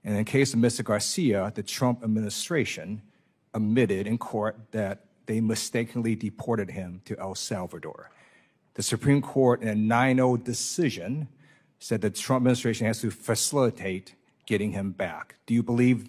And in the case of Mr. Garcia, the Trump administration admitted in court that they mistakenly deported him to El Salvador. The Supreme Court, in a 9-0 decision, said the Trump administration has to facilitate getting him back. Do you believe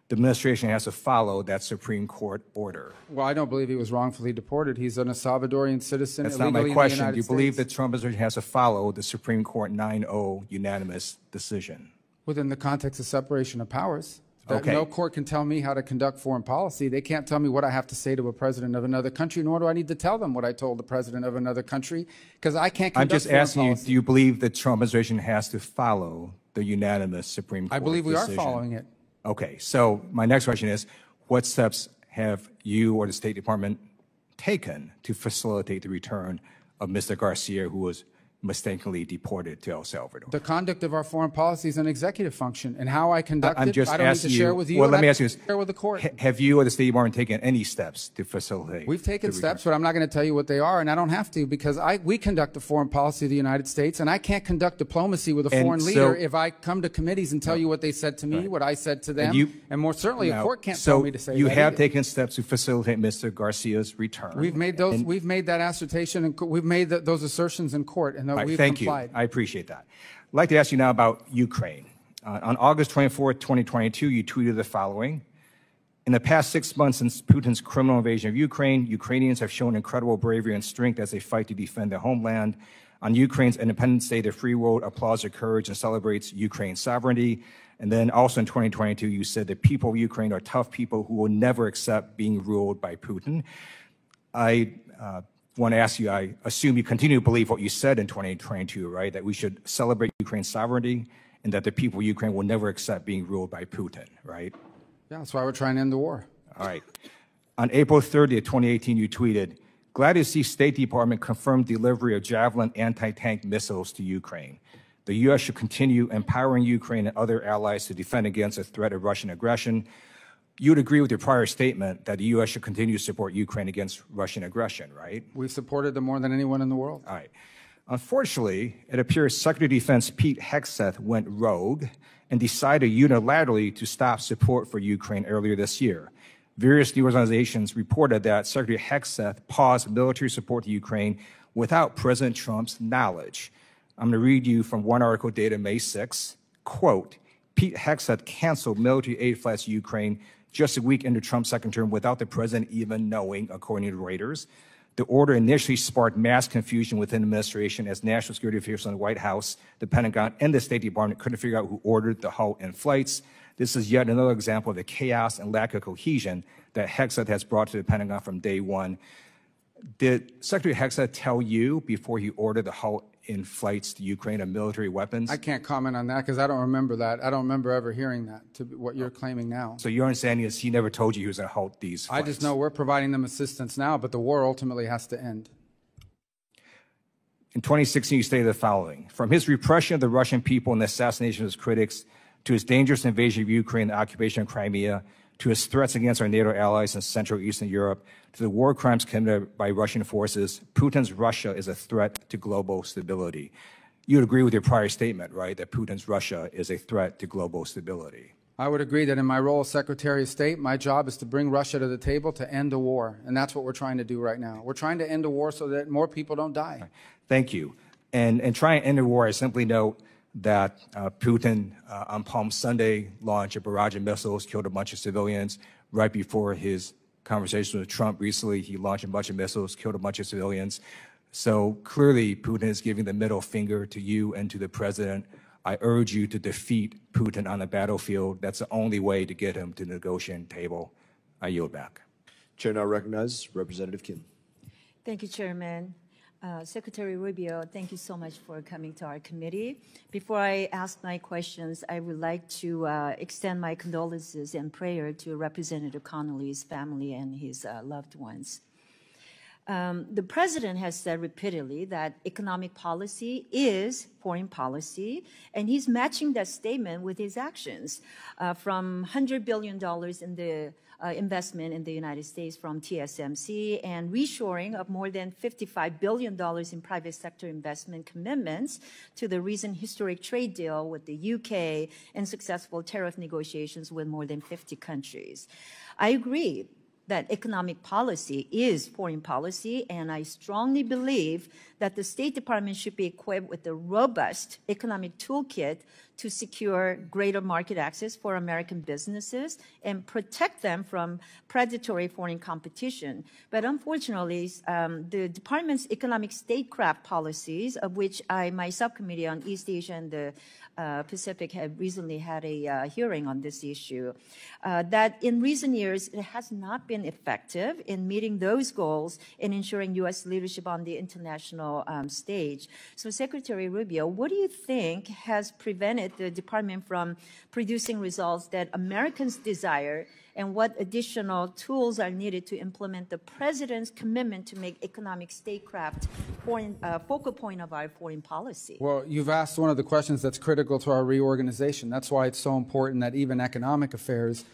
the administration has to follow that Supreme Court order? Well, I don't believe he was wrongfully deported. He's an Salvadorian citizen. That's not my question. Do you believe the Trump administration has to follow the Supreme Court 9-0 unanimous decision? Within the context of separation of powers. Okay. No court can tell me how to conduct foreign policy. They can't tell me what I have to say to a president of another country, nor do I need to tell them what I told the president of another country, because I can't conduct I'm just asking you, do you believe the Trump administration has to follow the unanimous Supreme Court I believe we decision? are following it. Okay, so my next question is, what steps have you or the State Department taken to facilitate the return of Mr. Garcia, who was mistakenly deported to El Salvador? The conduct of our foreign policy is an executive function, and how I conduct I'm just it, I don't need to share with you. Well, let me ask you this. Share with the court. Have you or the State Department taken any steps to facilitate? We've taken steps, but I'm not going to tell you what they are, and I don't have to, because we conduct the foreign policy of the United States, and I can't conduct diplomacy with a foreign leader if I come to committees and tell you what they said to me, what I said to them, and more certainly a court can't tell me to say that. So you have taken steps to facilitate Mr. Garcia's return. We've made those. We've made that assertion, and we've made those assertions in court, and we've complied. I appreciate that. I'd like to ask you now about Ukraine. On August 24, 2022, you tweeted the following. In the past 6 months since Putin's criminal invasion of Ukraine, Ukrainians have shown incredible bravery and strength as they fight to defend their homeland. On Ukraine's Independence Day, the free world applauds their courage and celebrates Ukraine's sovereignty. And then also in 2022, you said the people of Ukraine are tough people who will never accept being ruled by Putin. I want to ask you, I assume you continue to believe what you said in 2022, right? That we should celebrate Ukraine's sovereignty and that the people of Ukraine will never accept being ruled by Putin, right? Yeah, that's why we're trying to end the war. All right. On April 30th, 2018, you tweeted, "Glad to see State Department confirm delivery of Javelin anti-tank missiles to Ukraine. The U.S. should continue empowering Ukraine and other allies to defend against the threat of Russian aggression." You would agree with your prior statement that the U.S. should continue to support Ukraine against Russian aggression, right? We've supported them more than anyone in the world. All right. Unfortunately, it appears Secretary of Defense Pete Hegseth went rogue and decided unilaterally to stop support for Ukraine earlier this year. Various news organizations reported that Secretary Hegseth paused military support to Ukraine without President Trump's knowledge. I'm going to read you from one article dated May 6. Quote, Pete Hegseth canceled military aid flights to Ukraine just a week into Trump's second term without the president even knowing, according to Reuters. The order initially sparked mass confusion within the administration as national security officials in the White House, the Pentagon, and the State Department couldn't figure out who ordered the halt in flights. This is yet another example of the chaos and lack of cohesion that Hegseth has brought to the Pentagon from day one. Did Secretary Hegseth tell you before he ordered the halt in flights to Ukraine of military weapons? I can't comment on that because I don't remember that. I don't remember ever hearing that, to what you're claiming now. So your understanding is he never told you he was going to halt these flights? I just know we're providing them assistance now, but the war ultimately has to end. In 2016, you stated the following: from his repression of the Russian people and the assassination of his critics, to his dangerous invasion of Ukraine and the occupation of Crimea, to his threats against our NATO allies in Central and Eastern Europe, to the war crimes committed by Russian forces, Putin's Russia is a threat to global stability. You would agree with your prior statement, right, that Putin's Russia is a threat to global stability? I would agree that in my role as Secretary of State, my job is to bring Russia to the table to end a war, and that's what we're trying to do right now. We're trying to end a war so that more people don't die. Right. Thank you. And trying to end a war, I simply note that Putin on Palm Sunday launched a barrage of missiles, killed a bunch of civilians. Right before his conversation with Trump recently, he launched a bunch of missiles, killed a bunch of civilians. So clearly, Putin is giving the middle finger to you and to the president. I urge you to defeat Putin on the battlefield. That's the only way to get him to the negotiating table. I yield back. Chair now recognizes Representative Kim. Thank you, Chairman. Secretary Rubio, thank you so much for coming to our committee. Before I ask my questions, I would like to extend my condolences and prayer to Representative Connolly's family and his loved ones. The president has said repeatedly that economic policy is foreign policy, and he's matching that statement with his actions, from $100 billion in the investment in the United States from TSMC and reshoring of more than $55 billion in private sector investment commitments to the recent historic trade deal with the UK and successful tariff negotiations with more than 50 countries. I agree that economic policy is foreign policy, and I strongly believe that the State Department should be equipped with a robust economic toolkit to secure greater market access for American businesses and protect them from predatory foreign competition. But unfortunately, the department's economic statecraft policies, of which my subcommittee on East Asia and the Pacific have recently had a hearing on this issue, that in recent years it has not been effective in meeting those goals and ensuring U.S. leadership on the international stage. So Secretary Rubio, what do you think has prevented the department from producing results that Americans desire, and what additional tools are needed to implement the president's commitment to make economic statecraft focal point of our foreign policy? Well, you've asked one of the questions that's critical to our reorganization. That's why it's so important that even economic affairs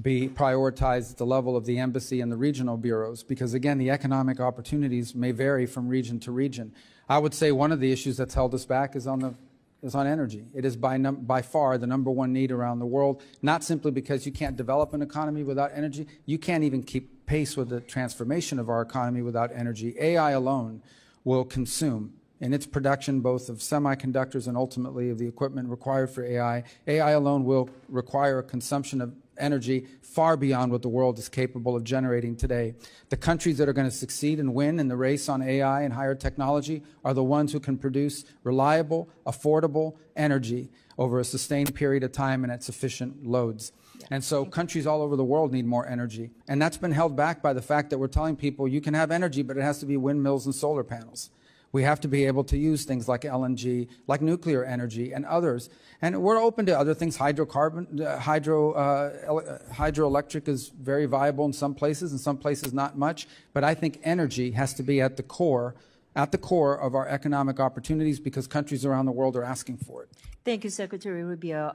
be prioritized at the level of the embassy and the regional bureaus, because again, the economic opportunities may vary from region to region. I would say one of the issues that's held us back is on energy. It is by far the #1 need around the world, not simply because you can't develop an economy without energy. You can't even keep pace with the transformation of our economy without energy. AI alone will consume in its production both of semiconductors and ultimately of the equipment required for AI. AI alone will require a consumption of energy far beyond what the world is capable of generating today. The countries that are going to succeed and win in the race on AI and higher technology are the ones who can produce reliable, affordable energy over a sustained period of time and at sufficient loads. And so countries all over the world need more energy. And that's been held back by the fact that we're telling people you can have energy, but it has to be windmills and solar panels. We have to be able to use things like LNG, like nuclear energy and others. And we're open to other things. Hydroelectric is very viable in some places not much. But I think energy has to be at the core of our economic opportunities, because countries around the world are asking for it. Thank you, Secretary Rubio.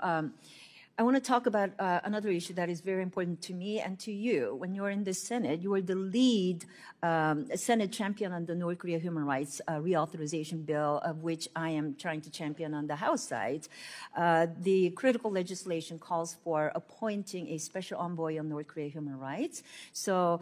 I want to talk about another issue that is very important to me and to you. When you're in the Senate, you are the lead Senate champion on the North Korea human rights reauthorization bill, of which I am trying to champion on the House side. The critical legislation calls for appointing a special envoy on North Korea human rights. So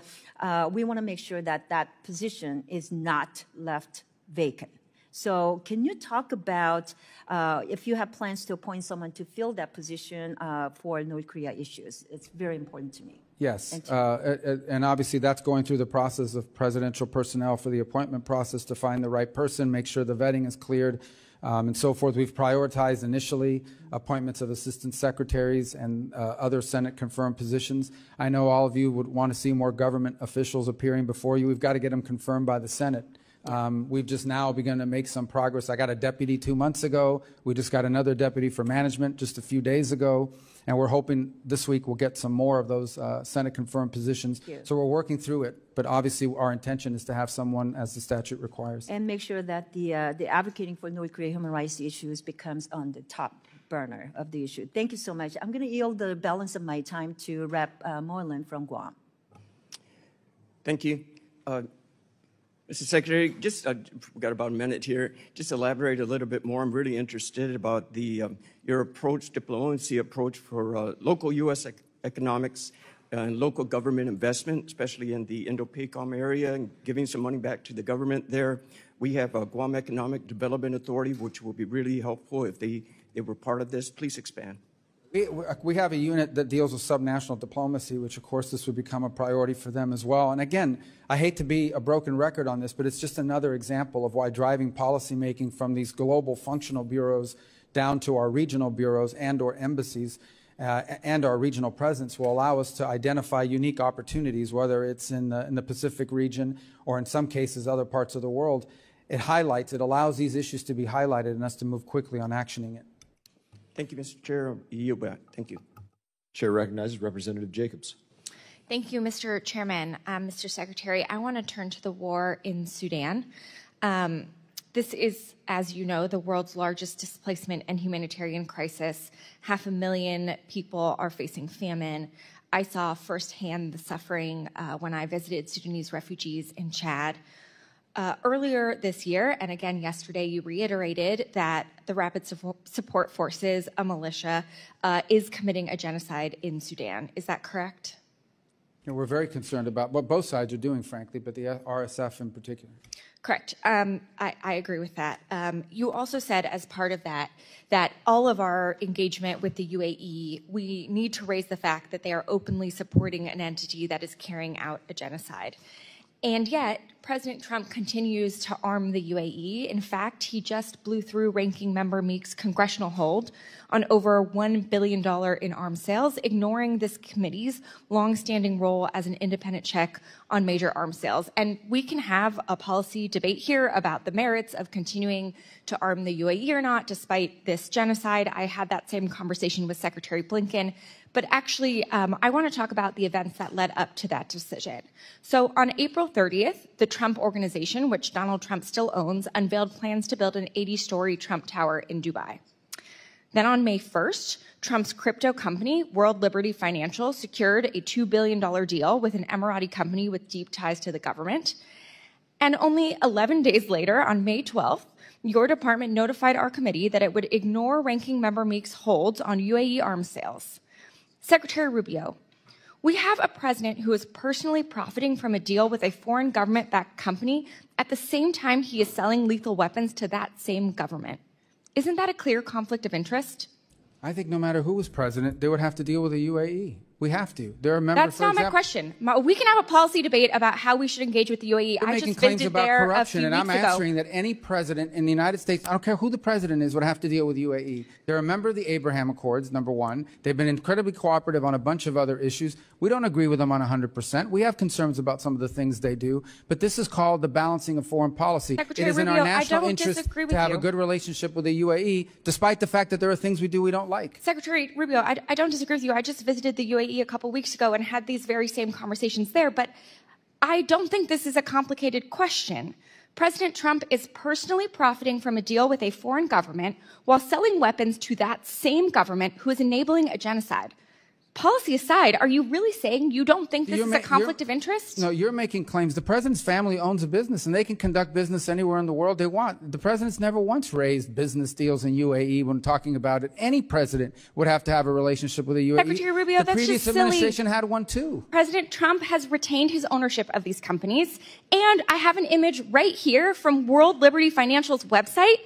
we want to make sure that that position is not left vacant. So can you talk about if you have plans to appoint someone to fill that position for North Korea issues? It's very important to me. Yes, and obviously that's going through the process of presidential personnel for the appointment process to find the right person, make sure the vetting is cleared, and so forth. We've prioritized initially appointments of assistant secretaries and other Senate-confirmed positions. I know all of you would want to see more government officials appearing before you. We've got to get them confirmed by the Senate. We've just now begun to make some progress. I got a deputy 2 months ago. We just got another deputy for management just a few days ago. And we're hoping this week we'll get some more of those Senate-confirmed positions. So we're working through it. But obviously our intention is to have someone as the statute requires. And make sure that the advocating for North Korea human rights issues becomes on the top burner of the issue. Thank you so much. I'm going to yield the balance of my time to Rep. Moylan from Guam. Thank you. Mr. Secretary, just we've got about a minute here. Just elaborate a little bit more. I'm really interested about your approach, diplomacy approach for local U.S. economics and local government investment, especially in the Indo-PACOM area, and giving some money back to the government there. We have a Guam Economic Development Authority, which will be really helpful if they were part of this. Please expand. We have a unit that deals with subnational diplomacy, which of course this would become a priority for them as well. And again, I hate to be a broken record on this, but it's just another example of why driving policymaking from these global functional bureaus down to our regional bureaus and or embassies and our regional presence will allow us to identify unique opportunities, whether it's in the Pacific region or in some cases other parts of the world. It allows these issues to be highlighted and us to move quickly on actioning it. Thank you, Mr. Chair. Yield back. Thank you. Chair recognizes Representative Jacobs. Thank you, Mr. Chairman. Mr. Secretary, I want to turn to the war in Sudan. This is, as you know, the world's largest displacement and humanitarian crisis. 500,000 people are facing famine. I saw firsthand the suffering when I visited Sudanese refugees in Chad. Earlier this year, and again yesterday, you reiterated that the Rapid Support Forces, a militia, is committing a genocide in Sudan. Is that correct? We're very concerned about what both sides are doing, frankly, but the RSF in particular. Correct. I agree with that. You also said as part of that, that all of our engagement with the UAE, we need to raise the fact that they are openly supporting an entity that is carrying out a genocide. And yet, President Trump continues to arm the UAE. In fact, he just blew through Ranking Member Meek's congressional hold on over $1 billion in arms sales, ignoring this committee's longstanding role as an independent check on major arms sales. And we can have a policy debate here about the merits of continuing to arm the UAE or not, despite this genocide. I had that same conversation with Secretary Blinken. But actually, I want to talk about the events that led up to that decision. So on April 30th, the Trump Organization, which Donald Trump still owns, unveiled plans to build an 80-story Trump Tower in Dubai. Then on May 1st, Trump's crypto company, World Liberty Financial, secured a $2 billion deal with an Emirati company with deep ties to the government. And only 11 days later, on May 12th, your department notified our committee that it would ignore Ranking Member Meek's holds on UAE arms sales. Secretary Rubio, we have a president who is personally profiting from a deal with a foreign government-backed company at the same time he is selling lethal weapons to that same government. Isn't that a clear conflict of interest? I think no matter who was president, they would have to deal with the UAE. We have to. They're a member. That's not my question. We can have a policy debate about how we should engage with the UAE. You're I making just claims visited about there corruption, a few and I'm weeks ago. answering that any president in the United States, I don't care who the president is, would have to deal with UAE. They're a member of the Abraham Accords, number one. They've been incredibly cooperative on a bunch of other issues. We don't agree with them on 100%. We have concerns about some of the things they do, but this is called the balancing of foreign policy. Secretary It is in Rubio, our national I don't interest disagree with to have you. a good relationship with the UAE, despite the fact that there are things we do we don't like. Secretary Rubio, I don't disagree with you. I just visited the UAE a couple weeks ago and had these very same conversations there, but I don't think this is a complicated question. President Trump is personally profiting from a deal with a foreign government while selling weapons to that same government who is enabling a genocide. Policy aside, are you really saying you don't think this is a conflict of interest? No, you're making claims. The president's family owns a business, and they can conduct business anywhere in the world they want. The president's never once raised business deals in UAE when talking about it. Any president would have to have a relationship with the UAE. Secretary Rubio, that's just silly. The previous administration had one too. President Trump has retained his ownership of these companies, and I have an image right here from World Liberty Financial's website.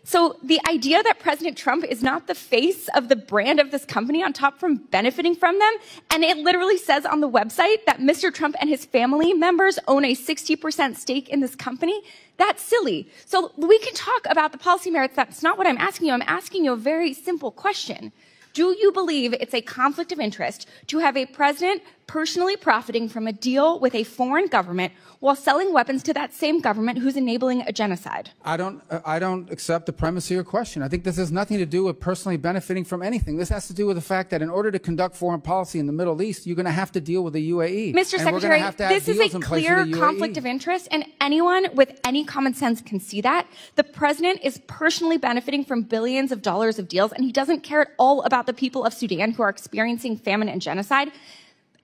So the idea that President Trump is not the face of the brand of this company on top from benefiting from them, and it literally says on the website that Mr. Trump and his family members own a 60% stake in this company, that's silly. So we can talk about the policy merits. That's not what I'm asking you. I'm asking you a very simple question. Do you believe it's a conflict of interest to have a president personally profiting from a deal with a foreign government while selling weapons to that same government who's enabling a genocide? I don't accept the premise of your question. I think this has nothing to do with personally benefiting from anything. This has to do with the fact that in order to conduct foreign policy in the Middle East, you're going to have to deal with the UAE. Mr. Secretary, this is a clear conflict of interest, and anyone with any common sense can see that. The president is personally benefiting from billions of dollars of deals, and he doesn't care at all about the people of Sudan who are experiencing famine and genocide.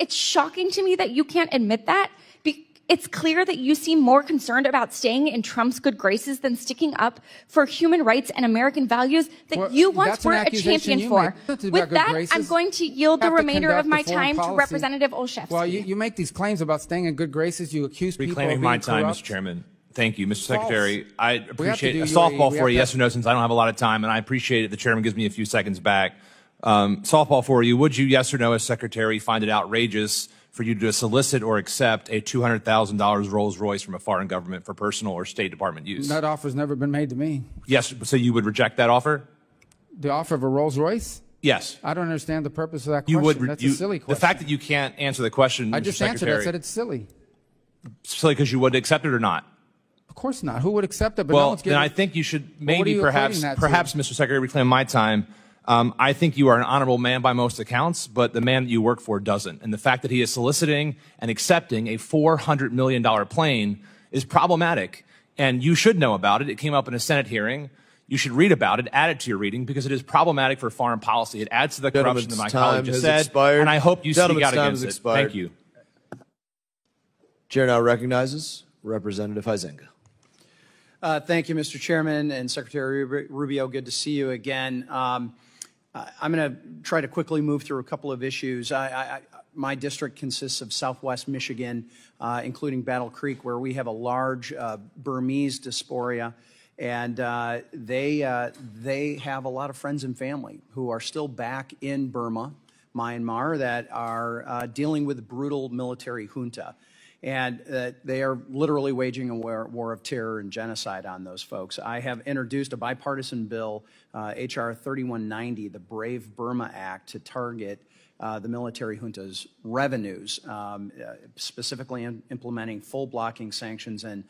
It's shocking to me that you can't admit that. It's clear that you seem more concerned about staying in Trump's good graces than sticking up for human rights and American values that you once were a champion for. With that, I'm going to yield the remainder of my time to Representative Olszewski. Well, you make these claims about staying in good graces. You accuse people of being reclaiming my time, corrupt. Mr. Chairman. Thank you, Mr. Secretary. I appreciate a UAE. softball for you, yes or no, since I don't have a lot of time, and I appreciate it. The chairman gives me a few seconds back. Softball for you. Would you, yes or no, as Secretary, find it outrageous for you to solicit or accept a $200,000 Rolls Royce from a foreign government for personal or State Department use? That offer's never been made to me. Yes, so you would reject that offer? The offer of a Rolls Royce? Yes. I don't understand the purpose of that question. You would. That's a silly question. The fact that you can't answer the question, I Mr. just Secretary, answered. I said it's silly. Silly because you would accept it or not? Of course not. Who would accept it? But well, no one's then I think you should maybe perhaps, Mr. Secretary, reclaim my time. I think you are an honorable man by most accounts, but the man that you work for doesn't. And the fact that he is soliciting and accepting a $400 million plane is problematic. And you should know about it. It came up in a Senate hearing. You should read about it, add it to your reading, because it is problematic for foreign policy. It adds to the corruption that my colleague just said, and I hope you speak out against it. Thank you. Chair now recognizes Representative Huizenga. Thank you, Mr. Chairman and Secretary Rubio. Good to see you again. I'm going to try to quickly move through a couple of issues. My district consists of Southwest Michigan, including Battle Creek, where we have a large Burmese diaspora. And they have a lot of friends and family who are still back in Burma, Myanmar, that are dealing with the brutal military junta. And they are literally waging a war of terror and genocide on those folks. I have introduced a bipartisan bill, H.R. 3190, the Brave Burma Act, to target the military junta's revenues, specifically implementing full blocking sanctions on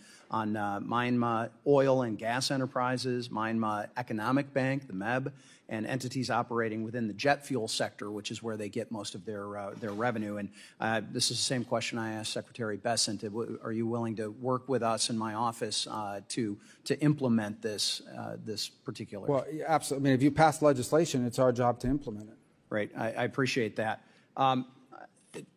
Myanmar oil and gas enterprises, Myanmar Economic Bank, the MEB, and entities operating within the jet fuel sector, which is where they get most of their revenue. And this is the same question I asked Secretary Bessent. Are you willing to work with us in my office to implement this particular? Well, absolutely. I mean, if you pass legislation, it's our job to implement it. Right. I appreciate that. I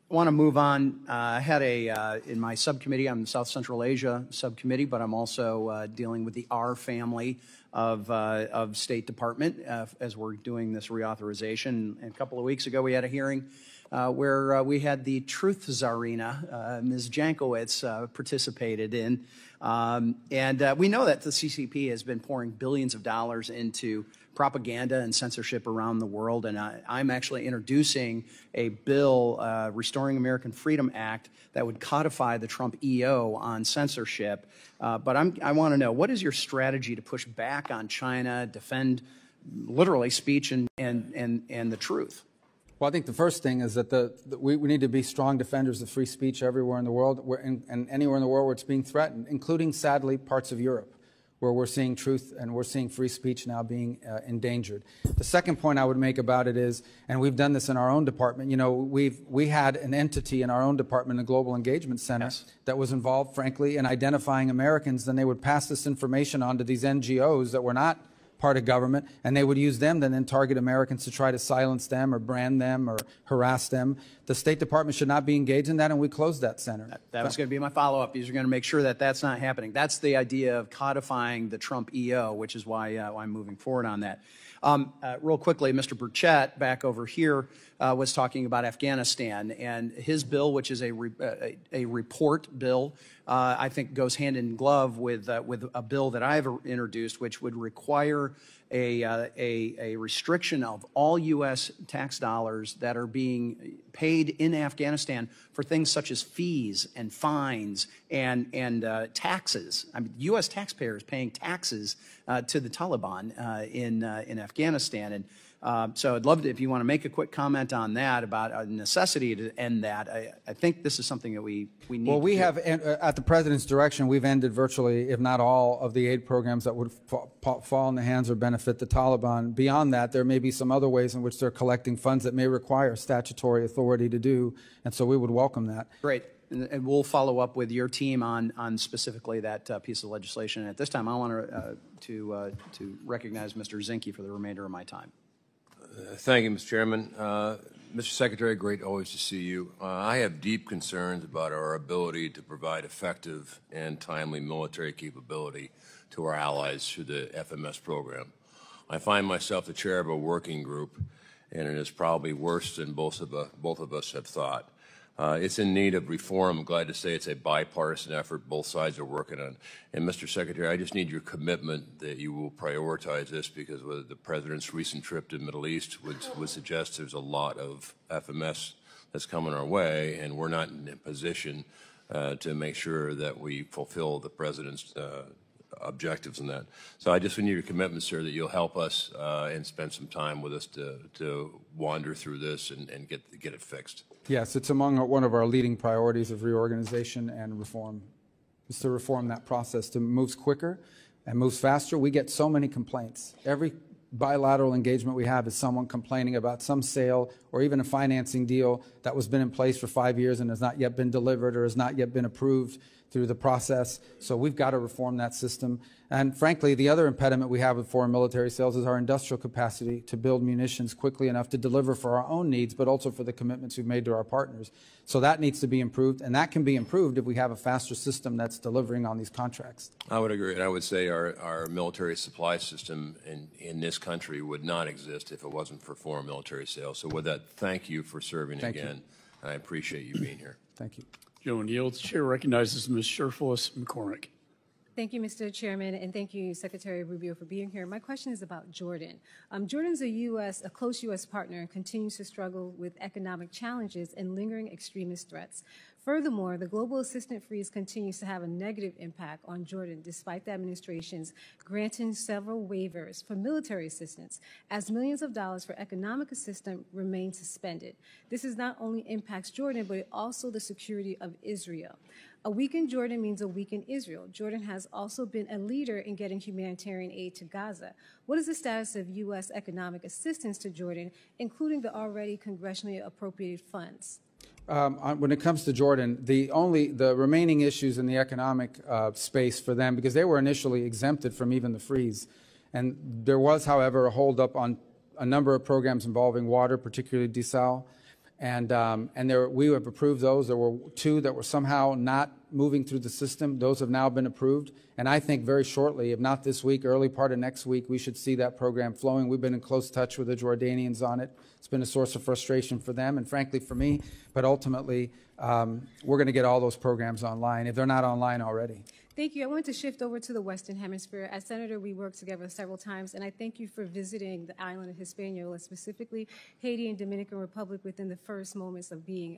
want to move on. I had in my subcommittee, I'm the South Central Asia subcommittee, but I'm also dealing with the R family of State Department as we're doing this reauthorization. And a couple of weeks ago, we had a hearing where we had the truth czarina, Ms. Jankowicz, participated in. And we know that the CCP has been pouring billions of dollars into propaganda and censorship around the world, and I'm actually introducing a bill, Restoring American Freedom Act, that would codify the Trump EO on censorship. But I want to know, what is your strategy to push back on China, defend literally speech and the truth? Well, I think the first thing is that we need to be strong defenders of free speech everywhere in the world, and anywhere in the world where it's being threatened, including, sadly, parts of Europe, where we're seeing truth and we're seeing free speech now being endangered. The second point I would make about it is, and we've done this in our own department, you know, we had an entity in our own department, the Global Engagement Center, yes, that was involved, frankly, in identifying Americans. Then they would pass this information on to these NGOs that were not part of government, and they would use them to then target Americans to try to silence them or brand them or harass them. The State Department should not be engaged in that, and we closed that center. That was going to be my follow-up. You're going to make sure that that's not happening. That's the idea of codifying the Trump EO, which is why I'm moving forward on that. Real quickly, Mr. Burchett, back over here, was talking about Afghanistan, and his bill, which is a report bill, I think goes hand in glove with a bill that I've introduced, which would require a restriction of all U.S. tax dollars that are being paid in Afghanistan for things such as fees and fines and taxes. I mean, U.S. taxpayers paying taxes to the Taliban in Afghanistan. And so I'd love to, if you want to make a quick comment on that, about a necessity to end that. I think this is something that we need Well, we to do. have, at the President's direction, we've ended virtually, if not all, of the aid programs that would fall in the hands or benefit the Taliban. Beyond that, there may be some other ways in which they're collecting funds that may require statutory authority to do, and so we would welcome that. Great. And we'll follow up with your team on specifically that piece of legislation. At this time, I want to recognize Mr. Zinke for the remainder of my time. Thank you, Mr. Chairman. Mr. Secretary, great always to see you. I have deep concerns about our ability to provide effective and timely military capability to our allies through the FMS program. I find myself the chair of a working group, and it is probably worse than both of us have thought. It's in need of reform. I'm glad to say it's a bipartisan effort both sides are working on. And Mr. Secretary, I just need your commitment that you will prioritize this, because with the President's recent trip to the Middle East would suggest there's a lot of FMS that's coming our way, and we're not in a position to make sure that we fulfill the President's objectives in that. So I just need your commitment, sir, that you'll help us and spend some time with us to wander through this and get it fixed. Yes, it's among one of our leading priorities of reorganization and reform, is to reform that process, to moves quicker and moves faster. We get so many complaints. Every bilateral engagement we have is someone complaining about some sale or even a financing deal that was been in place for 5 years and has not yet been delivered or has not yet been approved through the process. So we've got to reform that system. And frankly, the other impediment we have with foreign military sales is our industrial capacity to build munitions quickly enough to deliver for our own needs, but also for the commitments we've made to our partners. So that needs to be improved, and that can be improved if we have a faster system that's delivering on these contracts. I would agree, and I would say our military supply system in this country would not exist if it wasn't for foreign military sales. So with that, thank you for serving again. I appreciate you being here. Thank you. Gentleman yields. Chair recognizes Ms. Sherfless McCormick. Thank you, Mr. Chairman, and thank you, Secretary Rubio, for being here. My question is about Jordan. Jordan's a close U.S. partner and continues to struggle with economic challenges and lingering extremist threats. Furthermore, the global assistance freeze continues to have a negative impact on Jordan, despite the administration's granting several waivers for military assistance, as millions of dollars for economic assistance remain suspended. This is not only impacts Jordan, but also the security of Israel. A weakened Jordan means a weakened Israel. Jordan has also been a leader in getting humanitarian aid to Gaza. What is the status of U.S. economic assistance to Jordan, including the already congressionally appropriated funds? When it comes to Jordan, the remaining issues in the economic space for them, because they were initially exempted from even the freeze, and there was, however, a holdup on a number of programs involving water, particularly desal. We have approved those. There were 2 that were somehow not moving through the system. Those have now been approved. And I think very shortly, if not this week, early part of next week, we should see that program flowing. We've been in close touch with the Jordanians on it. It's been a source of frustration for them and, frankly, for me. But ultimately, we're going to get all those programs online, if they're not online already. Thank you. I want to shift over to the Western Hemisphere. As Senator, we worked together several times, and I thank you for visiting the island of Hispaniola, specifically Haiti and Dominican Republic, within the first moments of being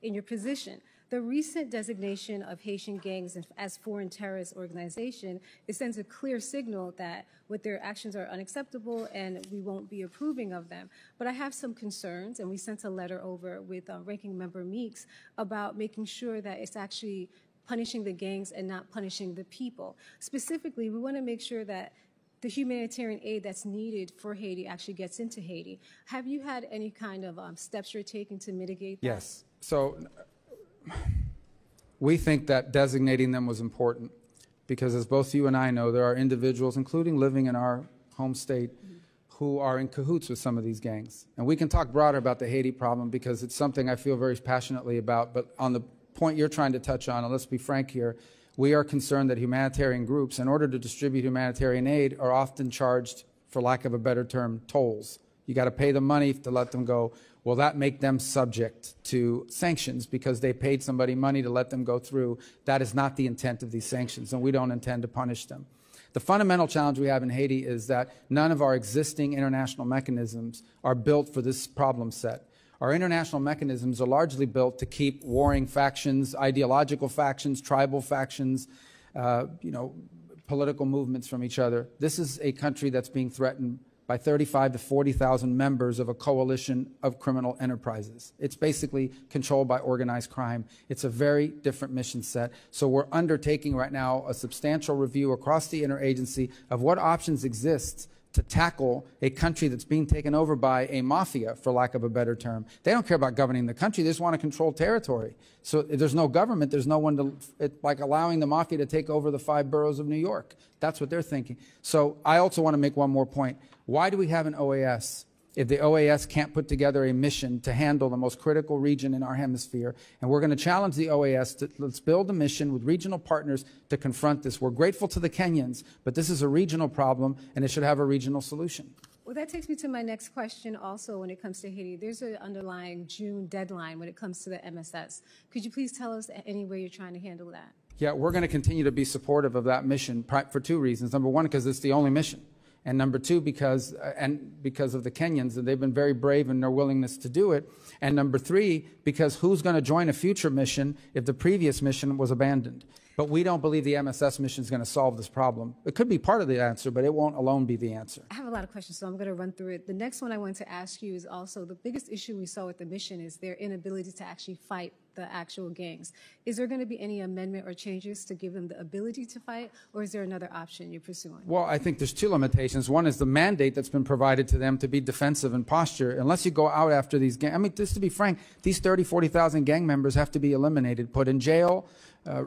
in your position. The recent designation of Haitian gangs as foreign terrorist organization, it sends a clear signal that what their actions are unacceptable and we won't be approving of them. But I have some concerns, and we sent a letter over with Ranking Member Meeks about making sure that it's actually punishing the gangs and not punishing the people. Specifically, we want to make sure that the humanitarian aid that's needed for Haiti actually gets into Haiti. Have you had any kind of steps you're taking to mitigate that? Yes. So we think that designating them was important because, as both you and I know, there are individuals, including living in our home state, who are in cahoots with some of these gangs. And we can talk broader about the Haiti problem because it's something I feel very passionately about, but on the point you're trying to touch on, and let's be frank here, we are concerned that humanitarian groups, in order to distribute humanitarian aid, are often charged, for lack of a better term, tolls. You got to pay them money to let them go. Will that make them subject to sanctions because they paid somebody money to let them go through? That is not the intent of these sanctions, and we don't intend to punish them. The fundamental challenge we have in Haiti is that none of our existing international mechanisms are built for this problem set. Our international mechanisms are largely built to keep warring factions, ideological factions, tribal factions, political movements from each other. This is a country that's being threatened by 35 to 40,000 members of a coalition of criminal enterprises. It's basically controlled by organized crime. It's a very different mission set. So we're undertaking right now a substantial review across the interagency of what options exist to tackle a country that's being taken over by a mafia, for lack of a better term. They don't care about governing the country. They just want to control territory. So if there's no government, there's no one to, it's like allowing the mafia to take over the 5 boroughs of New York. That's what they're thinking. So I also want to make one more point. Why do we have an OAS if the OAS can't put together a mission to handle the most critical region in our hemisphere? And we're going to challenge the OAS to let's build a mission with regional partners to confront this. We're grateful to the Kenyans, but this is a regional problem, and it should have a regional solution. Well, that takes me to my next question also when it comes to Haiti. There's an underlying June deadline when it comes to the MSS. Could you please tell us any way you're trying to handle that? Yeah, we're going to continue to be supportive of that mission for 2 reasons. Number one, because it's the only mission. And number 2, because of the Kenyans, and they've been very brave in their willingness to do it. And number 3, because who's going to join a future mission if the previous mission was abandoned? But we don't believe the MSS mission is going to solve this problem. It could be part of the answer, but it won't alone be the answer. I have a lot of questions, so I'm going to run through it. The next one I want to ask you is also the biggest issue we saw with the mission is their inability to actually fight the actual gangs. Is there going to be any amendment or changes to give them the ability to fight, or is there another option you're pursuing? Well, I think there's two limitations. One is the mandate that's been provided to them to be defensive in posture. Unless you go out after these gangs, I mean, just to be frank, these 30, 40,000 gang members have to be eliminated, put in jail,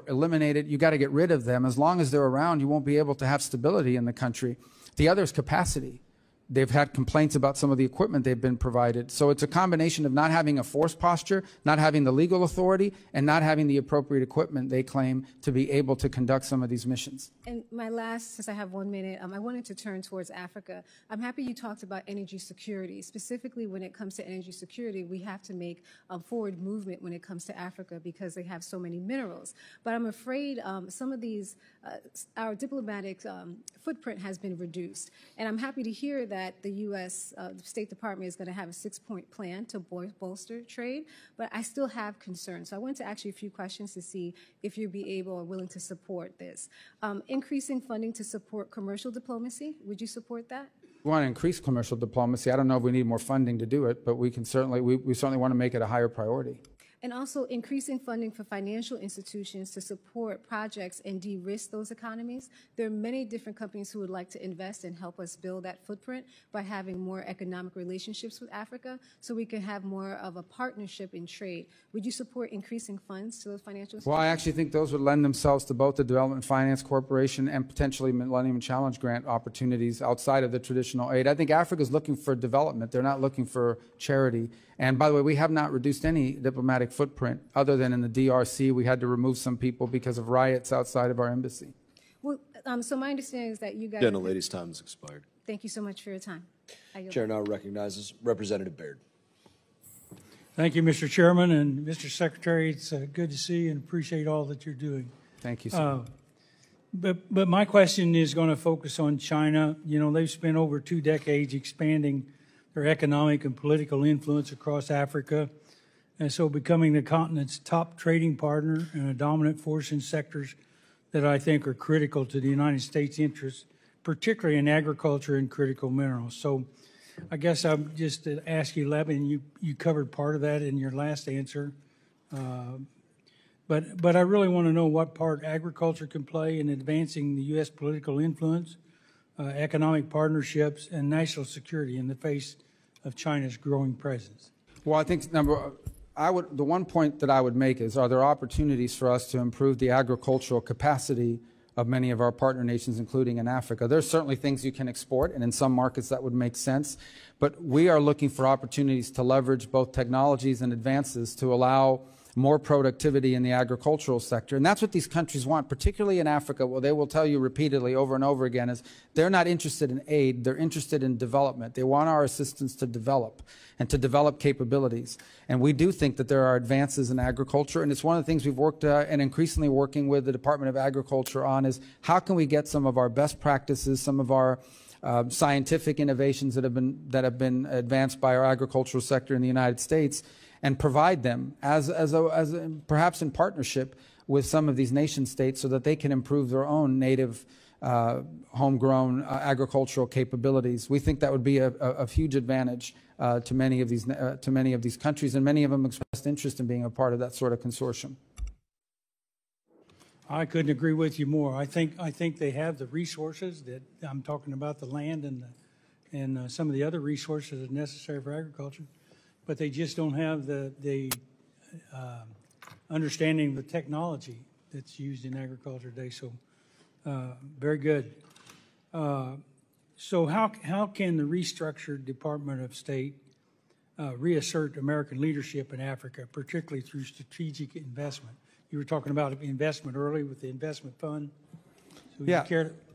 eliminated. You got to get rid of them. As long as they're around, you won't be able to have stability in the country. The other is capacity. They've had complaints about some of the equipment they've been provided. So it's a combination of not having a force posture, not having the legal authority, and not having the appropriate equipment, they claim, to be able to conduct some of these missions. And my last, since I have 1 minute, I wanted to turn towards Africa. I'm happy you talked about energy security. Specifically, when it comes to energy security, we have to make forward movement when it comes to Africa because they have so many minerals. But I'm afraid some of these, our diplomatic footprint has been reduced. And I'm happy to hear that the U.S. State Department is going to have a 6-point plan to bolster trade, but I still have concerns. So I wanted to ask you a few questions to see if you'd be able or willing to support this. Increasing funding to support commercial diplomacy, would you support that? We want to increase commercial diplomacy. I don't know if we need more funding to do it, but we can certainly, we certainly want to make it a higher priority. And also increasing funding for financial institutions to support projects and de-risk those economies. There are many different companies who would like to invest and help us build that footprint by having more economic relationships with Africa so we can have more of a partnership in trade. Would you support increasing funds to those financial institutions? Well, I actually think those would lend themselves to both the Development Finance Corporation and potentially Millennium Challenge Grant opportunities outside of the traditional aid. I think Africa is looking for development. They're not looking for charity. And by the way, we have not reduced any diplomatic footprint other than in the DRC. We had to remove some people because of riots outside of our embassy. Well, so my understanding is that you guys... Gentlelady's time has expired. Thank you so much for your time. Chair now recognizes Representative Baird. Thank you, Mr. Chairman, and Mr. Secretary. It's good to see you and appreciate all that you're doing. Thank you, sir. But my question is going to focus on China. You know, they've spent over 2 decades expanding their economic and political influence across Africa, and so becoming the continent's top trading partner and a dominant force in sectors that I think are critical to the United States' interests, particularly in agriculture and critical minerals. So I guess I'm just to ask you, Levin, you covered part of that in your last answer, but I really want to know what part agriculture can play in advancing the U.S. political influence, economic partnerships, and national security in the face of China's growing presence. Well, I think the one point that I would make is, are there opportunities for us to improve the agricultural capacity of many of our partner nations, including in Africa? There's certainly things you can export, and in some markets that would make sense. But we are looking for opportunities to leverage both technologies and advances to allow more productivity in the agricultural sector. And that's what these countries want, particularly in Africa. Well, they will tell you repeatedly over and over again is they're not interested in aid, they're interested in development. They want our assistance to develop and to develop capabilities. And we do think that there are advances in agriculture, and it's one of the things we've worked and increasingly working with the Department of Agriculture on is how can we get some of our best practices, some of our scientific innovations that have been advanced by our agricultural sector in the United States, and provide them perhaps in partnership with some of these nation states so that they can improve their own native homegrown agricultural capabilities. We think that would be a huge advantage to many of these countries, and many of them expressed interest in being a part of that sort of consortium. I couldn't agree with you more. I think they have the resources that I'm talking about, the land and some of the other resources that are necessary for agriculture, but they just don't have the understanding of the technology that's used in agriculture today. So very good. So how can the restructured Department of State reassert American leadership in Africa, particularly through strategic investment? You were talking about investment early with the investment fund. So yeah.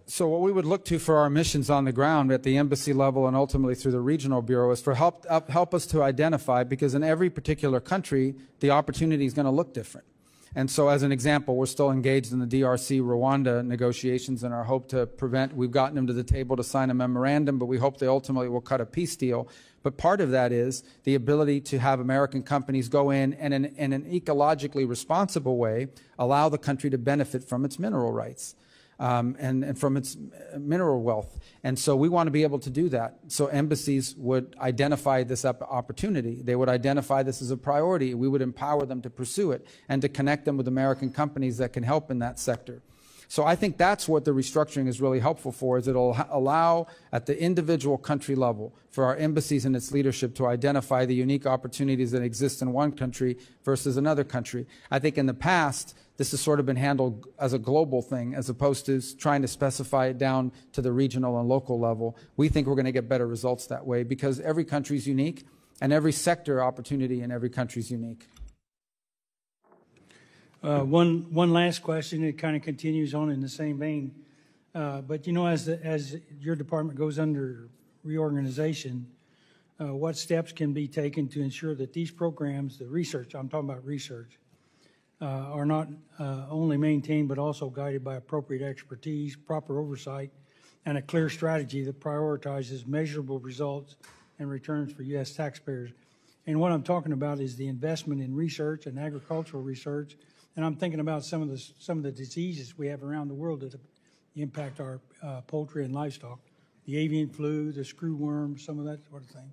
So what we would look to for our missions on the ground at the embassy level and ultimately through the regional bureau is for help us to identify, because in every particular country, the opportunity is going to look different. And so as an example, we're still engaged in the DRC Rwanda negotiations, and our hope to we've gotten them to the table to sign a memorandum, but we hope they ultimately will cut a peace deal. But part of that is the ability to have American companies go in and in an ecologically responsible way allow the country to benefit from its mineral rights. and from its mineral wealth. And so we want to be able to do that. So embassies would identify this opportunity. They would identify this as a priority. We would empower them to pursue it and to connect them with American companies that can help in that sector. So I think that's what the restructuring is really helpful for, is it'll allow at the individual country level for our embassies and its leadership to identify the unique opportunities that exist in one country versus another country. I think in the past, this has sort of been handled as a global thing as opposed to trying to specify it down to the regional and local level. We think we're going to get better results that way because every country is unique and every sector opportunity in every country is unique. One last question. It kind of continues on in the same vein. But, you know, as your department goes under reorganization, what steps can be taken to ensure that these programs, the research, I'm talking about research, are not only maintained but also guided by appropriate expertise, proper oversight, and a clear strategy that prioritizes measurable results and returns for U.S. taxpayers. And what I'm talking about is the investment in research and agricultural research. And I'm thinking about some of the diseases we have around the world that impact our poultry and livestock, the avian flu, the screwworm, some of that sort of thing.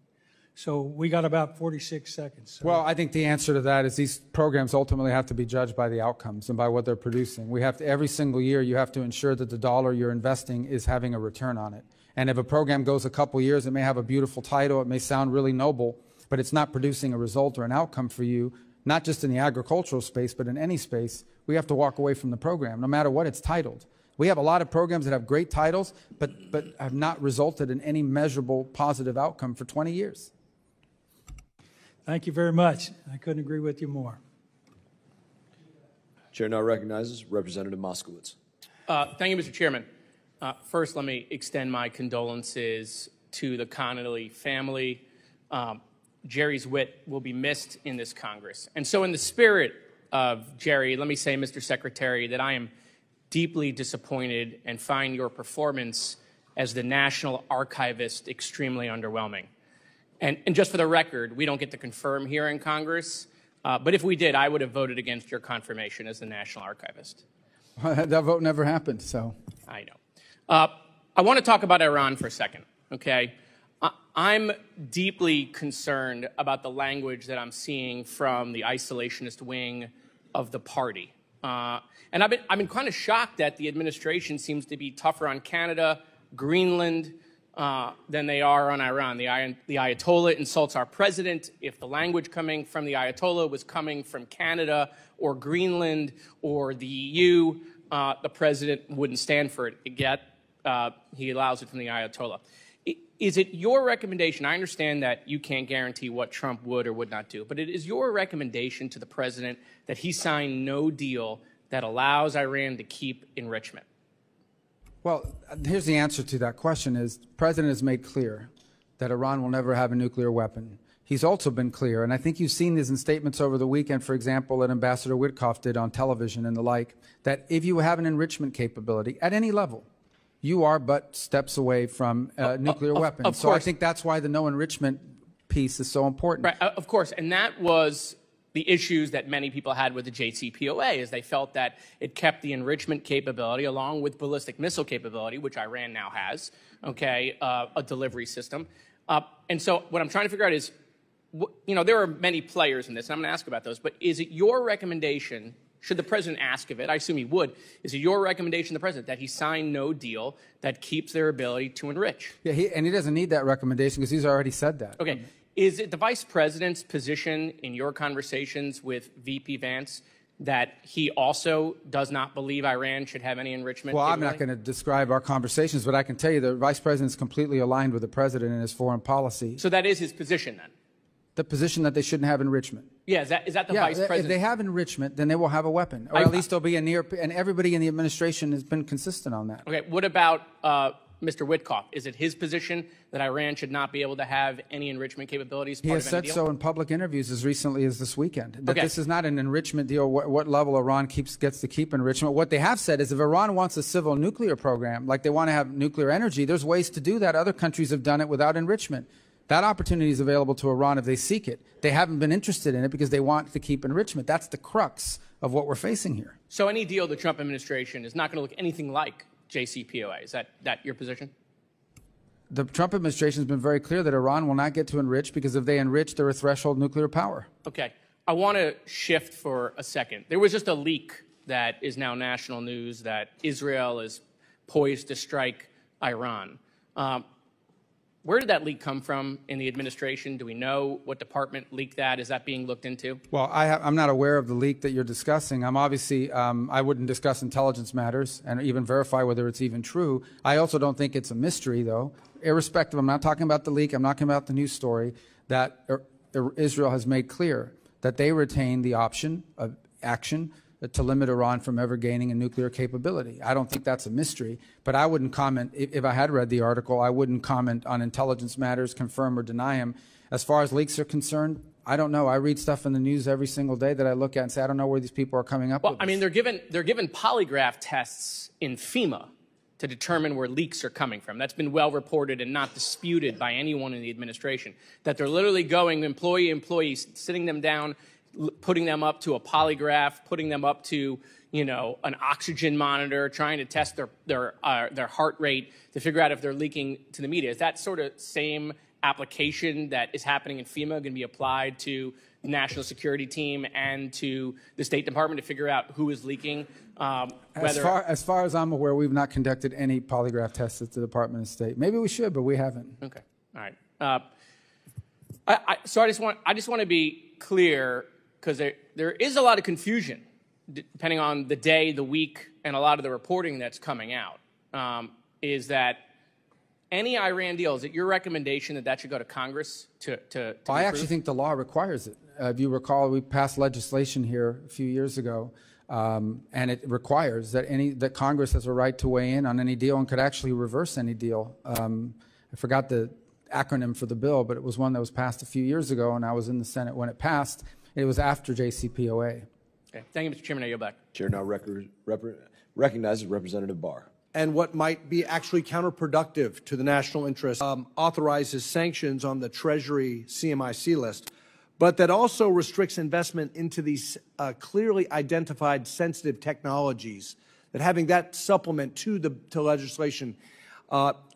So we got about 46 seconds. So. Well, I think the answer to that is these programs ultimately have to be judged by the outcomes and by what they're producing. We have to, every single year, you have to ensure that the dollar you're investing is having a return on it. And if a program goes a couple years, it may have a beautiful title, it may sound really noble, but it's not producing a result or an outcome for you, not just in the agricultural space, but in any space. We have to walk away from the program, no matter what it's titled. We have a lot of programs that have great titles, but have not resulted in any measurable positive outcome for 20 years. Thank you very much. I couldn't agree with you more. Chair now recognizes Representative Moskowitz. Thank you, Mr. Chairman. First, let me extend my condolences to the Connolly family. Jerry's wit will be missed in this Congress. And so in the spirit of Jerry, let me say, Mr. Secretary, that I am deeply disappointed and find your performance as the National Archivist extremely underwhelming. And just for the record, we don't get to confirm here in Congress, but if we did, I would have voted against your confirmation as the National Archivist. That vote never happened, so. I know. I want to talk about Iran for a second, okay? I'm deeply concerned about the language that I'm seeing from the isolationist wing of the party. And I've been kind of shocked that the administration seems to be tougher on Canada, Greenland, than they are on Iran. The Ayatollah insults our president. If the language coming from the Ayatollah was coming from Canada or Greenland or the EU, the president wouldn't stand for it. Yet he allows it from the Ayatollah. Is it your recommendation? I understand that you can't guarantee what Trump would or would not do, but it is your recommendation to the president that he sign no deal that allows Iran to keep enrichment? Well, here's the answer to that question is the president has made clear that Iran will never have a nuclear weapon. He's also been clear, and I think you've seen this in statements over the weekend, for example, that Ambassador Witkoff did on television and the like, that if you have an enrichment capability at any level, you are but steps away from nuclear weapons. Of so course. I think that's why the no enrichment piece is so important. Right, of course, and that was the issues that many people had with the JCPOA, is they felt that it kept the enrichment capability along with ballistic missile capability, which Iran now has, okay, a delivery system. And so what I'm trying to figure out is, you know, there are many players in this, and I'm going to ask about those, but is it your recommendation, should the president ask of it, I assume he would, is it your recommendation to the president that he sign no deal that keeps their ability to enrich? Yeah, and he doesn't need that recommendation because he's already said that. Okay. Is it the vice president's position in your conversations with VP Vance that he also does not believe Iran should have any enrichment? Well, I'm not going to describe our conversations, but I can tell you the vice president is completely aligned with the president in his foreign policy. So that is his position then? The position that they shouldn't have enrichment. Yeah, is that the vice president? If they have enrichment, then they will have a weapon, or at least there'll be a near, and everybody in the administration has been consistent on that. Okay, what about Mr. Witkoff? Is it his position that Iran should not be able to have any enrichment capabilities? He has said so in public interviews as recently as this weekend, that this is not an enrichment deal, what level Iran gets to keep enrichment. What they have said is if Iran wants a civil nuclear program, like they want to have nuclear energy, there's ways to do that. Other countries have done it without enrichment. That opportunity is available to Iran if they seek it. They haven't been interested in it because they want to keep enrichment. That's the crux of what we're facing here. So any deal the Trump administration is not going to look anything like JCPOA. Is that your position? The Trump administration has been very clear that Iran will not get to enrich, because if they enrich, they're a threshold nuclear power. Okay. I want to shift for a second. There was just a leak that is now national news that Israel is poised to strike Iran. Where did that leak come from in the administration? Do we know what department leaked that? Is that being looked into? Well, I'm not aware of the leak that you're discussing. I'm obviously, I wouldn't discuss intelligence matters and even verify whether it's even true. I also don't think it's a mystery, though. Irrespective, I'm not talking about the leak, I'm not talking about the news story, that Israel has made clear that they retain the option of action to limit Iran from ever gaining a nuclear capability. I don't think that's a mystery, but I wouldn't comment. If I had read the article, I wouldn't comment on intelligence matters, confirm or deny them. As far as leaks are concerned, I don't know. I read stuff in the news every single day that I look at and say, I don't know where these people are coming up with. Well, I mean, they're given polygraph tests in FEMA to determine where leaks are coming from. That's been well reported and not disputed by anyone in the administration, that they're literally going employees, sitting them down, putting them up to a polygraph, putting them up to, an oxygen monitor, trying to test their heart rate to figure out if they're leaking to the media. Is that sort of same application that is happening in FEMA going to be applied to the National Security Team and to the State Department to figure out who is leaking? As far as I'm aware, we've not conducted any polygraph tests at the Department of State. Maybe we should, but we haven't. Okay. All right. So I just want to be clear, because there is a lot of confusion depending on the day, the week, and a lot of the reporting that's coming out, is that any Iran deal, is it your recommendation that should go to Congress to I actually think the law requires it. If you recall, we passed legislation here a few years ago, and it requires that Congress has a right to weigh in on any deal and could actually reverse any deal. I forgot the acronym for the bill, but it was one that was passed a few years ago, and I was in the Senate when it passed. It was after JCPOA. Okay. Thank you, Mr. Chairman. I yield back. Chair now recognizes Representative Barr. And what might be actually counterproductive to the national interest authorizes sanctions on the Treasury CMIC list, but that also restricts investment into these clearly identified sensitive technologies, that having that supplement to legislation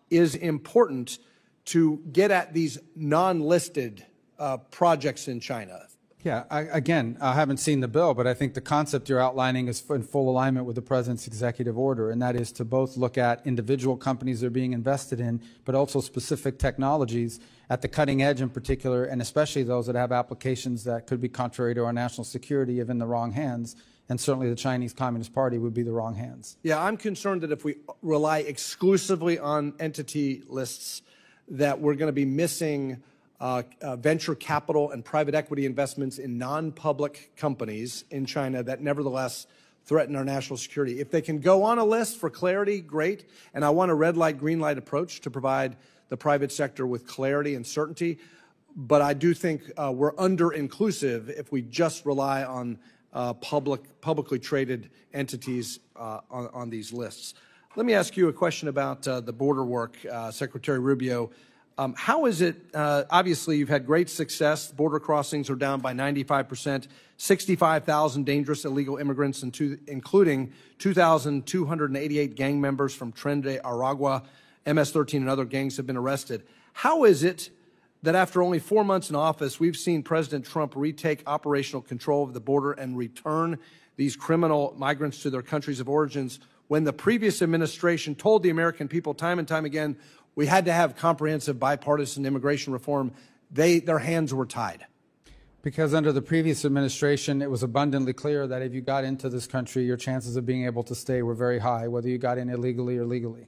is important to get at these non-listed projects in China. Yeah, I haven't seen the bill, but I think the concept you're outlining is in full alignment with the President's executive order, and that is to both look at individual companies they're being invested in, but also specific technologies at the cutting edge in particular, and especially those that have applications that could be contrary to our national security if in the wrong hands, and certainly the Chinese Communist Party would be the wrong hands. Yeah, I'm concerned that if we rely exclusively on entity lists, that we're going to be missing venture capital and private equity investments in non-public companies in China that nevertheless threaten our national security. If they can go on a list for clarity, great. And I want a red light, green light approach to provide the private sector with clarity and certainty. But I do think we're under-inclusive if we just rely on publicly traded entities on these lists. Let me ask you a question about the border work, Secretary Rubio. How is it, obviously you've had great success, border crossings are down by 95%, 65,000 dangerous illegal immigrants, including 2,288 gang members from Tren de Aragua, MS-13 and other gangs have been arrested. How is it that after only 4 months in office, we've seen President Trump retake operational control of the border and return these criminal migrants to their countries of origins, when the previous administration told the American people time and time again, we had to have comprehensive bipartisan immigration reform? Their hands were tied. Because under the previous administration, it was abundantly clear that if you got into this country, your chances of being able to stay were very high, whether you got in illegally or legally.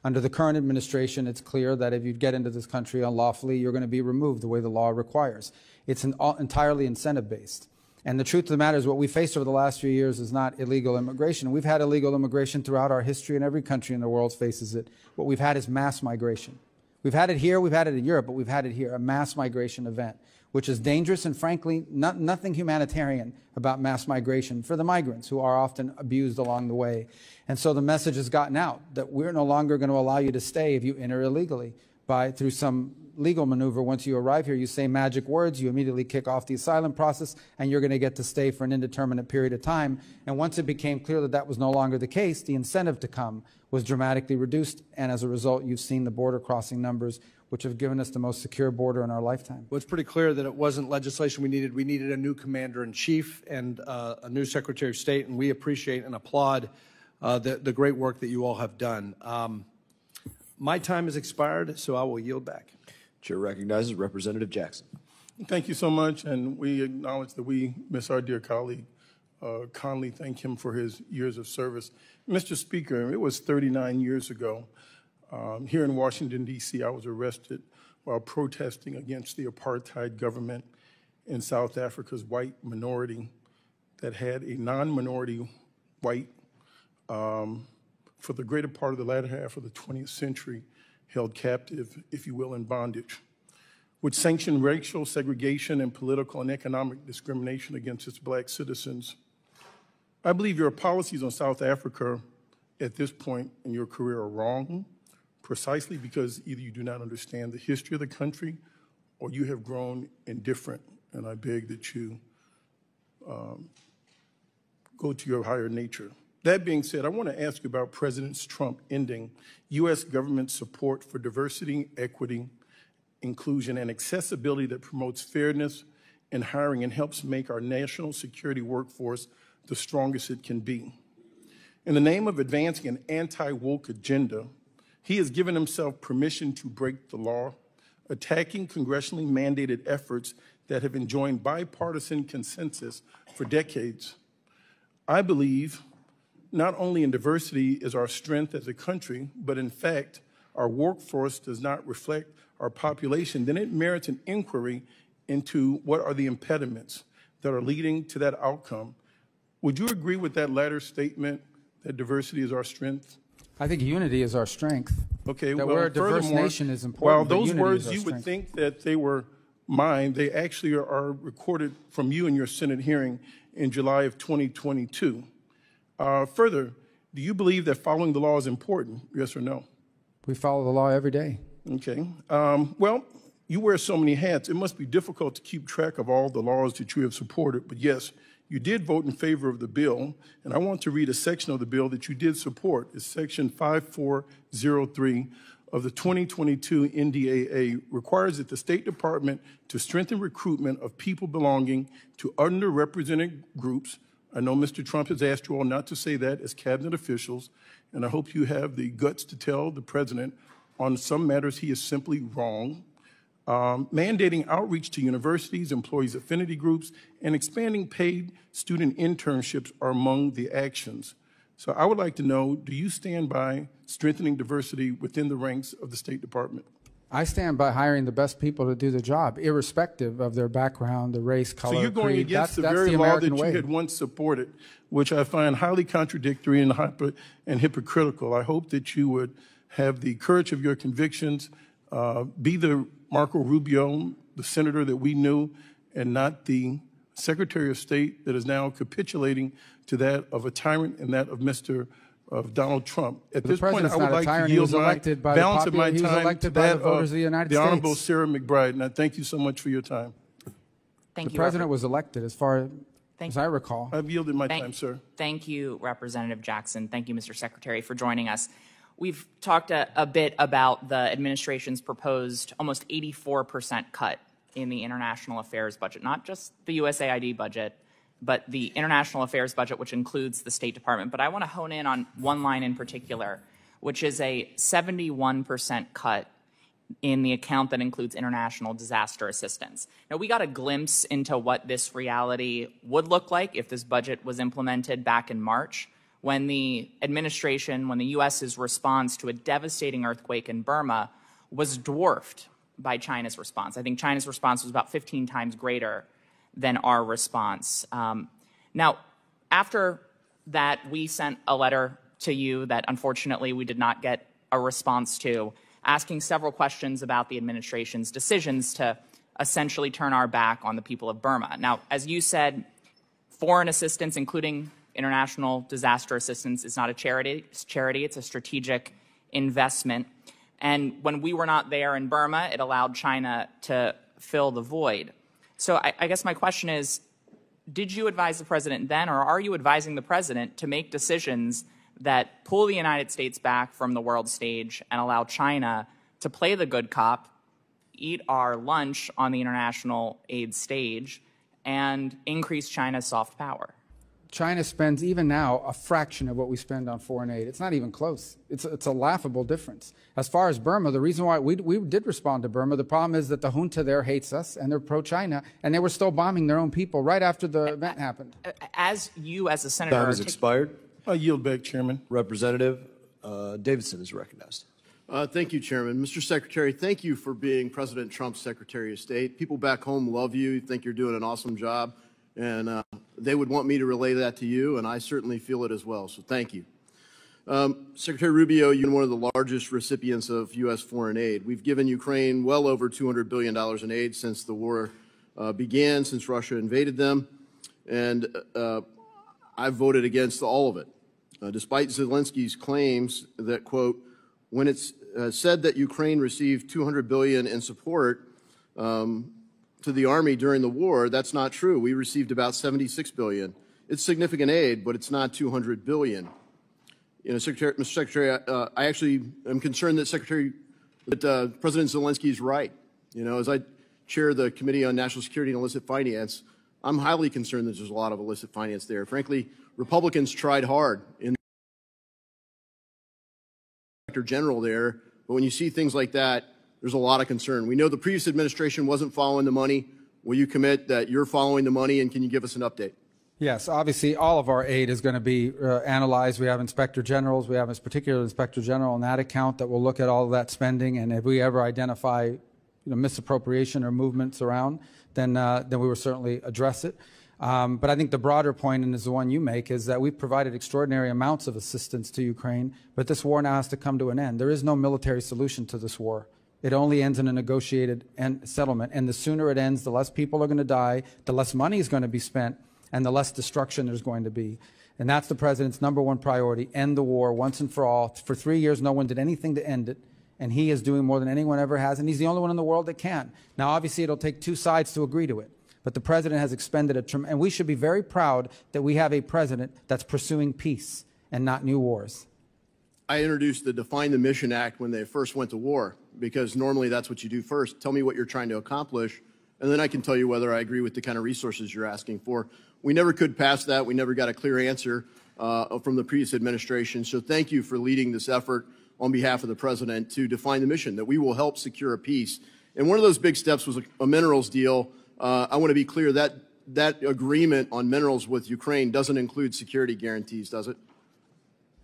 Under the current administration, it's clear that if you get into this country unlawfully, you're going to be removed the way the law requires. It's entirely incentive-based. And the truth of the matter is what we faced over the last few years is not illegal immigration. We've had illegal immigration throughout our history, and every country in the world faces it. What we've had is mass migration. We've had it here, we've had it in Europe, but we've had it here, a mass migration event, which is dangerous and frankly nothing humanitarian about mass migration for the migrants who are often abused along the way. And so the message has gotten out that we're no longer going to allow you to stay if you enter illegally through some legal maneuver. Once you arrive here, you say magic words, you immediately kick off the asylum process, and you're going to get to stay for an indeterminate period of time. And once it became clear that that was no longer the case, the incentive to come was dramatically reduced, and as a result, you've seen the border crossing numbers, which have given us the most secure border in our lifetime. Well, it's pretty clear that it wasn't legislation we needed. We needed a new commander-in-chief and a new Secretary of State, and we appreciate and applaud the great work that you all have done. My time has expired, so I will yield back. Chair recognizes Representative Jackson. Thank you so much, and we acknowledge that we miss our dear colleague Conley. Thank him for his years of service. Mr. Speaker, it was 39 years ago. Here in Washington, D.C., I was arrested while protesting against the apartheid government in South Africa's white minority that had a non-minority white for the greater part of the latter half of the 20th century held captive, if you will, in bondage, which sanctioned racial segregation and political and economic discrimination against its black citizens. I believe your policies on South Africa at this point in your career are wrong, precisely because either you do not understand the history of the country or you have grown indifferent, and I beg that you go to your higher nature. That being said, I want to ask you about President Trump ending U.S. government support for diversity, equity, inclusion, and accessibility that promotes fairness in hiring and helps make our national security workforce the strongest it can be. In the name of advancing an anti-woke agenda, he has given himself permission to break the law, attacking congressionally mandated efforts that have enjoyed bipartisan consensus for decades. I believe not only in diversity is our strength as a country, but in fact, our workforce does not reflect our population, then it merits an inquiry into what are the impediments that are leading to that outcome. Would you agree with that latter statement, that diversity is our strength? I think unity is our strength. Okay, that well, we're a diverse nation is important. While those words you strength. would think that they were mine, they actually are recorded from you in your Senate hearing in July of 2022. Further, do you believe that following the law is important, yes or no? We follow the law every day. Okay. Well, you wear so many hats, it must be difficult to keep track of all the laws that you have supported, but yes, you did vote in favor of the bill, and I want to read a section of the bill that you did support. It's Section 5403 of the 2022 NDAA requires that the State Department to strengthen recruitment of people belonging to underrepresented groups. I know Mr. Trump has asked you all not to say that as cabinet officials, and I hope you have the guts to tell the president on some matters he is simply wrong. Mandating outreach to universities, employees' affinity groups, and expanding paid student internships are among the actions. So I would like to know, do you stand by strengthening diversity within the ranks of the State Department? I stand by hiring the best people to do the job, irrespective of their background, the race, color, creed. So you're going creed. against That's the very the law American that way. you had once supported, which I find highly contradictory and hypocritical. I hope that you would have the courage of your convictions, be the Marco Rubio, the senator that we knew, and not the Secretary of State that is now capitulating to that of a tyrant and that of Donald Trump. At this point, I would like to yield my balance of my time to that of the Honorable Sarah McBride, and I thank you so much for your time. The president was elected, as far as I recall. I've yielded my time, sir. Thank you, Representative Jackson. Thank you, Mr. Secretary, for joining us. We've talked a bit about the administration's proposed almost 84% cut in the international affairs budget, not just the USAID budget, but the international affairs budget, which includes the State Department. But I want to hone in on one line in particular, which is a 71% cut in the account that includes international disaster assistance. Now, we got a glimpse into what this reality would look like if this budget was implemented back in March, when the administration, when the U.S.'s response to a devastating earthquake in Burma was dwarfed by China's response. I think China's response was about 15 times greater than our response. Now, after that, we sent a letter to you that unfortunately we did not get a response to, asking several questions about the administration's decisions to essentially turn our back on the people of Burma. Now, as you said, foreign assistance, including international disaster assistance, is not a charity. It's a strategic investment. And when we were not there in Burma, it allowed China to fill the void. So I guess my question is, did you advise the president then, or are you advising the president to make decisions that pull the United States back from the world stage and allow China to play the good cop, eat our lunch on the international aid stage, and increase China's soft power? China spends even now a fraction of what we spend on foreign aid. It's not even close. It's a laughable difference. As far as Burma, the reason why we did respond to Burma, the problem is that the junta there hates us and they're pro-China, and they were still bombing their own people right after the event happened. As you, as a senator, time has expired. I yield back, Chairman. Representative Davidson is recognized. Thank you, Chairman. Mr. Secretary, thank you for being President Trump's Secretary of State. People back home love you, think you're doing an awesome job, and they would want me to relay that to you, and I certainly feel it as well, so thank you. Secretary Rubio, you're one of the largest recipients of U.S. foreign aid. We've given Ukraine well over $200 billion in aid since the war began, since Russia invaded them, and I've voted against all of it. Despite Zelensky's claims that, quote, when it's said that Ukraine received $200 billion in support to the Army during the war, that's not true. We received about $76 billion. It's significant aid, but it's not $200 billion. You know, Mr. Secretary, I actually am concerned that President Zelensky is right. You know, as I chair the Committee on National Security and Illicit Finance, I'm highly concerned that there's a lot of illicit finance there. Frankly, Republicans tried hard in the Inspector General there, but when you see things like that, there's a lot of concern. We know the previous administration wasn't following the money. Will you commit that you're following the money, and can you give us an update? Yes, obviously all of our aid is going to be analyzed. We have inspector generals. We have a particular inspector general on that account that will look at all of that spending, and if we ever identify misappropriation or movements around, then we will certainly address it. But I think the broader point, and is the one you make, is that we've provided extraordinary amounts of assistance to Ukraine, but this war now has to come to an end. There is no military solution to this war. It only ends in a negotiated settlement, and the sooner it ends, the less people are going to die, the less money is going to be spent, and the less destruction there's going to be. And that's the president's #1 priority, end the war once and for all. For 3 years, no one did anything to end it, and he is doing more than anyone ever has, and he's the only one in the world that can. Now, obviously, it'll take two sides to agree to it, but the president has expended and we should be very proud that we have a president that's pursuing peace and not new wars. I introduced the Define the Mission Act when they first went to war, because normally that's what you do first. Tell me what you're trying to accomplish, and then I can tell you whether I agree with the kind of resources you're asking for. We never could pass that. We never got a clear answer from the previous administration. So thank you for leading this effort on behalf of the president to define the mission, that we will help secure a peace. And one of those big steps was a minerals deal. I want to be clear that that agreement on minerals with Ukraine doesn't include security guarantees, does it?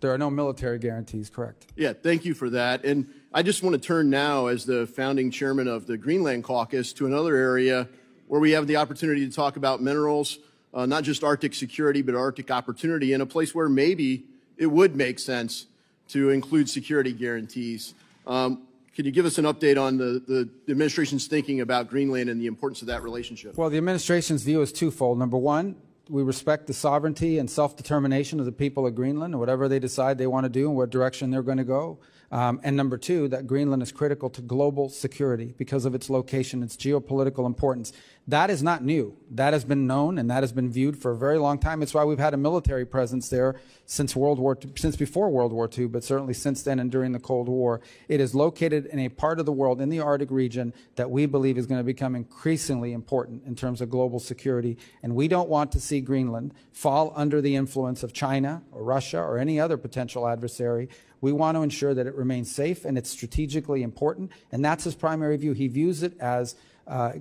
There are no military guarantees, correct? Yeah, thank you for that. And I just want to turn now, as the founding chairman of the Greenland Caucus, to another area where we have the opportunity to talk about minerals, not just Arctic security, but Arctic opportunity, in a place where maybe it would make sense to include security guarantees. Could you give us an update on the administration's thinking about Greenland and the importance of that relationship? Well, the administration's view is twofold. Number one, we respect the sovereignty and self-determination of the people of Greenland, and whatever they decide they want to do and what direction they're going to go. And number two, that Greenland is critical to global security because of its location, its geopolitical importance. That is not new. That has been known and that has been viewed for a very long time. It's why we've had a military presence there since before World War II, but certainly since then and during the Cold War. It is located in a part of the world, in the Arctic region, that we believe is going to become increasingly important in terms of global security. And we don't want to see Greenland fall under the influence of China or Russia or any other potential adversary. We want to ensure that it remains safe and it's strategically important, and that's his primary view. He views it as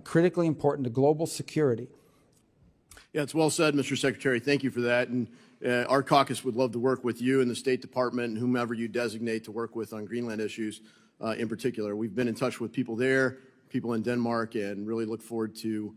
critically important to global security. Yeah, it's well said, Mr. Secretary. Thank you for that. And our caucus would love to work with you and the State Department and whomever you designate to work with on Greenland issues in particular. We've been in touch with people there, people in Denmark, and really look forward to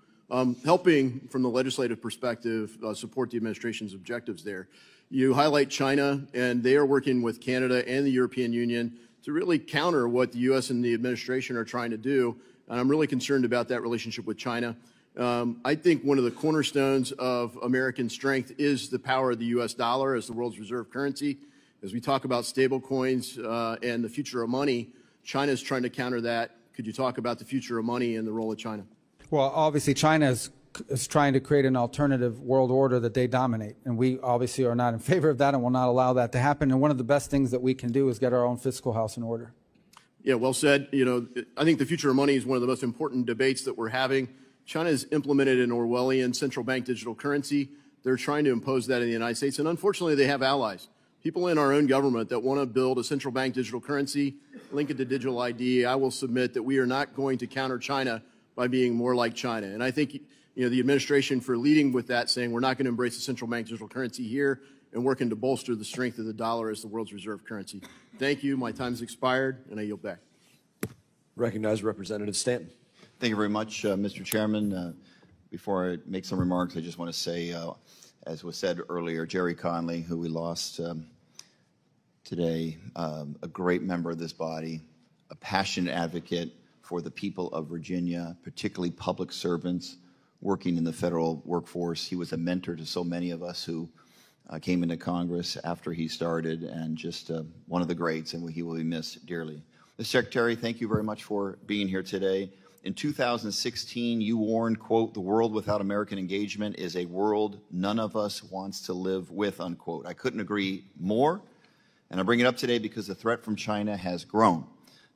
helping, from the legislative perspective, support the administration's objectives there. You highlight China, and they are working with Canada and the European Union to really counter what the U.S. and the administration are trying to do, and I'm really concerned about that relationship with China. I think one of the cornerstones of American strength is the power of the U.S. dollar as the world's reserve currency. As we talk about stable coins and the future of money, China is trying to counter that. Could you talk about the future of money and the role of China? Well, obviously, China is trying to create an alternative world order that they dominate. And we obviously are not in favor of that and will not allow that to happen. And one of the best things that we can do is get our own fiscal house in order. Yeah, well said. You know, I think the future of money is one of the most important debates that we're having. China has implemented an Orwellian central bank digital currency. They're trying to impose that in the United States. And unfortunately, they have allies. People in our own government that want to build a central bank digital currency, link it to digital ID. I will submit that we are not going to counter China by being more like China. And I think, you know, the administration for leading with that, saying we're not going to embrace a central bank digital currency here and working to bolster the strength of the dollar as the world's reserve currency. Thank you. My time has expired, and I yield back. Recognize Representative Stanton. Thank you very much, Mr. Chairman. Before I make some remarks, I just want to say, as was said earlier, Jerry Conley, who we lost today, a great member of this body, a passionate advocate for the people of Virginia, particularly public servants working in the federal workforce. He was a mentor to so many of us who came into Congress after he started, and just one of the greats, and he will be missed dearly. Mr. Secretary, thank you very much for being here today. In 2016, you warned, quote, "The world without American engagement is a world none of us wants to live with," unquote. I couldn't agree more, and I bring it up today because the threat from China has grown,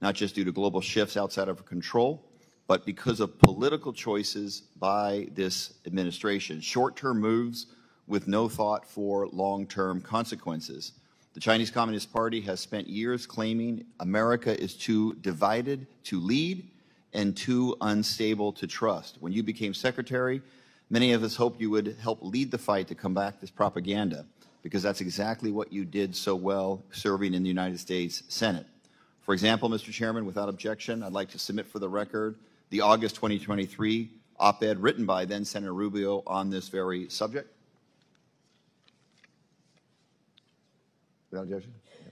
not just due to global shifts outside of our control, but because of political choices by this administration, short-term moves with no thought for long-term consequences. The Chinese Communist Party has spent years claiming America is too divided to lead and too unstable to trust. When you became secretary, many of us hoped you would help lead the fight to combat this propaganda, because that's exactly what you did so well serving in the United States Senate. For example, Mr. Chairman, without objection, I'd like to submit for the record the August 2023 op-ed written by then Senator Rubio on this very subject. Without objection? Yeah.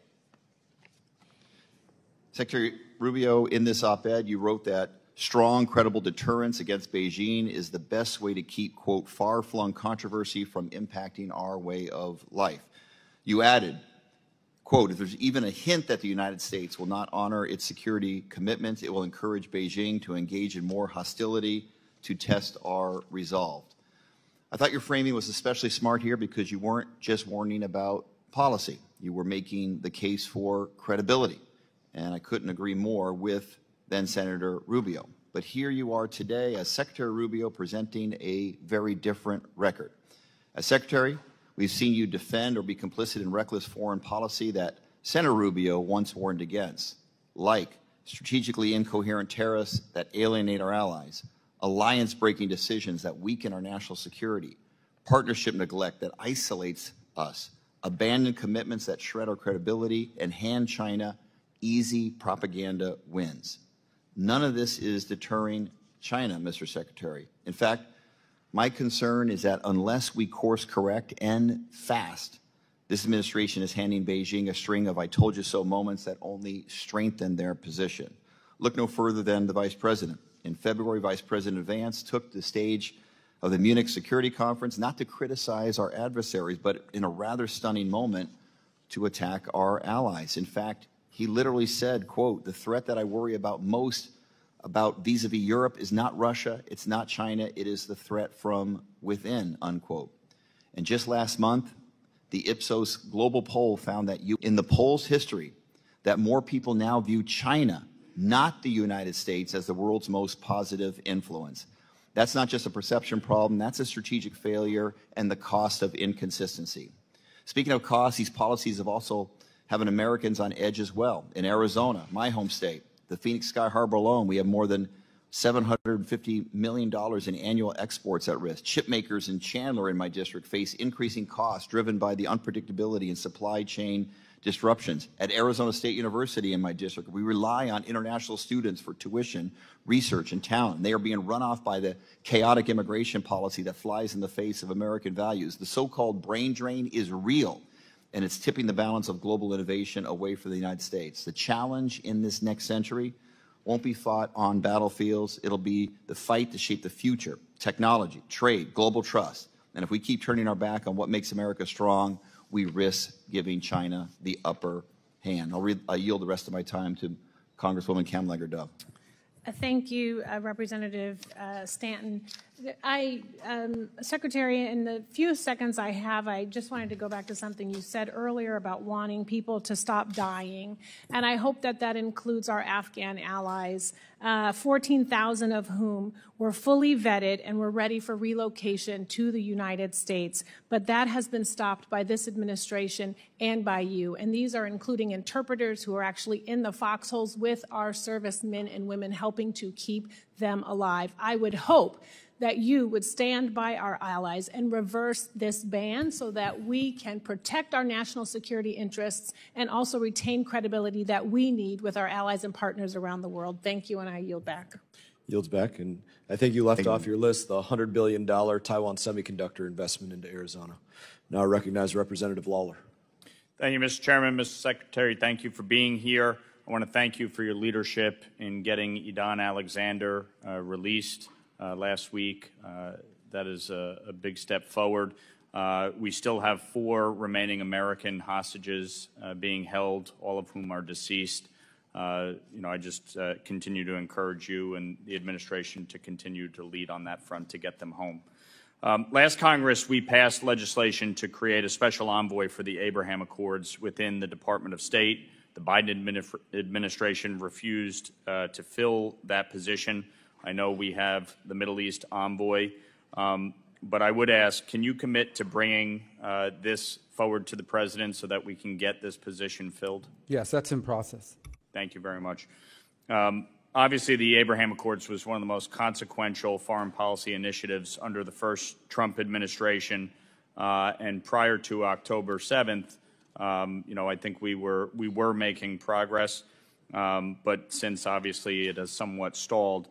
Secretary Rubio, in this op-ed, you wrote that strong, credible deterrence against Beijing is the best way to keep, quote, far-flung controversy from impacting our way of life. You added, quote, "If there's even a hint that the United States will not honor its security commitments, it will encourage Beijing to engage in more hostility to test our resolve." I thought your framing was especially smart here because you weren't just warning about policy. You were making the case for credibility, and I couldn't agree more with then Senator Rubio. But here you are today as Secretary Rubio presenting a very different record. As Secretary, we've seen you defend or be complicit in reckless foreign policy that Senator Rubio once warned against, like strategically incoherent tariffs that alienate our allies, alliance-breaking decisions that weaken our national security, partnership neglect that isolates us, abandon commitments that shred our credibility, and hand China easy propaganda wins. None of this is deterring China, Mr. Secretary. In fact, my concern is that unless we course correct and fast, this administration is handing Beijing a string of "I told you so" moments that only strengthen their position. Look no further than the Vice President. In February, Vice President Vance took the stage of the Munich Security Conference not to criticize our adversaries, but in a rather stunning moment to attack our allies. In fact, he literally said, quote, "The threat that I worry about most about vis-a-vis Europe is not Russia, it's not China, it is the threat from within," unquote. And just last month, the Ipsos global poll found that in the poll's history, that more people now view China, not the United States, as the world's most positive influence. That's not just a perception problem, that's a strategic failure and the cost of inconsistency. Speaking of costs, these policies have also having Americans on edge as well. In Arizona, my home state, the Phoenix Sky Harbor alone, we have more than $750 million in annual exports at risk. Chip makers in Chandler in my district face increasing costs driven by the unpredictability in supply chain disruptions. At Arizona State University in my district, we rely on international students for tuition, research, and talent. They are being run off by the chaotic immigration policy that flies in the face of American values. The so-called brain drain is real, and it's tipping the balance of global innovation away from the United States. The challenge in this next century won't be fought on battlefields. It'll be the fight to shape the future, technology, trade, global trust. And if we keep turning our back on what makes America strong, we risk giving China the upper hand. I'll yield the rest of my time to Congresswoman Kamlager-Dove. Thank you, Representative Stanton. Secretary, in the few seconds I have, I just wanted to go back to something you said earlier about wanting people to stop dying. And I hope that that includes our Afghan allies, 14,000 of whom were fully vetted and were ready for relocation to the United States. But that has been stopped by this administration and by you. And these are including interpreters who are actually in the foxholes with our servicemen and women helping to keep them alive. I would hope that you would stand by our allies and reverse this ban so that we can protect our national security interests and also retain credibility that we need with our allies and partners around the world. Thank you, and I yield back. Yields back. And I think you left off your list the $100 billion Taiwan semiconductor investment into Arizona. Now I recognize Representative Lawler. Thank you, Mr. Chairman. Mr. Secretary, thank you for being here. I want to thank you for your leadership in getting Idan Alexander released last week. That is a big step forward. We still have 4 remaining American hostages being held, all of whom are deceased. I just continue to encourage you and the administration to continue to lead on that front to get them home. Last Congress, we passed legislation to create a special envoy for the Abraham Accords within the Department of State. The Biden administration refused to fill that position. I know we have the Middle East envoy, but I would ask, can you commit to bringing this forward to the president so that we can get this position filled? Yes, that's in process. Thank you very much. Obviously, the Abraham Accords was one of the most consequential foreign policy initiatives under the first Trump administration, and prior to October 7th, I think we were making progress, but since obviously it has somewhat stalled.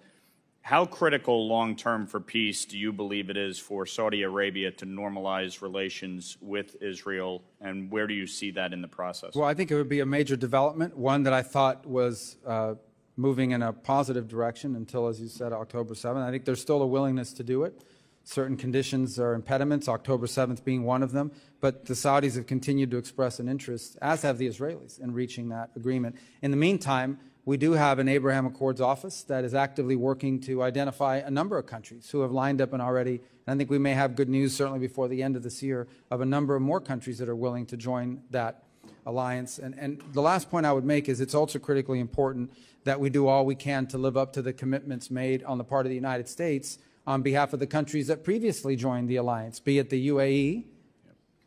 How critical long-term for peace do you believe it is for Saudi Arabia to normalize relations with Israel, and where do you see that in the process? Well, I think it would be a major development, one that I thought was moving in a positive direction until, as you said, October 7th. I think there's still a willingness to do it. Certain conditions are impediments, October 7th being one of them. But the Saudis have continued to express an interest, as have the Israelis, in reaching that agreement. In the meantime, we do have an Abraham Accords office that is actively working to identify a number of countries who have lined up and already, and I think we may have good news certainly before the end of this year, of a number of more countries that are willing to join that alliance. And the last point I would make is it's also critically important that we do all we can to live up to the commitments made on the part of the United States on behalf of the countries that previously joined the alliance, be it the UAE,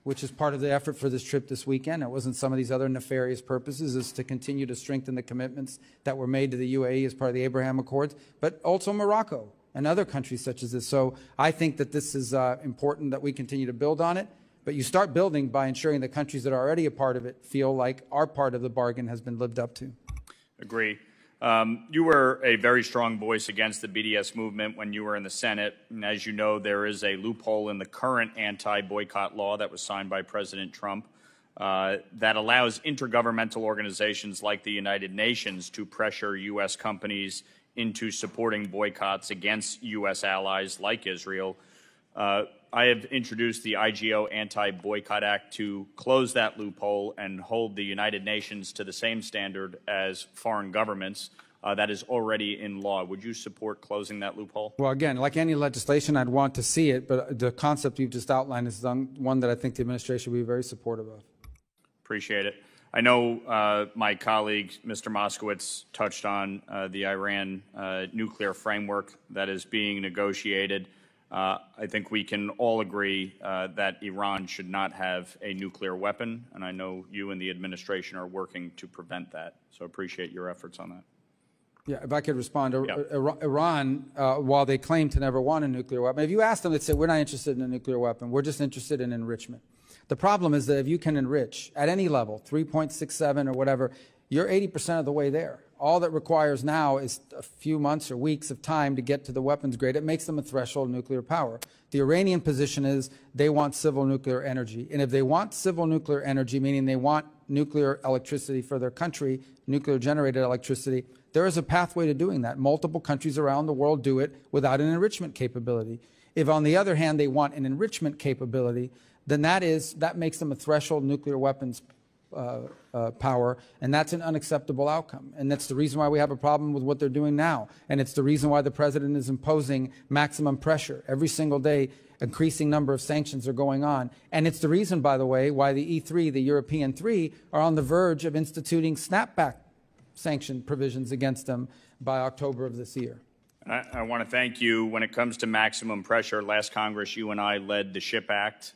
which is part of the effort for this trip this weekend. It wasn't some of these other nefarious purposes. It's to continue to strengthen the commitments that were made to the UAE as part of the Abraham Accords, but also Morocco and other countries such as this. So I think that this is important that we continue to build on it. But you start building by ensuring the countries that are already a part of it feel like our part of the bargain has been lived up to. Agree. You were a very strong voice against the BDS movement when you were in the Senate. And as you know, there is a loophole in the current anti-boycott law that was signed by President Trump that allows intergovernmental organizations like the United Nations to pressure U.S. companies into supporting boycotts against U.S. allies like Israel. I have introduced the IGO Anti-Boycott Act to close that loophole and hold the United Nations to the same standard as foreign governments that is already in law. Would you support closing that loophole? Well, again, like any legislation, I'd want to see it, but the concept you've just outlined is one that I think the administration will be very supportive of. Appreciate it. I know my colleague, Mr. Moskowitz, touched on the Iran nuclear framework that is being negotiated. I think we can all agree that Iran should not have a nuclear weapon, and I know you and the administration are working to prevent that. So appreciate your efforts on that. Yeah, if I could respond. Iran, while they claim to never want a nuclear weapon, if you ask them, they'd say, we're not interested in a nuclear weapon. We're just interested in enrichment. The problem is that if you can enrich at any level, 3.67 or whatever, you're 80% of the way there. All that requires now is a few months or weeks of time to get to the weapons grade. It makes them a threshold nuclear power. The Iranian position is they want civil nuclear energy. And if they want civil nuclear energy, meaning they want nuclear electricity for their country, nuclear generated electricity, there is a pathway to doing that. Multiple countries around the world do it without an enrichment capability. If, on the other hand, they want an enrichment capability, then that makes them a threshold nuclear weapons power, and that's an unacceptable outcome. And that's the reason why we have a problem with what they're doing now. And it's the reason why the president is imposing maximum pressure. Every single day, increasing number of sanctions are going on. And it's the reason, by the way, why the E3, the European three, are on the verge of instituting snapback sanction provisions against them by October of this year. I want to thank you. When it comes to maximum pressure, last Congress, you and I led the SHIP Act.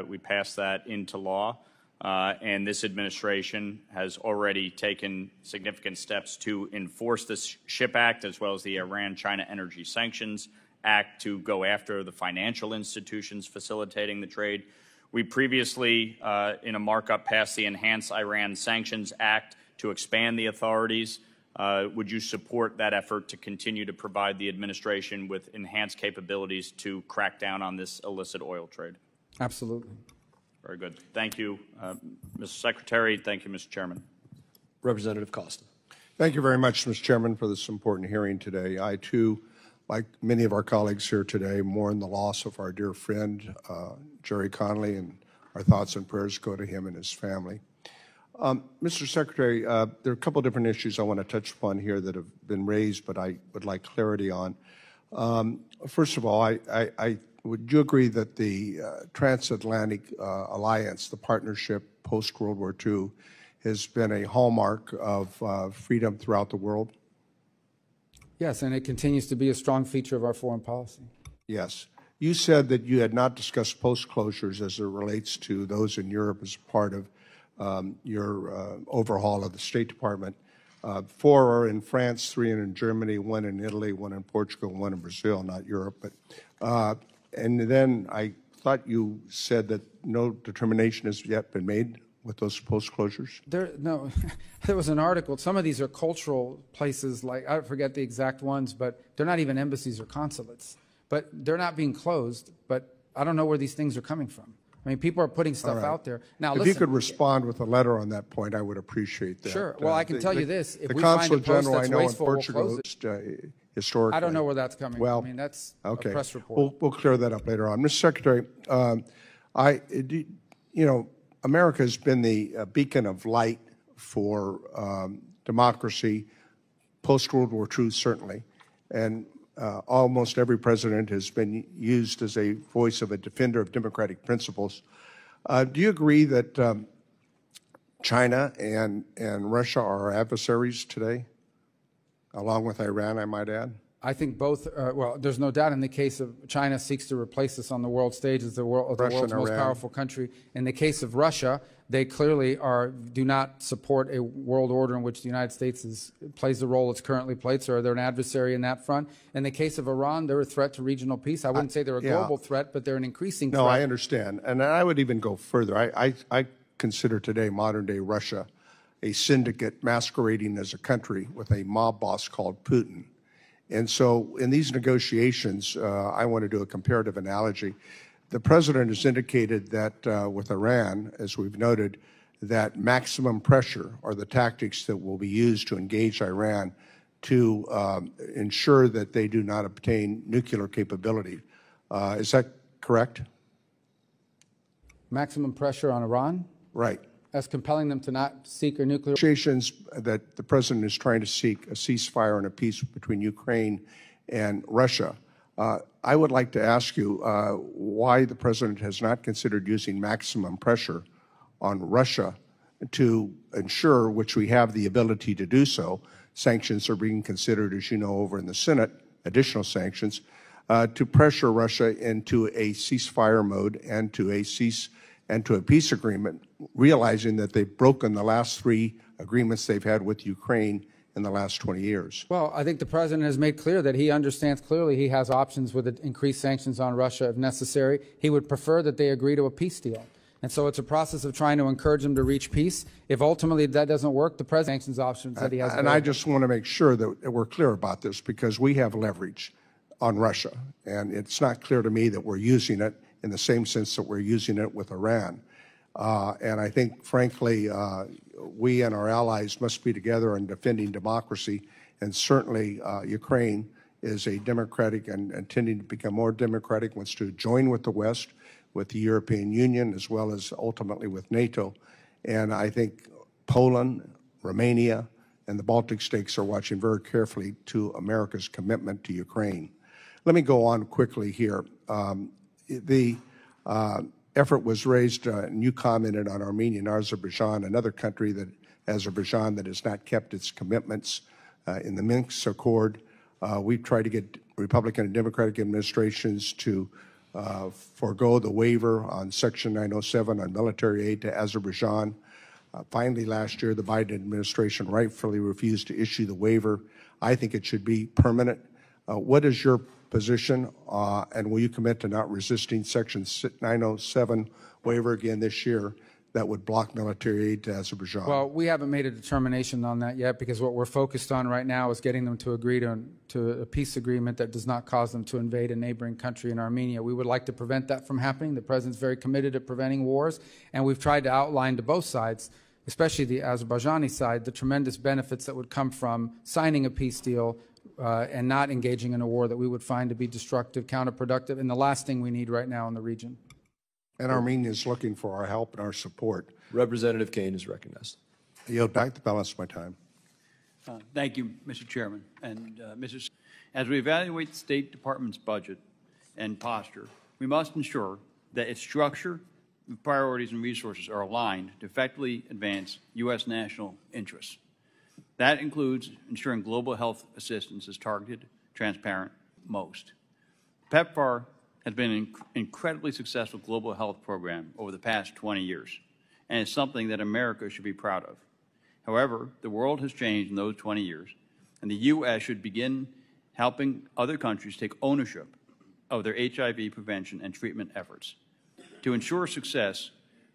We passed that into law. And this administration has already taken significant steps to enforce this SHIP Act, as well as the Iran-China Energy Sanctions Act, to go after the financial institutions facilitating the trade. We previously, in a markup, passed the Enhanced Iran Sanctions Act to expand the authorities. Would you support that effort to continue to provide the administration with enhanced capabilities to crack down on this illicit oil trade? Absolutely. Very good. Thank you, Mr. Secretary. Thank you, Mr. Chairman. Representative Costa. Thank you very much, Mr. Chairman, for this important hearing today. I, too, like many of our colleagues here today, mourn the loss of our dear friend, Jerry Connolly, and our thoughts and prayers go to him and his family. Mr. Secretary, there are a couple of different issues I want to touch upon here that have been raised, but I would like clarity on. First of all, would you agree that the transatlantic alliance, the partnership post-World War II, has been a hallmark of freedom throughout the world? Yes, and it continues to be a strong feature of our foreign policy. Yes. You said that you had not discussed post-closures as it relates to those in Europe as part of your overhaul of the State Department. 4 are in France, 3 in Germany, 1 in Italy, 1 in Portugal, 1 in Brazil, not Europe. But and then I thought you said that no determination has yet been made with those post-closures? No, there was an article. Some of these are cultural places, like, I forget the exact ones, but they're not even embassies or consulates. But they're not being closed, but I don't know where these things are coming from. I mean, people are putting stuff out there. Now, if you could respond with a letter on that point, I would appreciate that. Sure. Well, I can tell you this. If the we find a Consulate post General, that's I know, wasteful, in Portugal, we'll close it. Historically. I don't know where that's coming well, from. I mean, that's okay. a press report. We'll clear that up later on. Mr. Secretary, you know, America has been the beacon of light for democracy, post-World War II, certainly. And almost every president has been used as a voice of a defender of democratic principles. Do you agree that China and Russia are our adversaries today, along with Iran, I might add? I think both, well, there's no doubt in the case of China seeks to replace us on the world stage as the world's most powerful country. In the case of Russia, they clearly do not support a world order in which the United States plays the role it's currently played, so they're an adversary in that front. In the case of Iran, they're a threat to regional peace. I wouldn't say they're a global threat, but they're an increasing threat. No, I understand. And I would even go further. I consider today modern-day Russia a syndicate masquerading as a country with a mob boss called Putin. And so in these negotiations, I want to do a comparative analogy. The president has indicated that with Iran, as we've noted, that maximum pressure are the tactics that will be used to engage Iran to ensure that they do not obtain nuclear capability. Is that correct? Maximum pressure on Iran? Right. As compelling them to not seek a nuclear... Negotiations that the president is trying to seek a ceasefire and a peace between Ukraine and Russia. I would like to ask you why the president has not considered using maximum pressure on Russia to ensure, which we have the ability to do so. Sanctions are being considered, as you know, over in the Senate, additional sanctions, to pressure Russia into a ceasefire mode and to a peace agreement, realizing that they've broken the last 3 agreements they've had with Ukraine in the last 20 years. Well, I think the president has made clear that he understands clearly he has options with increased sanctions on Russia if necessary. He would prefer that they agree to a peace deal. And so it's a process of trying to encourage them to reach peace. If ultimately that doesn't work, the president sanctions options that he has. And I just want to make sure that we're clear about this, because we have leverage on Russia. And it's not clear to me that we're using it in the same sense that we're using it with Iran. And I think, frankly, we and our allies must be together in defending democracy. And certainly Ukraine is a democratic and intending to become more democratic, wants to join with the West, with the European Union, as well as ultimately with NATO. And I think Poland, Romania, and the Baltic states are watching very carefully to America's commitment to Ukraine. Let me go on quickly here. The effort was raised, and you commented on Armenia and Azerbaijan, another country that Azerbaijan that has not kept its commitments in the Minsk Accord. We've tried to get Republican and Democratic administrations to forego the waiver on Section 907 on military aid to Azerbaijan. Finally, last year, the Biden administration rightfully refused to issue the waiver. I think it should be permanent. What is your position, and will you commit to not resisting Section 907 waiver again this year that would block military aid to Azerbaijan? Well, we haven't made a determination on that yet, because what we're focused on right now is getting them to agree to a peace agreement that does not cause them to invade a neighboring country in Armenia. We would like to prevent that from happening. The President's very committed to preventing wars, and we've tried to outline to both sides, especially the Azerbaijani side, the tremendous benefits that would come from signing a peace deal and not engaging in a war that we would find to be destructive, counterproductive, and the last thing we need right now in the region. And Armenia is looking for our help and our support. Representative Kaine is recognized. I yield back the balance of my time. Thank you, Mr. Chairman. And as we evaluate the State Department's budget and posture, we must ensure that its structure, priorities, and resources are aligned to effectively advance U.S. national interests. That includes ensuring global health assistance is targeted, transparent, most. PEPFAR has been an incredibly successful global health program over the past 20 years, and it's something that America should be proud of. However, the world has changed in those 20 years, and the U.S. should begin helping other countries take ownership of their HIV prevention and treatment efforts. To ensure success,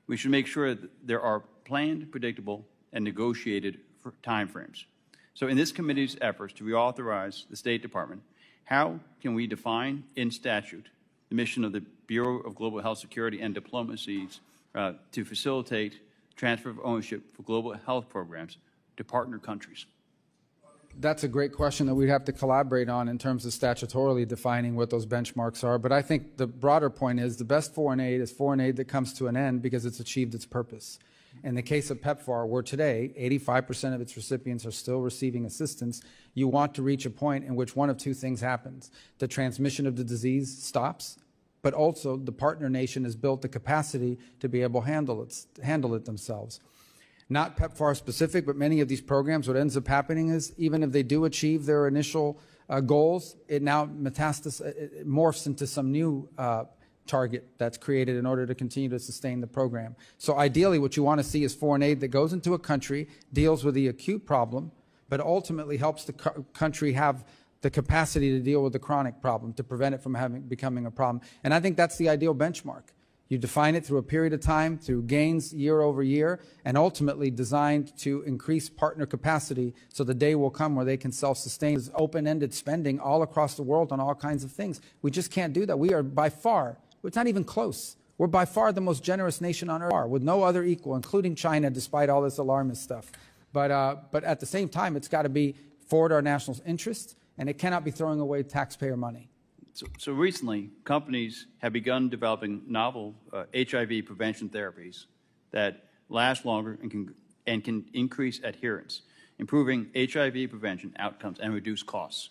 we should make sure that there are planned, predictable, and negotiated timeframes. So in this committee's efforts to reauthorize the State Department, how can we define in statute the mission of the Bureau of Global Health Security and Diplomacies to facilitate transfer of ownership for global health programs to partner countries? That's a great question that we'd have to collaborate on in terms of statutorily defining what those benchmarks are. But I think the broader point is the best foreign aid is foreign aid that comes to an end because it's achieved its purpose. In the case of PEPFAR, where today 85% of its recipients are still receiving assistance, you want to reach a point in which one of two things happens. The transmission of the disease stops, but also the partner nation has built the capacity to be able to handle it themselves. Not PEPFAR specific, but many of these programs, what ends up happening is even if they do achieve their initial goals, it now it morphs into some new target that's created in order to continue to sustain the program. So ideally what you want to see is foreign aid that goes into a country, deals with the acute problem, but ultimately helps the country have the capacity to deal with the chronic problem, to prevent it from becoming a problem. And I think that's the ideal benchmark. You define it through a period of time, through gains year over year, and ultimately designed to increase partner capacity so the day will come where they can self-sustain. There's open-ended spending all across the world on all kinds of things. We just can't do that. We are by far, it's not even close. We're by far the most generous nation on earth, with no other equal, including China, despite all this alarmist stuff. But at the same time, it's got to be forward our national interests, and it cannot be throwing away taxpayer money. So recently, companies have begun developing novel HIV prevention therapies that last longer and can increase adherence, improving HIV prevention outcomes and reduce costs.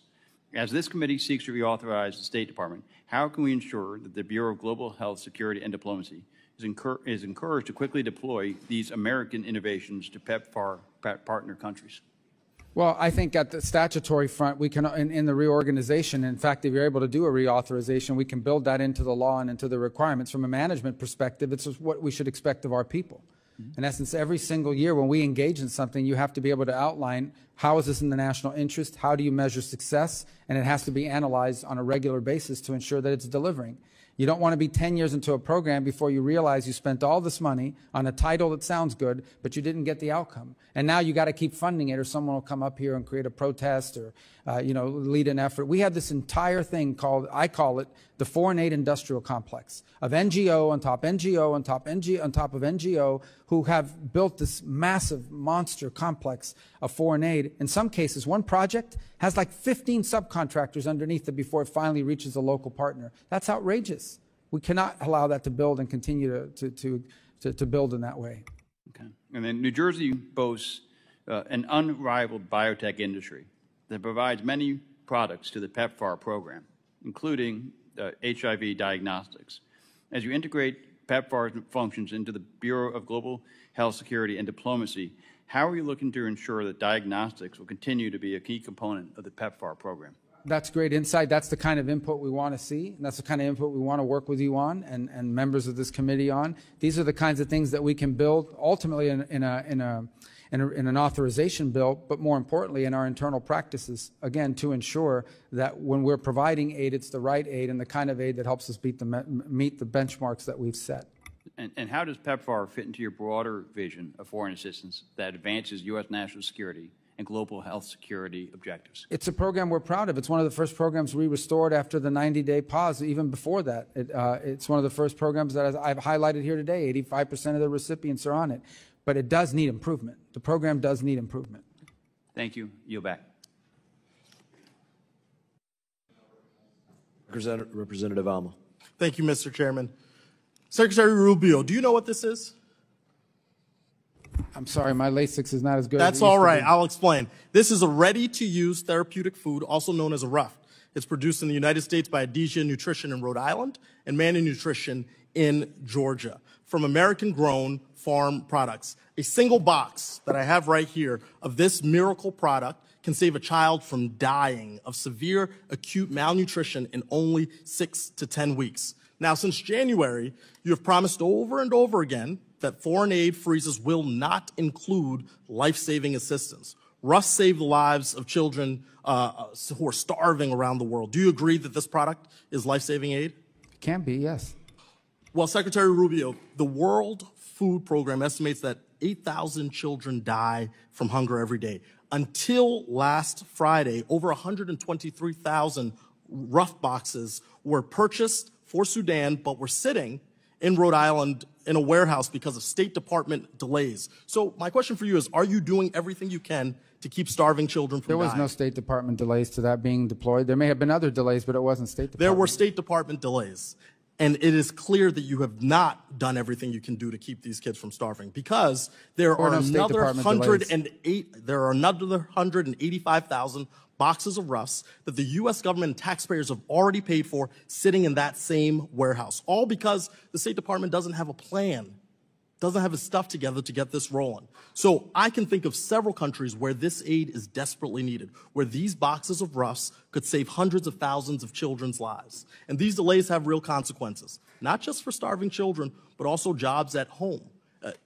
As this committee seeks to reauthorize the State Department, how can we ensure that the Bureau of Global Health Security and Diplomacy is encouraged to quickly deploy these American innovations to PEPFAR partner countries? Well, I think at the statutory front, we can, in the reorganization, in fact, if you're able to do a reauthorization, we can build that into the law and into the requirements. From a management perspective, it's what we should expect of our people. In essence, every single year when we engage in something, you have to be able to outline how is this in the national interest, how do you measure success, and it has to be analyzed on a regular basis to ensure that it's delivering. You don't want to be 10 years into a program before you realize you spent all this money on a title that sounds good, but you didn't get the outcome. And now you got to keep funding it, or someone will come up here and create a protest or, lead an effort. We have this entire thing called, I call it, the foreign aid industrial complex of NGO on top NGO on top NGO on top of NGO who have built this massive monster complex of foreign aid. In some cases, one project has like 15 subcontractors underneath it before it finally reaches a local partner. That's outrageous. We cannot allow that to build and continue to build in that way. Okay. And then New Jersey boasts an unrivaled biotech industry that provides many products to the PEPFAR program, including HIV diagnostics. As you integrate PEPFAR's functions into the Bureau of Global Health Security and Diplomacy, how are you looking to ensure that diagnostics will continue to be a key component of the PEPFAR program? That's great insight. That's the kind of input we want to see. And that's the kind of input we want to work with you on and members of this committee on. These are the kinds of things that we can build ultimately in an authorization bill, but more importantly in our internal practices, again, to ensure that when we're providing aid, it's the right aid and the kind of aid that helps us meet the benchmarks that we've set. And how does PEPFAR fit into your broader vision of foreign assistance that advances U.S. national security and global health security objectives? It's a program we're proud of. It's one of the first programs we restored after the 90-day pause. Even before that, it's one of the first programs that I've highlighted here today. 85% of the recipients are on it. But it does need improvement. The program does need improvement. Thank you. Yield back. Representative Alma. Thank you, Mr. Chairman. Secretary Rubio, do you know what this is? I'm sorry, my Lasix is not as good as it used That's all right. to be. I'll explain. This is a ready-to-use therapeutic food, also known as a RUF. It's produced in the United States by Adesia Nutrition in Rhode Island and Manny Nutrition in Georgia from American-grown farm products. A single box that I have right here of this miracle product can save a child from dying of severe acute malnutrition in only 6 to 10 weeks. Now, since January, you have promised over and over again that foreign aid freezes will not include life-saving assistance. RUF saved the lives of children who are starving around the world. Do you agree that this product is life-saving aid? It can be, yes. Well, Secretary Rubio, the World Food Program estimates that 8,000 children die from hunger every day. Until last Friday, over 123,000 RUF boxes were purchased for Sudan, but were sitting in Rhode Island in a warehouse because of State Department delays. So my question for you is, are you doing everything you can to keep starving children from dying? There was no State Department delays to that being deployed. There may have been other delays, but it wasn't State Department. There were State Department delays. And it is clear that you have not done everything you can do to keep these kids from starving, because there are another 185,000 boxes of RUFs that the U.S. government and taxpayers have already paid for sitting in that same warehouse, all because the State Department doesn't have a plan, doesn't have its stuff together to get this rolling. So I can think of several countries where this aid is desperately needed, where these boxes of RUFs could save hundreds of thousands of children's lives. And these delays have real consequences, not just for starving children, but also jobs at home.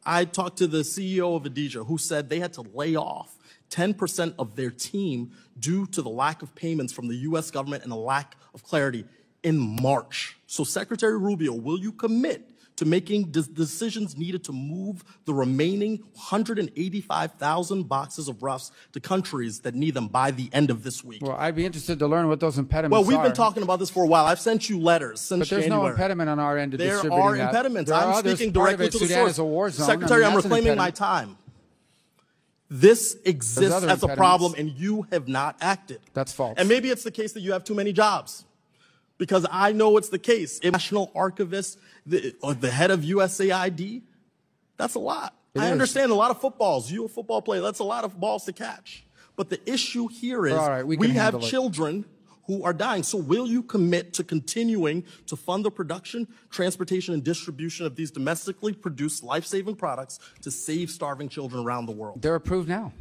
I talked to the CEO of Adesia, who said they had to lay off 10% of their team due to the lack of payments from the U.S. government and a lack of clarity in March. So Secretary Rubio, will you commit to making decisions needed to move the remaining 185,000 boxes of RUFs to countries that need them by the end of this week? Well, I'd be interested to learn what those impediments are. Well, we've been talking about this for a while. I've sent you letters since January. But there's no impediment on our end to distributing that. There are impediments. I'm speaking directly to the Sudan source. is a war zone. Secretary, I'm reclaiming my time. This exists as a problem, and you have not acted. That's false. And maybe it's the case that you have too many jobs, because I know it's the case. A national archivist, or the head of USAID, that's a lot. I understand a lot of footballs. You're a football player. That's a lot of balls to catch. But the issue here is we have children who are dying. So will you commit to continuing to fund the production, transportation, and distribution of these domestically produced life-saving products to save starving children around the world? They're approved now.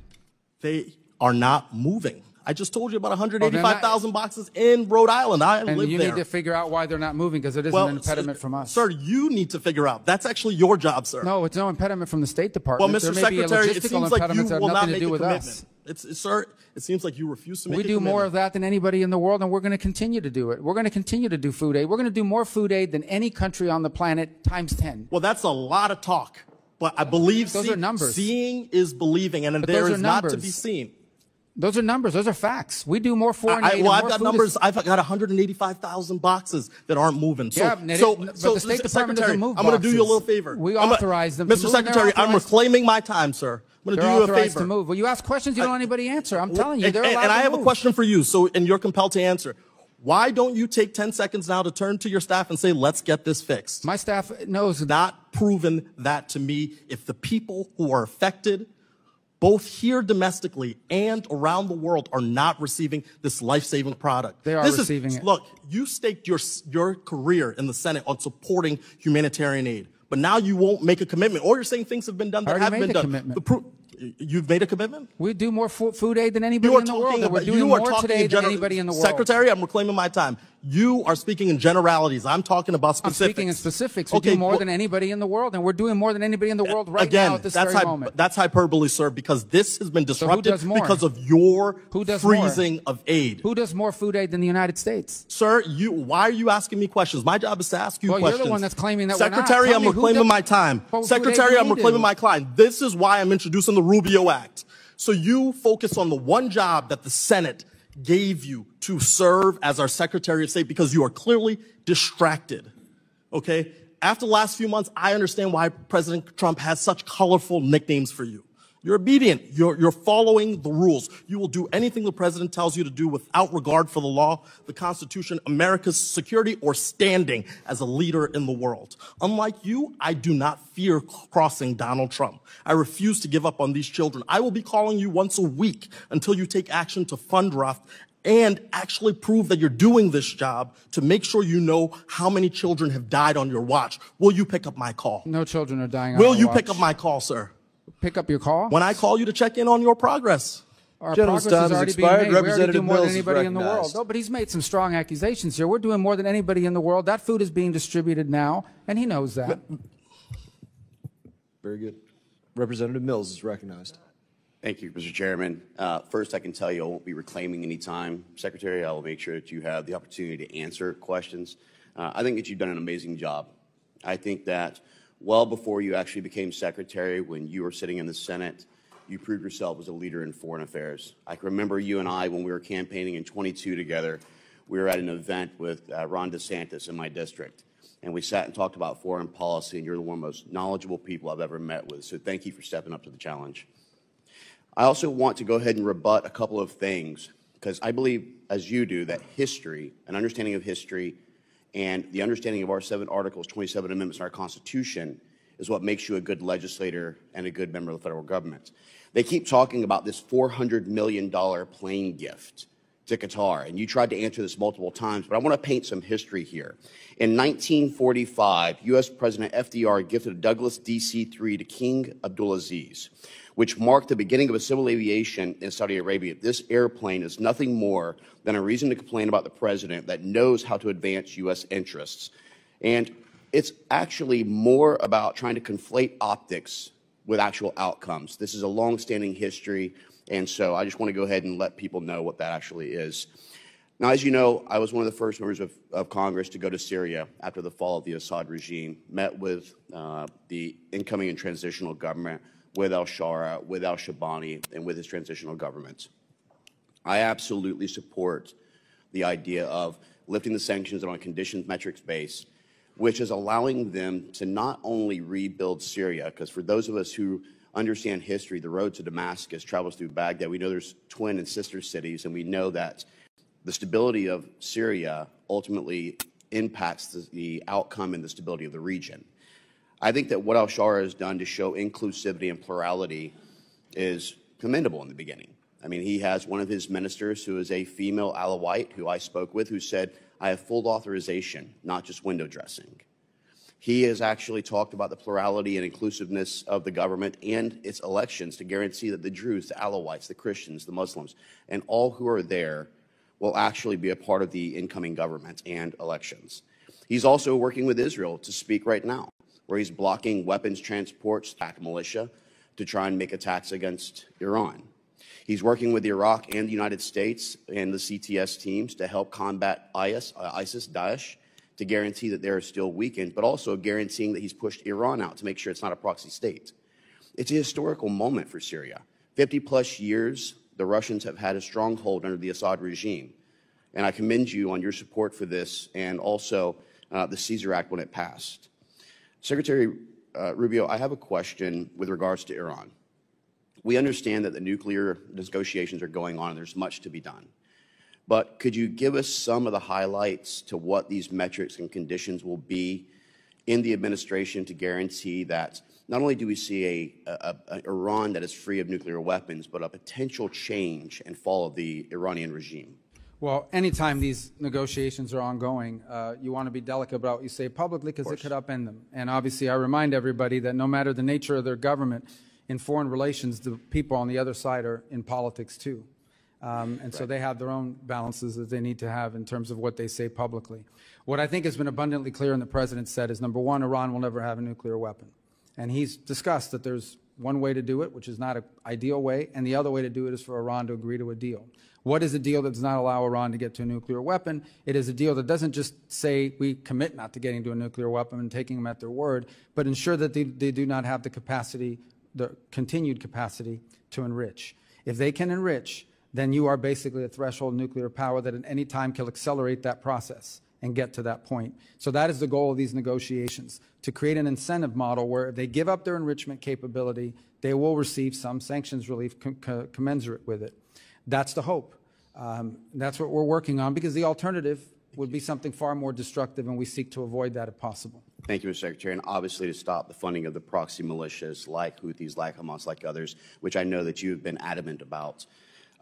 They are not moving. I just told you about 185,000 boxes in Rhode Island. I live there. And you need to figure out why they're not moving, because it isn't an impediment from us. Sir, you need to figure out. That's actually your job, sir. No, it's no impediment from the State Department. Well, Mr. Secretary, it seems like you will not make a commitment. Sir, it seems like you refuse to make a commitment. We do more of that than anybody in the world, and we're going to continue to do it. We're going to continue to do food aid. We're going to do more food aid than any country on the planet times 10. Well, that's a lot of talk. But I believe those are numbers. Seeing is believing, and there is not to be seen. Those are numbers. Those are facts. We do more foreign aid. Well, I've got numbers. I've got 185,000 boxes that aren't moving. So, but the State Department doesn't move boxes. I'm going to do you a little favor. We authorize them. Mr. Secretary, I'm reclaiming my time, sir. I'm going to do you a favor. To move. Well, you ask questions you don't want anybody answer. I'm telling you, they're allowed to move. And I have a question for you, and you're compelled to answer. Why don't you take 10 seconds now to turn to your staff and say, let's get this fixed? My staff knows. Not proven that to me. If the people who are affected, both here domestically and around the world, are not receiving this life-saving product. They are receiving it. Look, you staked your career in the Senate on supporting humanitarian aid, but now you won't make a commitment, or you're saying things have been done that haven't been done. Commitment. You've made a commitment? We do more food aid than anybody in the world. And we're doing more today than anybody in the world. Secretary, I'm reclaiming my time. You are speaking in generalities. I'm talking about specifics. I'm speaking in specifics. We do more than anybody in the world, and we're doing more than anybody in the world right now at this very moment. That's hyperbole, sir, because this has been disrupted because of your freezing of aid. Who does more food aid than the United States? Sir, why are you asking me questions? My job is to ask you questions. You're the one that's claiming that we're not. Secretary, I'm reclaiming my time. Secretary, I'm reclaiming my time. This is why I'm introducing the Rubio Act. So you focus on the one job that the Senate gave you to serve as our Secretary of State because you are clearly distracted, okay? After the last few months, I understand why President Trump has such colorful nicknames for you. You're obedient. You're following the rules. You will do anything the president tells you to do without regard for the law, the Constitution, America's security, or standing as a leader in the world. Unlike you, I do not fear crossing Donald Trump. I refuse to give up on these children. I will be calling you once a week until you take action to fund RUF and actually prove that you're doing this job to make sure you know how many children have died on your watch. Will you pick up my call? No children are dying on my watch. Will you pick up my call, sir? Pick up your call? When I call you to check in on your progress. Our progress has already been made. We already do more than anybody in the world. recognized. No, but he's made some strong accusations here. We're doing more than anybody in the world. That food is being distributed now, and he knows that. Very good. Representative Mills is recognized. Thank you, Mr. Chairman. First, I can tell you I won't be reclaiming any time. Secretary, I will make sure that you have the opportunity to answer questions. I think that you've done an amazing job. I think that well before you actually became Secretary, when you were sitting in the Senate, you proved yourself as a leader in foreign affairs. I can remember you and I, when we were campaigning in 22 together, we were at an event with Ron DeSantis in my district, and we sat and talked about foreign policy, and you're one of the most knowledgeable people I've ever met with, so thank you for stepping up to the challenge. I also want to go ahead and rebut a couple of things, because I believe, as you do, that history, an understanding of history, and the understanding of our 7 articles, 27 amendments in our Constitution is what makes you a good legislator and a good member of the federal government. They keep talking about this $400 million plane gift to Qatar, and you tried to answer this multiple times, but I want to paint some history here. In 1945, U.S. President FDR gifted a Douglas DC-3 to King Abdulaziz, which marked the beginning of a civil aviation in Saudi Arabia. This airplane is nothing more than a reason to complain about the president that knows how to advance U.S. interests. And it's actually more about trying to conflate optics with actual outcomes. This is a long-standing history, and so I just want to go ahead and let people know what that actually is. Now, as you know, I was one of the first members of Congress to go to Syria after the fall of the Assad regime, met with the incoming and transitional government, with al-Shara, with al-Shabani, and with his transitional government. I absolutely support the idea of lifting the sanctions on a conditions metrics base, which is allowing them to not only rebuild Syria, because for those of us who understand history, the road to Damascus travels through Baghdad. We know there's twin and sister cities, and we know that the stability of Syria ultimately impacts the outcome and the stability of the region. I think that what al-Shara has done to show inclusivity and plurality is commendable in the beginning. I mean, he has one of his ministers who is a female Alawite who I spoke with who said, I have full authorization, not just window dressing. He has actually talked about the plurality and inclusiveness of the government and its elections to guarantee that the Druze, the Alawites, the Christians, the Muslims, and all who are there will actually be a part of the incoming government and elections. He's also working with Israel to speak right now, where he's blocking weapons transports, attack militia, to try and make attacks against Iran. He's working with Iraq and the United States and the CTS teams to help combat ISIS, Daesh, to guarantee that they're still weakened, but also guaranteeing that he's pushed Iran out to make sure it's not a proxy state. It's a historical moment for Syria. 50-plus years, the Russians have had a stronghold under the Assad regime. And I commend you on your support for this and also the Caesar Act when it passed. Secretary Rubio, I have a question with regards to Iran. We understand that the nuclear negotiations are going on and there's much to be done. but could you give us some of the highlights to what these metrics and conditions will be in the administration to guarantee that not only do we see a Iran that is free of nuclear weapons, but a potential change and fall of the Iranian regime? Well, anytime these negotiations are ongoing, you want to be delicate about what you say publicly because it could upend them. And obviously, I remind everybody that no matter the nature of their government, in foreign relations, the people on the other side are in politics too. And so they have their own balances that they need to have in terms of what they say publicly. What I think has been abundantly clear and the President said is, number one, Iran will never have a nuclear weapon. And he's discussed that there's one way to do it, which is not an ideal way, and the other way to do it is for Iran to agree to a deal. What is a deal that does not allow Iran to get to a nuclear weapon? It is a deal that doesn't just say we commit not to getting to a nuclear weapon and taking them at their word, but ensure that they do not have the capacity, the continued capacity to enrich. If they can enrich, then you are basically a threshold nuclear power that at any time can accelerate that process and get to that point. So that is the goal of these negotiations, to create an incentive model where if they give up their enrichment capability, they will receive some sanctions relief commensurate with it. That's the hope. That's what we're working on, because the alternative would be something far more destructive, and we seek to avoid that if possible. Thank you, Mr. Secretary. And obviously to stop the funding of the proxy militias like Houthis, like Hamas, like others, which I know that you have been adamant about.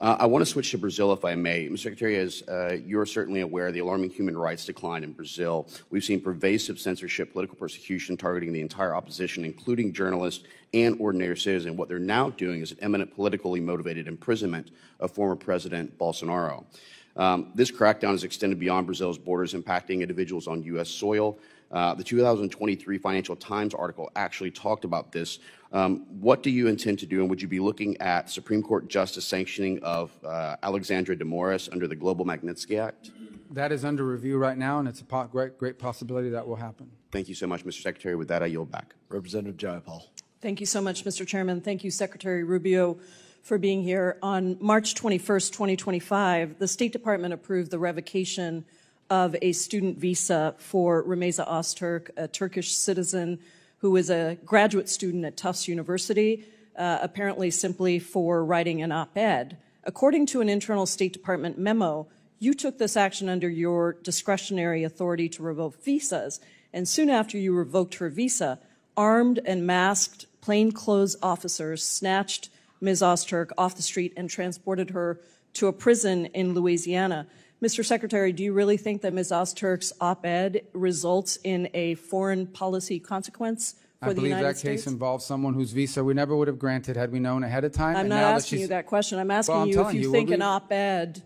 I want to switch to Brazil, if I may. Mr. Secretary, as you're certainly aware, the alarming human rights decline in Brazil. We've seen pervasive censorship, political persecution targeting the entire opposition, including journalists and ordinary citizens. What they're now doing is an imminent politically motivated imprisonment of former President Bolsonaro. This crackdown is extended beyond Brazil's borders, impacting individuals on U.S. soil. The 2023 Financial Times article actually talked about this. What do you intend to do, and would you be looking at Supreme Court justice sanctioning of Alexandre de Moraes under the Global Magnitsky Act? That is under review right now, and it's a great possibility that will happen. Thank you so much, Mr. Secretary. With that, I yield back. Representative Jayapal. Thank you so much, Mr. Chairman. Thank you, Secretary Rubio, for being here. On March 21st, 2025, the State Department approved the revocation of a student visa for Remeza Öztürk, a Turkish citizen who is a graduate student at Tufts University, apparently simply for writing an op-ed. According to an internal State Department memo, you took this action under your discretionary authority to revoke visas, and soon after you revoked her visa, armed and masked plainclothes officers snatched Ms. Öztürk off the street and transported her to a prison in Louisiana. Mr. Secretary, do you really think that Ms. Öztürk's op-ed results in a foreign policy consequence for the United States? I believe that case involves someone whose visa we never would have granted had we known ahead of time. I'm not asking you that question. I'm asking you if you think an op-ed,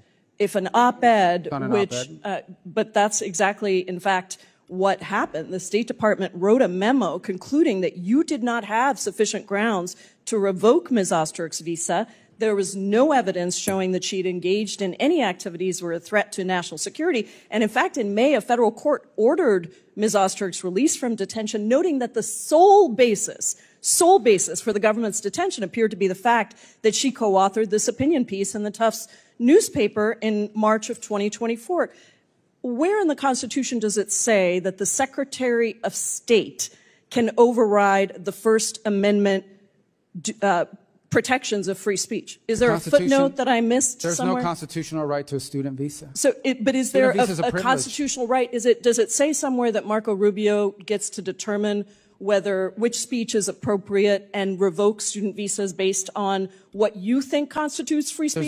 but that's exactly, in fact, what happened. The State Department wrote a memo concluding that you did not have sufficient grounds to revoke Ms. Öztürk's visa. There was no evidence showing that she'd engaged in any activities or a threat to national security. And in fact, in May, a federal court ordered Ms. Öztürk's release from detention, noting that the sole basis for the government's detention appeared to be the fact that she co-authored this opinion piece in the Tufts newspaper in March of 2024. Where in the Constitution does it say that the Secretary of State can override the First Amendment protections of free speech? Is there a footnote that I missed somewhere? There's no constitutional right to a student visa. So, but is there a constitutional right? Does it say somewhere that Marco Rubio gets to determine which speech is appropriate and revoke student visas based on what you think constitutes free speech?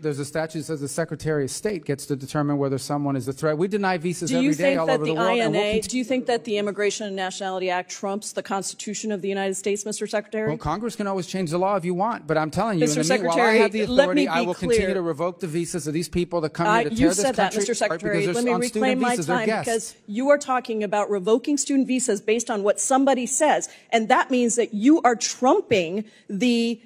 There's a statute that says the Secretary of State gets to determine whether someone is a threat. We deny visas every day all over the world. Do you think that the Immigration and Nationality Act trumps the Constitution of the United States, Mr. Secretary? Well, Congress can always change the law if you want, but I'm telling you, while I have the authority, I will continue to revoke the visas of these people that come here to tear this country apart. You said that, Mr. Secretary. Let me reclaim my time, because you are talking about revoking student visas based on what somebody says, and that means that you are trumping the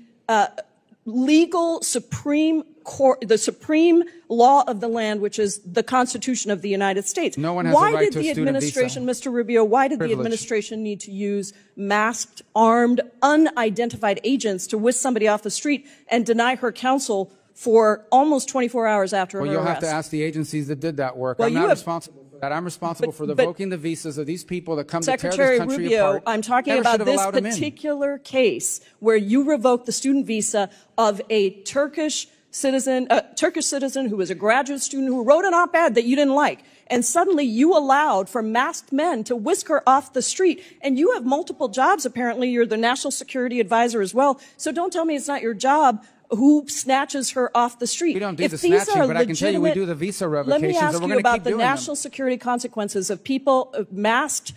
legal Supreme Court, the supreme law of the land, which is the Constitution of the United States. No one has a right to a student visa. Mr. Rubio, why did the administration need to use masked, armed, unidentified agents to whisk somebody off the street and deny her counsel for almost 24 hours after her arrest? Well, you'll have to ask the agencies that did that work. I'm not responsible for that. I'm responsible for revoking the visas of these people that come to tear this country apart. Secretary Rubio, I'm talking about this particular case where you revoked the student visa of a Turkish Turkish citizen who was a graduate student who wrote an op-ed that you didn't like. And suddenly you allowed for masked men to whisk her off the street. And you have multiple jobs, apparently. You're the national security advisor as well. So don't tell me it's not your job who snatches her off the street. We don't do the snatching, but I can tell you we do the visa revocations. Let me ask you about the national security consequences of people, masked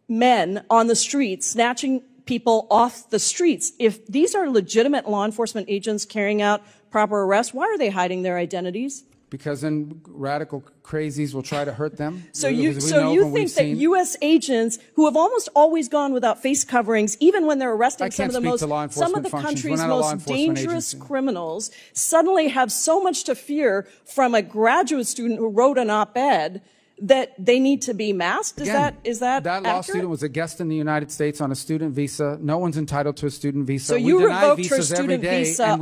men on the streets, snatching people off the streets. If these are legitimate law enforcement agents carrying out proper arrests, why are they hiding their identities? Because then radical crazies will try to hurt them. So you think that U.S. agents who have almost always gone without face coverings, even when they're arresting some of the country's most dangerous criminals, suddenly have so much to fear from a graduate student who wrote an op-ed that they need to be masked? Is that law accurate? student was a guest in the United States on a student visa. No one's entitled to a student visa. So you revoked her student visa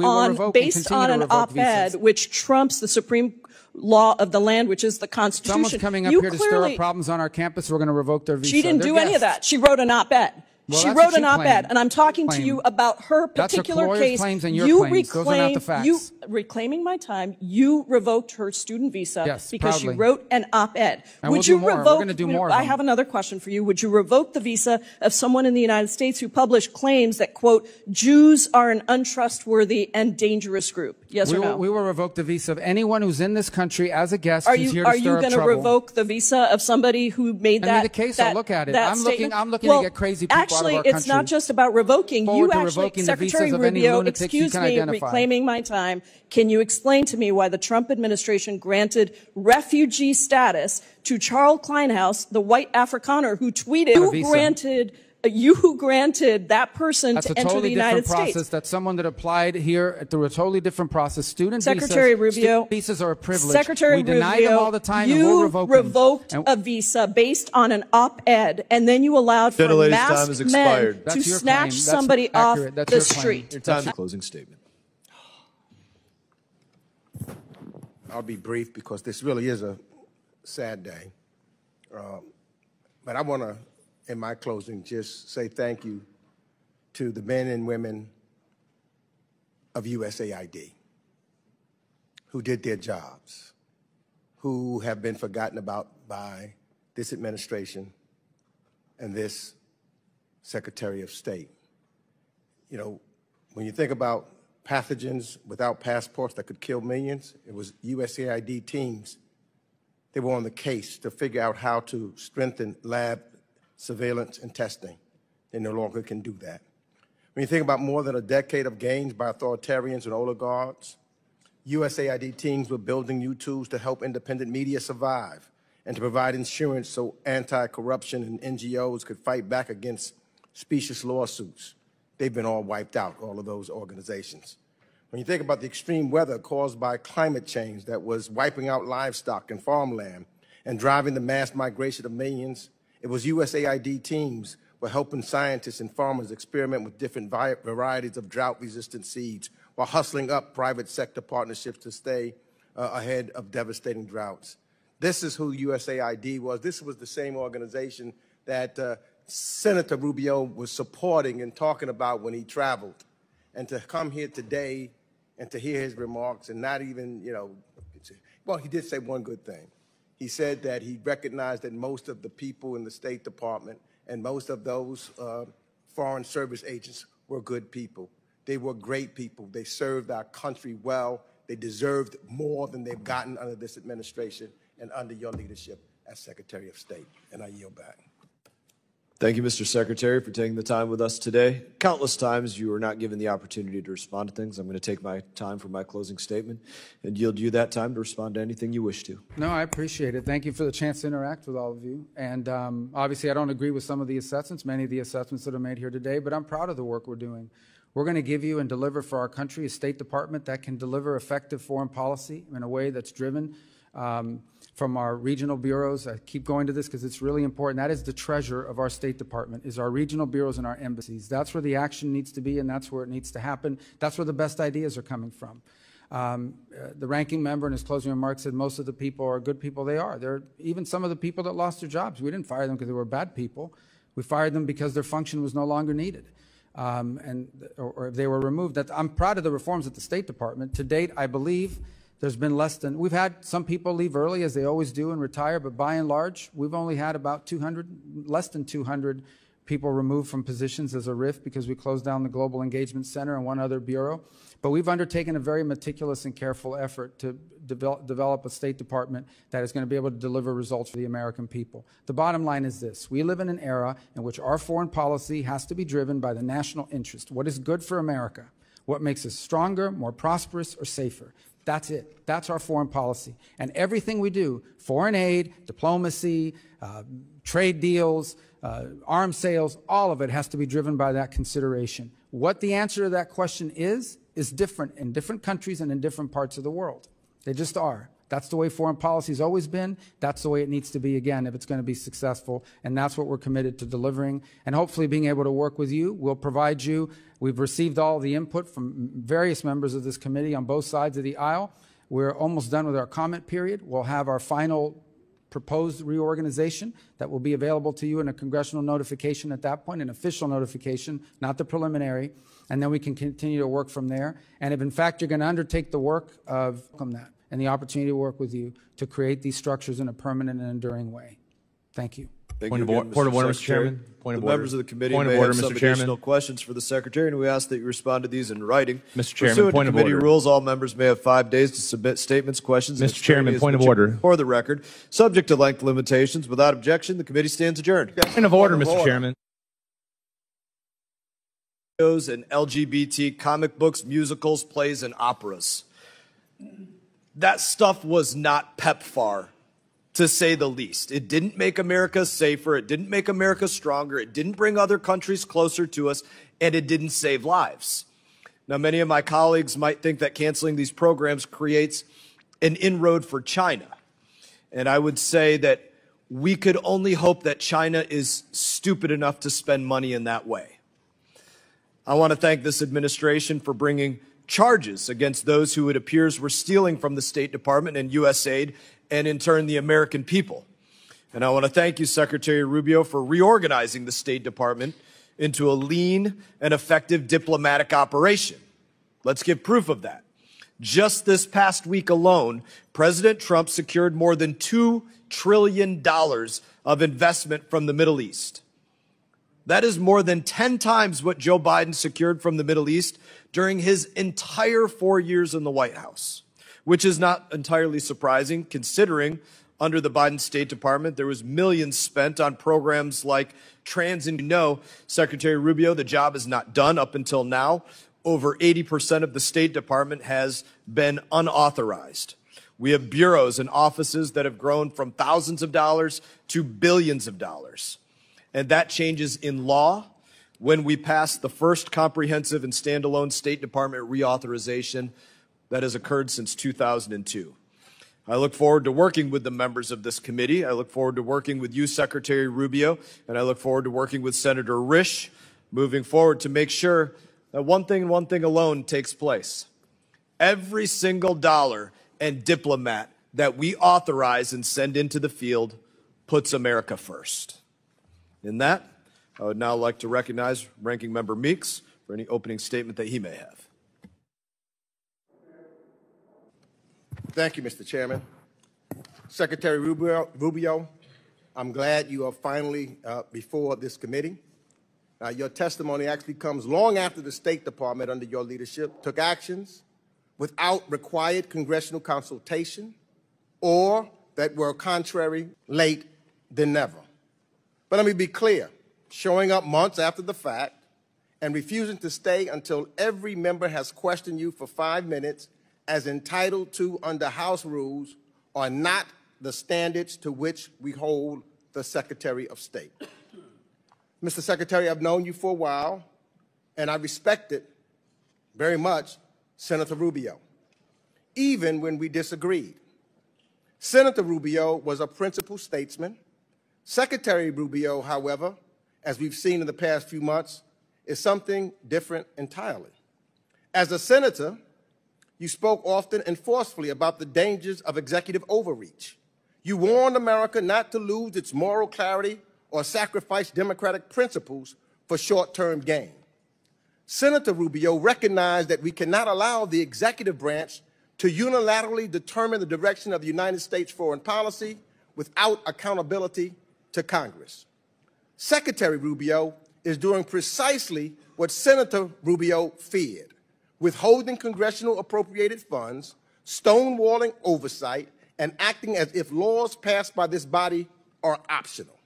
based on an op-ed which trumps the Supreme law of the land, which is the Constitution. Someone's coming up here to stir up problems on our campus. We're going to revoke their visa. She didn't do any of that. She wrote an op-ed. Well, she wrote an op-ed, and I'm talking to you about her particular case. Claims and your claims. Those are not the facts. You reclaiming my time. You revoked her student visa because she wrote an op-ed. Would you revoke? We're going to do more. I have another question for you. Would you revoke the visa of someone in the United States who published claims that, quote, Jews are an untrustworthy and dangerous group? Yes or no? We will revoke the visa of anyone who's in this country as a guest who's here to stir up trouble. Are you going to revoke the visa of somebody who made that? I mean, the case. I'll look at it. I'm looking to get crazy people out of our country. Actually, it's not just about revoking. You actually, Secretary Rubio, excuse me, reclaiming my time. Can you explain to me why the Trump administration granted refugee status to Charles Kleinhaus, the white Afrikaner who tweeted, you granted that person to enter the United States? Process. That's someone that applied here through a totally different process. Secretary Rubio, visas are a privilege. Secretary we deny them all the time, and we'll revoke revoked a visa based on an op-ed, and then you allowed for masked men to snatch somebody off the street. Your time. Closing statement. I'll be brief because this really is a sad day. But I want to, in my closing, just say thank you to the men and women of USAID who did their jobs, who have been forgotten about by this administration and this Secretary of State. You know, when you think about pathogens without passports that could kill millions, it was USAID teams. They were on the case to figure out how to strengthen lab surveillance and testing. They no longer can do that. When you think about more than a decade of gains by authoritarians and oligarchs, USAID teams were building new tools to help independent media survive and to provide insurance so anti-corruption and NGOs could fight back against specious lawsuits. They've been all wiped out, all of those organizations. When you think about the extreme weather caused by climate change that was wiping out livestock and farmland and driving the mass migration of millions, it was USAID teams were helping scientists and farmers experiment with different varieties of drought-resistant seeds while hustling up private sector partnerships to stay ahead of devastating droughts. This is who USAID was. This was the same organization that Senator Rubio was supporting and talking about when he traveled. And to come here today and to hear his remarks and not even, well, he did say one good thing. He said that he recognized that most of the people in the State Department and most of those foreign service agents were good people. They were great people. They served our country well. They deserved more than they've gotten under this administration and under your leadership as Secretary of State. And I yield back. Thank you, Mr. Secretary, for taking the time with us today. Countless times you were not given the opportunity to respond to things. I'm going to take my time for my closing statement and yield you that time to respond to anything you wish to. No, I appreciate it. Thank you for the chance to interact with all of you. And obviously, I don't agree with some of the assessments, many of the assessments that are made here today, but I'm proud of the work we're doing. We're going to give you and deliver for our country a State Department that can deliver effective foreign policy in a way that's driven from our regional bureaus. I keep going to this because it's really important. That is the treasure of our State Department, is our regional bureaus and our embassies. That's where the action needs to be, and that's where it needs to happen. That's where the best ideas are coming from. The ranking member in his closing remarks said most of the people are good people. They are. They're even some of the people that lost their jobs. We didn't fire them because they were bad people. We fired them because their function was no longer needed. or if they were removed. I'm proud of the reforms at the State Department. To date, I believe there's been we've had some people leave early, as they always do, and retire, but by and large, we've only had about less than 200 people removed from positions as a RIF because we closed down the Global Engagement Center and one other bureau. But we've undertaken a very meticulous and careful effort to develop a State Department that is going to be able to deliver results for the American people. The bottom line is this: we live in an era in which our foreign policy has to be driven by the national interest. What is good for America? What makes us stronger, more prosperous, or safer? That's it. That's our foreign policy. And everything we do, foreign aid, diplomacy, trade deals, arms sales, all of it has to be driven by that consideration. What the answer to that question is different in different countries and in different parts of the world. They just are. That's the way foreign policy has always been. That's the way it needs to be again if it's going to be successful. And that's what we're committed to delivering. And hopefully being able to work with you, we'll provide you. We've received all the input from various members of this committee on both sides of the aisle. We're almost done with our comment period. We'll have our final proposed reorganization that will be available to you in a congressional notification at that point, an official notification, not the preliminary, and then we can continue to work from there. And if in fact you're going to undertake the work of that and the opportunity to work with you to create these structures in a permanent and enduring way. Thank you. Thank Point you of again, order, Mr. Mr. Chairman. Point of the order. members of the committee Point may of order, have some Mr. Chairman. additional questions for the Secretary, and we ask that you respond to these in writing. Mr. Chairman, Pursuant point to of committee order. rules, all members may have 5 days to submit statements, questions, and Mr. Chairman, extraneous point of material order. for the record. Subject to length limitations, without objection, the committee stands adjourned. Point of order, Mr. Chairman. And LGBT comic books, musicals, plays, and operas. That stuff was not PEPFAR, to say the least. It didn't make America safer. It didn't make America stronger. It didn't bring other countries closer to us, and it didn't save lives. Now, many of my colleagues might think that canceling these programs creates an inroad for China. And I would say that we could only hope that China is stupid enough to spend money in that way. I want to thank this administration for bringing charges against those who it appears were stealing from the State Department and USAID, and in turn the American people. And I want to thank you, Secretary Rubio, for reorganizing the State Department into a lean and effective diplomatic operation. Let's give proof of that. Just this past week alone, President Trump secured more than $2 trillion of investment from the Middle East. That is more than 10 times what Joe Biden secured from the Middle East during his entire 4 years in the White House, which is not entirely surprising considering under the Biden State Department there was millions spent on programs like trans. And you know, Secretary Rubio, the job is not done up until now. Over 80% of the State Department has been unauthorized. We have bureaus and offices that have grown from thousands of dollars to billions of dollars. And that changes in law when we pass the first comprehensive and standalone State Department reauthorization that has occurred since 2002. I look forward to working with the members of this committee. I look forward to working with you, Secretary Rubio, and I look forward to working with Senator Risch moving forward to make sure that one thing and one thing alone takes place. Every single dollar and diplomat that we authorize and send into the field puts America first. In that, I would now like to recognize Ranking Member Meeks for any opening statement that he may have. Thank you, Mr. Chairman. Secretary Rubio, I'm glad you are finally before this committee. Your testimony actually comes long after the State Department, under your leadership, took actions without required congressional consultation or that were contrary, late than never. But let me be clear, showing up months after the fact and refusing to stay until every member has questioned you for 5 minutes as entitled to under House rules are not the standards to which we hold the Secretary of State. Mr. Secretary, I've known you for a while, and I respected very much Senator Rubio, even when we disagreed. Senator Rubio was a principled statesman. Secretary Rubio, however, as we've seen in the past few months, is something different entirely. As a senator, you spoke often and forcefully about the dangers of executive overreach. You warned America not to lose its moral clarity or sacrifice democratic principles for short-term gain. Senator Rubio recognized that we cannot allow the executive branch to unilaterally determine the direction of the United States foreign policy without accountability to Congress. Secretary Rubio is doing precisely what Senator Rubio feared, withholding congressional appropriated funds, stonewalling oversight, and acting as if laws passed by this body are optional.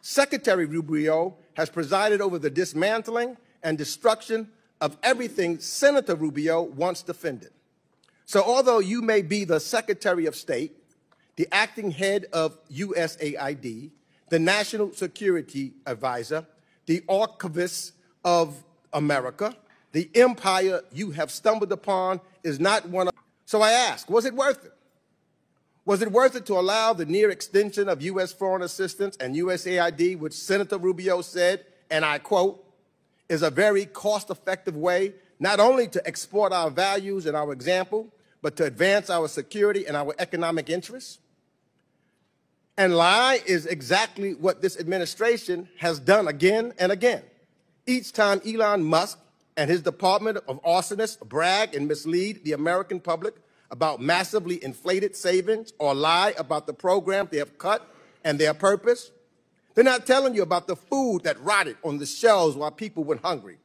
Secretary Rubio has presided over the dismantling and destruction of everything Senator Rubio once defended. So although you may be the Secretary of State, the acting head of USAID, the National Security Advisor, the Archivist of America, the empire you have stumbled upon is not one of... So I ask, was it worth it? Was it worth it to allow the near extension of U.S. foreign assistance and USAID, which Senator Rubio said, and I quote, is a very cost-effective way not only to export our values and our example, but to advance our security and our economic interests? And lie is exactly what this administration has done again and again. Each time Elon Musk and his department of arsonists brag and mislead the American public about massively inflated savings or lie about the program they have cut and their purpose, they're not telling you about the food that rotted on the shelves while people went hungry,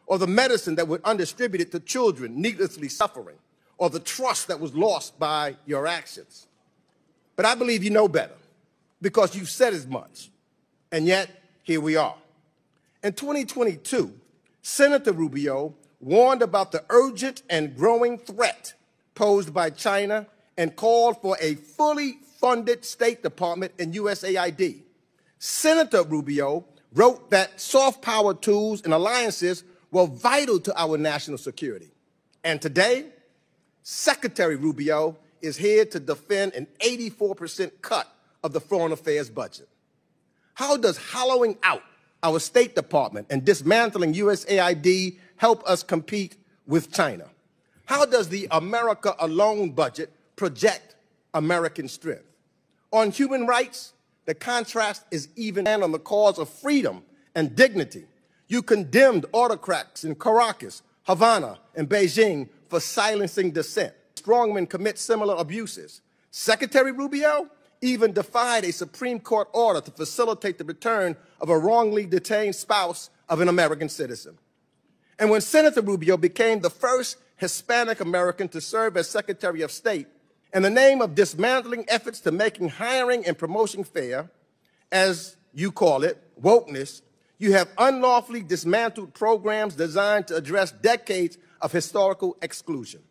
or the medicine that was undistributed to children needlessly suffering, or the trust that was lost by your actions. But I believe you know better, because you've said as much, and yet here we are. In 2022, Senator Rubio warned about the urgent and growing threat posed by China and called for a fully funded State Department and USAID. Senator Rubio wrote that soft power tools and alliances were vital to our national security. And today, Secretary Rubio is here to defend an 84% cut of the foreign affairs budget. How does hollowing out our State Department and dismantling USAID help us compete with China? How does the America Alone budget project American strength? On human rights, the contrast is even, and on the cause of freedom and dignity. You condemned autocrats in Caracas, Havana, and Beijing for silencing dissent. Strongmen commit similar abuses. Secretary Rubio even defied a Supreme Court order to facilitate the return of a wrongly detained spouse of an American citizen. And when Senator Rubio became the first Hispanic American to serve as Secretary of State, in the name of dismantling efforts to making hiring and promotion fair, as you call it, wokeness, you have unlawfully dismantled programs designed to address decades of historical exclusion.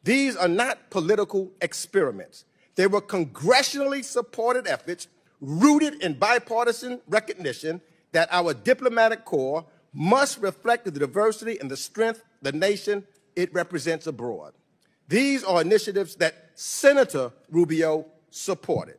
These are not political experiments. They were congressionally supported efforts rooted in bipartisan recognition that our diplomatic corps must reflect the diversity and the strength of the nation it represents abroad. These are initiatives that Senator Rubio supported.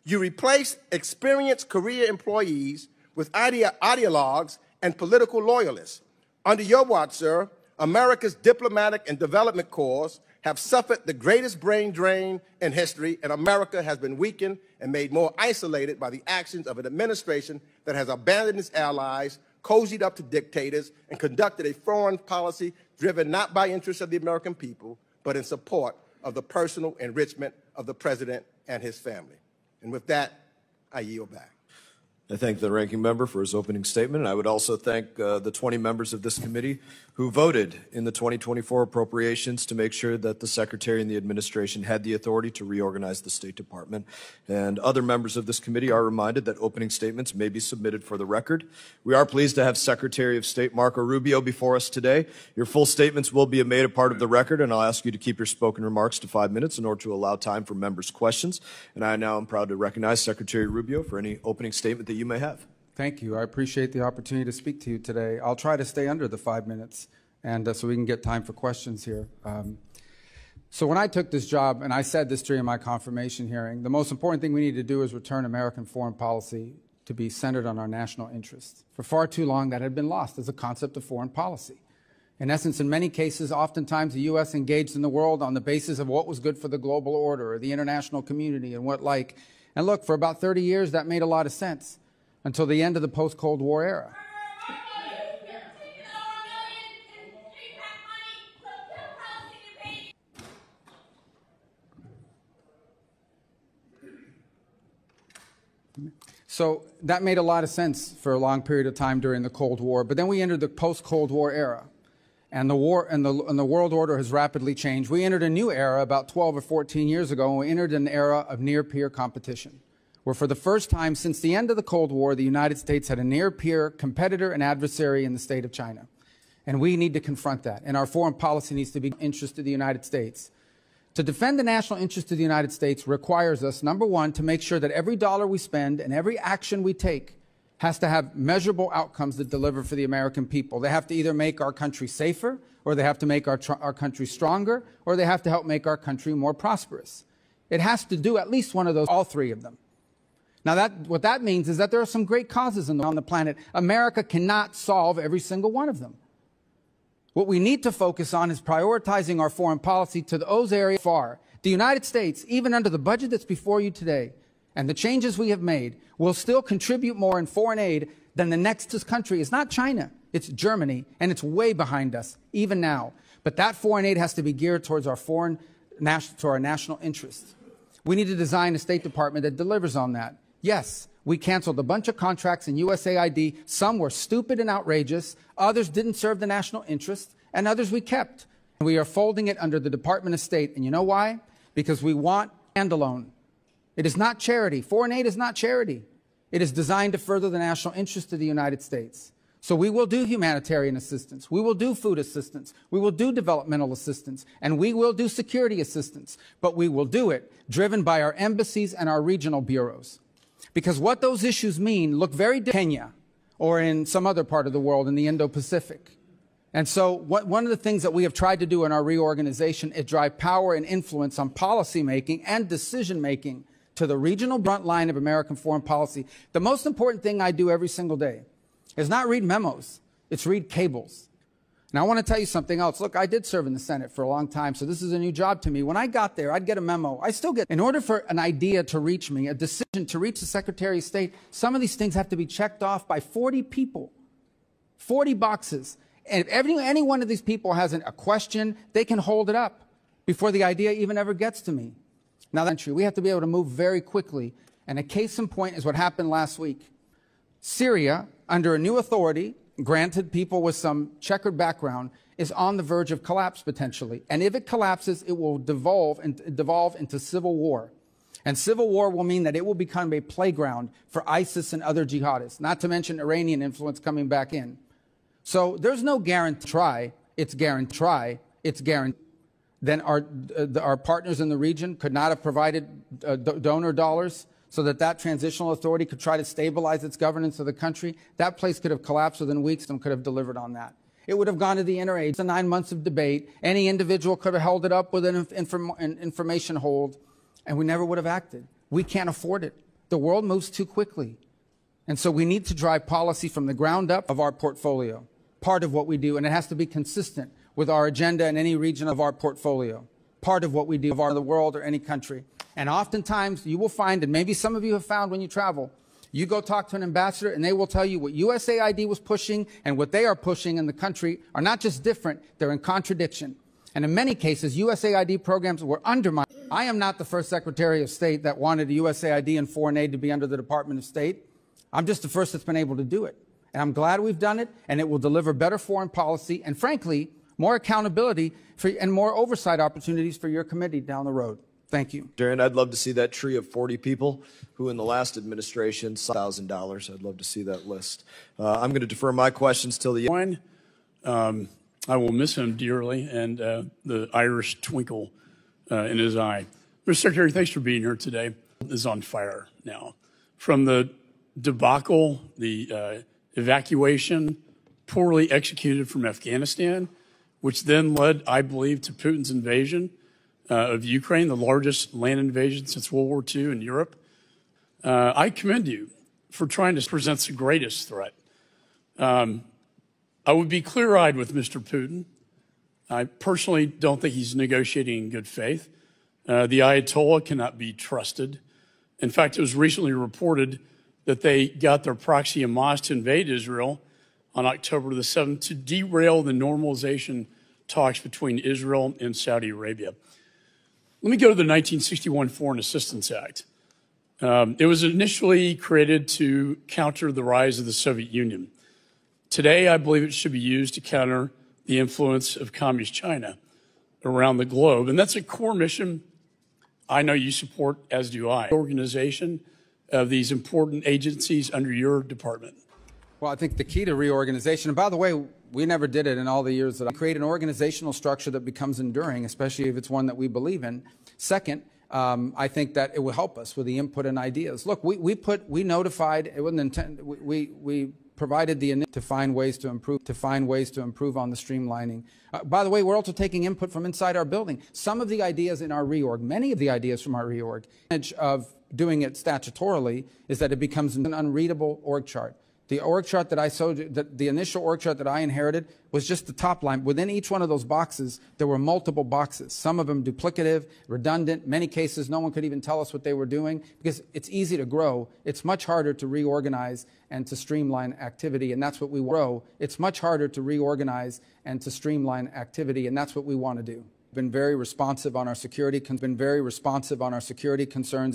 You replaced experienced career employees with ideologues and political loyalists. Under your watch, sir, America's diplomatic and development corps have suffered the greatest brain drain in history, and America has been weakened and made more isolated by the actions of an administration that has abandoned its allies, cozied up to dictators, and conducted a foreign policy driven not by interests of the American people, but in support of the personal enrichment of the president and his family. And with that, I yield back. I thank the ranking member for his opening statement, and I would also thank the 20 members of this committee who voted in the 2024 appropriations to make sure that the Secretary and the administration had the authority to reorganize the State Department. And other members of this committee are reminded that opening statements may be submitted for the record. We are pleased to have Secretary of State Marco Rubio before us today. Your full statements will be made a part of the record, and I'll ask you to keep your spoken remarks to 5 minutes in order to allow time for members' questions. And I now am proud to recognize Secretary Rubio for any opening statement that you may have. Thank you. I appreciate the opportunity to speak to you today. I'll try to stay under the 5 minutes, and so we can get time for questions here. So when I took this job, and I said this during my confirmation hearing, the most important thing we need to do is return American foreign policy to be centered on our national interests. For far too long, that had been lost as a concept of foreign policy. In essence, in many cases, oftentimes the U.S. engaged in the world on the basis of what was good for the global order or the international community and what like. And look, for about 30 years, that made a lot of sense until the end of the post-Cold War era. So that made a lot of sense for a long period of time during the Cold War, but then we entered the post-Cold War era, and the war and the world order has rapidly changed. We entered a new era about 12 or 14 years ago, and we entered an era of near-peer competition, where for the first time since the end of the Cold War, the United States had a near-peer competitor and adversary in the state of China. And we need to confront that, and our foreign policy needs to be in the interest of the United States. To defend the national interest of the United States requires us, number one, to make sure that every dollar we spend and every action we take has to have measurable outcomes that deliver for the American people. They have to either make our country safer, or they have to make our country stronger, or they have to help make our country more prosperous. It has to do at least one of those, all three of them. Now, what that means is that there are some great causes on the planet. America cannot solve every single one of them. What we need to focus on is prioritizing our foreign policy to those areas far. The United States, even under the budget that's before you today, and the changes we have made, will still contribute more in foreign aid than the next country. It's not China, it's Germany, and it's way behind us, even now. But that foreign aid has to be geared towards our national interests. We need to design a State Department that delivers on that. Yes, we canceled a bunch of contracts in USAID. Some were stupid and outrageous. Others didn't serve the national interest, and others we kept. And we are folding it under the Department of State. And you know why? Because we want standalone. It is not charity. Foreign aid is not charity. It is designed to further the national interest of the United States. So we will do humanitarian assistance. We will do food assistance. We will do developmental assistance. And we will do security assistance. But we will do it driven by our embassies and our regional bureaus. Because what those issues mean look very different in Kenya or in some other part of the world, in the Indo-Pacific. And so one of the things that we have tried to do in our reorganization is drive power and influence on policymaking and decision-making to the regional front line of American foreign policy. The most important thing I do every single day is not read memos, it's read cables. Now, I want to tell you something else. Look, I did serve in the Senate for a long time, so this is a new job to me. When I got there, I'd get a memo. I still get, in order for an idea to reach me, a decision to reach the Secretary of State, some of these things have to be checked off by 40 people, 40 boxes. And if any one of these people has a question, they can hold it up before the idea even ever gets to me. Now, we have to be able to move very quickly. And a case in point is what happened last week. Syria, under a new authority, granted people with some checkered background, is on the verge of collapse potentially. And if it collapses, it will devolve into civil war. And civil war will mean that it will become a playground for ISIS and other jihadists, not to mention Iranian influence coming back in. So there's no guarantee. It's guaranteed. Then our partners in the region could not have provided donor dollars so that transitional authority could try to stabilize its governance of the country. That place could have collapsed within weeks and could have delivered on that. It would have gone to the NRA. The 9 months of debate. Any individual could have held it up with an information hold, and we never would have acted. We can't afford it. The world moves too quickly. And so we need to drive policy from the ground up of our portfolio, part of what we do, and it has to be consistent with our agenda in any region of our portfolio, part of what we do of the world or any country. And oftentimes you will find, and maybe some of you have found when you travel, you go talk to an ambassador and they will tell you what USAID was pushing and what they are pushing in the country are not just different, they're in contradiction. And in many cases, USAID programs were undermined. I am not the first Secretary of State that wanted USAID and foreign aid to be under the Department of State. I'm just the first that's been able to do it. And I'm glad we've done it, and it will deliver better foreign policy and, frankly, more accountability and more oversight opportunities for your committee down the road. Thank you. Darren, I'd love to see that tree of 40 people who in the last administration saw $1,000. I'd love to see that list. I'm going to defer my questions till the end. I will miss him dearly, and the Irish twinkle in his eye. Mr. Secretary, thanks for being here today. Is on fire now. From the debacle, the evacuation, poorly executed from Afghanistan, which then led, I believe, to Putin's invasion of Ukraine, the largest land invasion since World War II in Europe. I commend you for trying to present the greatest threat. I would be clear-eyed with Mr. Putin. I personally don't think he's negotiating in good faith. The Ayatollah cannot be trusted. In fact, it was recently reported that they got their proxy Hamas to invade Israel on October the 7th to derail the normalization talks between Israel and Saudi Arabia. Let me go to the 1961 Foreign Assistance Act. It was initially created to counter the rise of the Soviet Union. Today, I believe it should be used to counter the influence of Communist China around the globe. And that's a core mission I know you support, as do I. Organization of these important agencies under your department. Well, I think the key to reorganization, and by the way, we never did it in all the years that I create an organizational structure that becomes enduring, especially if it's one that we believe in. Second, I think that it will help us with the input and ideas. Look, we notified, it wasn't intended, we provided to find ways to improve, on the streamlining. By the way, we're also taking input from inside our building. Some of the ideas in our reorg, many of the ideas from our reorg, of doing it statutorily is that it becomes an unreadable org chart. The org chart that the initial org chart that I inherited was just the top line. Within each one of those boxes, there were multiple boxes, some of them duplicative, redundant. Many cases, no one could even tell us what they were doing because it's easy to grow. It's much harder to reorganize and to streamline activity, and that's what we grow. It's much harder to reorganize and to streamline activity, and that's what we want to do. Been very responsive on our security concerns.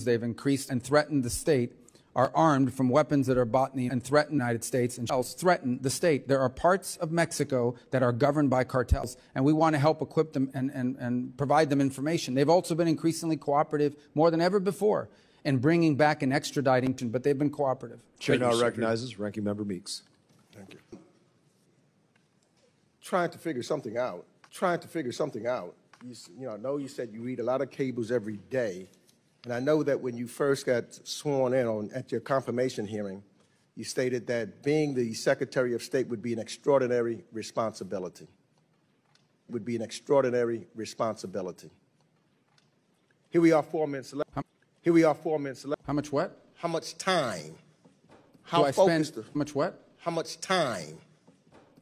They've increased and threatened the state. Are armed from weapons that are bought and threaten the United States and else threaten the state. There are parts of Mexico that are governed by cartels, and we want to help equip them and provide them information. They've also been increasingly cooperative, more than ever before, in bringing back and extraditing, but they've been cooperative. Chair now recognizes Ranking Member Meeks. Thank you. Trying to figure something out. I know you said you read a lot of cables every day. And I know that when you first got sworn in at your confirmation hearing, you stated that being the Secretary of State would be an extraordinary responsibility. Here we are 4 minutes left. How much what? How much time? How focused? How much what? How much time?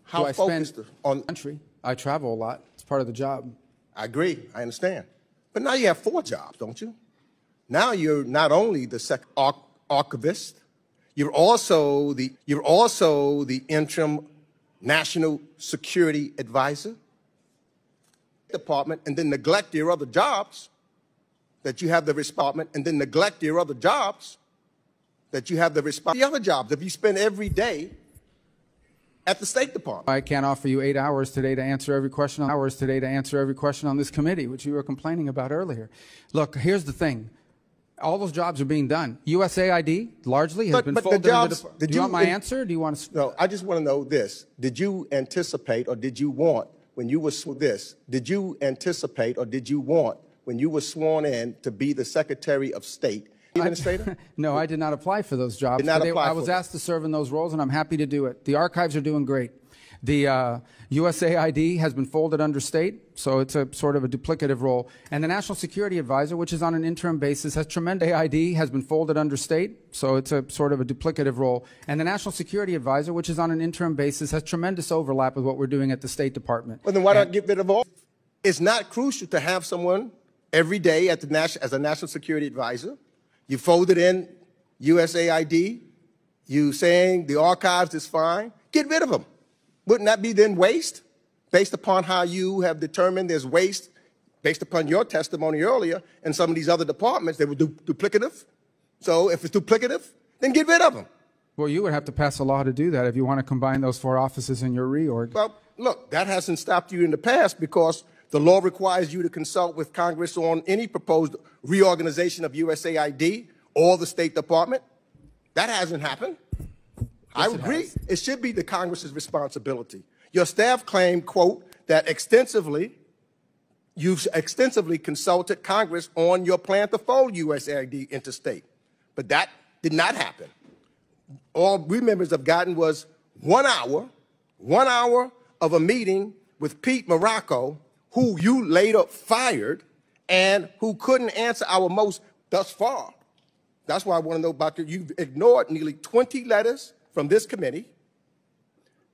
How focused on the country? I travel a lot. It's part of the job. I agree. I understand. But now you have 4 jobs, don't you? Now you're not only the archivist, you're also the interim national security advisor department, and then neglect your other jobs that you have the the other jobs that you spend every day at the State Department. I can't offer you 8 hours today to answer every question on this committee, which you were complaining about earlier. Look, here's the thing. All those jobs are being done. USAID largely has been folded into the... Do you want my answer? Do you want to... No, I just want to know this. Did you anticipate or did you want, when you were sworn in to be the Secretary of State, administrator? No, I did not apply for those jobs. I was asked to serve in those roles, and I'm happy to do it. The archives are doing great. The USAID has been folded under state, so it's a sort of a duplicative role. And the National Security Advisor, which is on an interim basis, has tremendous AID, has been folded under state, so it's a sort of a duplicative role. And the National Security Advisor, which is on an interim basis, has tremendous overlap with what we're doing at the State Department. Well, then why not get rid of all? It's not crucial to have someone every day at as a National Security Advisor. You folded in USAID. You saying the archives is fine. Get rid of them. Wouldn't that be then waste? Based upon how you have determined there's waste, based upon your testimony earlier, in some of these other departments, they were duplicative. So if it's duplicative, then get rid of them. Well, you would have to pass a law to do that if you want to combine those 4 offices in your reorg. Well, look, that hasn't stopped you in the past because the law requires you to consult with Congress on any proposed reorganization of USAID or the State Department. That hasn't happened. I agree. It should be the Congress's responsibility. Your staff claimed, quote, that you've extensively consulted Congress on your plan to fold USAID into state. But that did not happen. All we members have gotten was 1 hour of a meeting with Pete Morocco, who you later fired and who couldn't answer our most thus far. That's why I want to know about you. You've ignored nearly 20 letters from this committee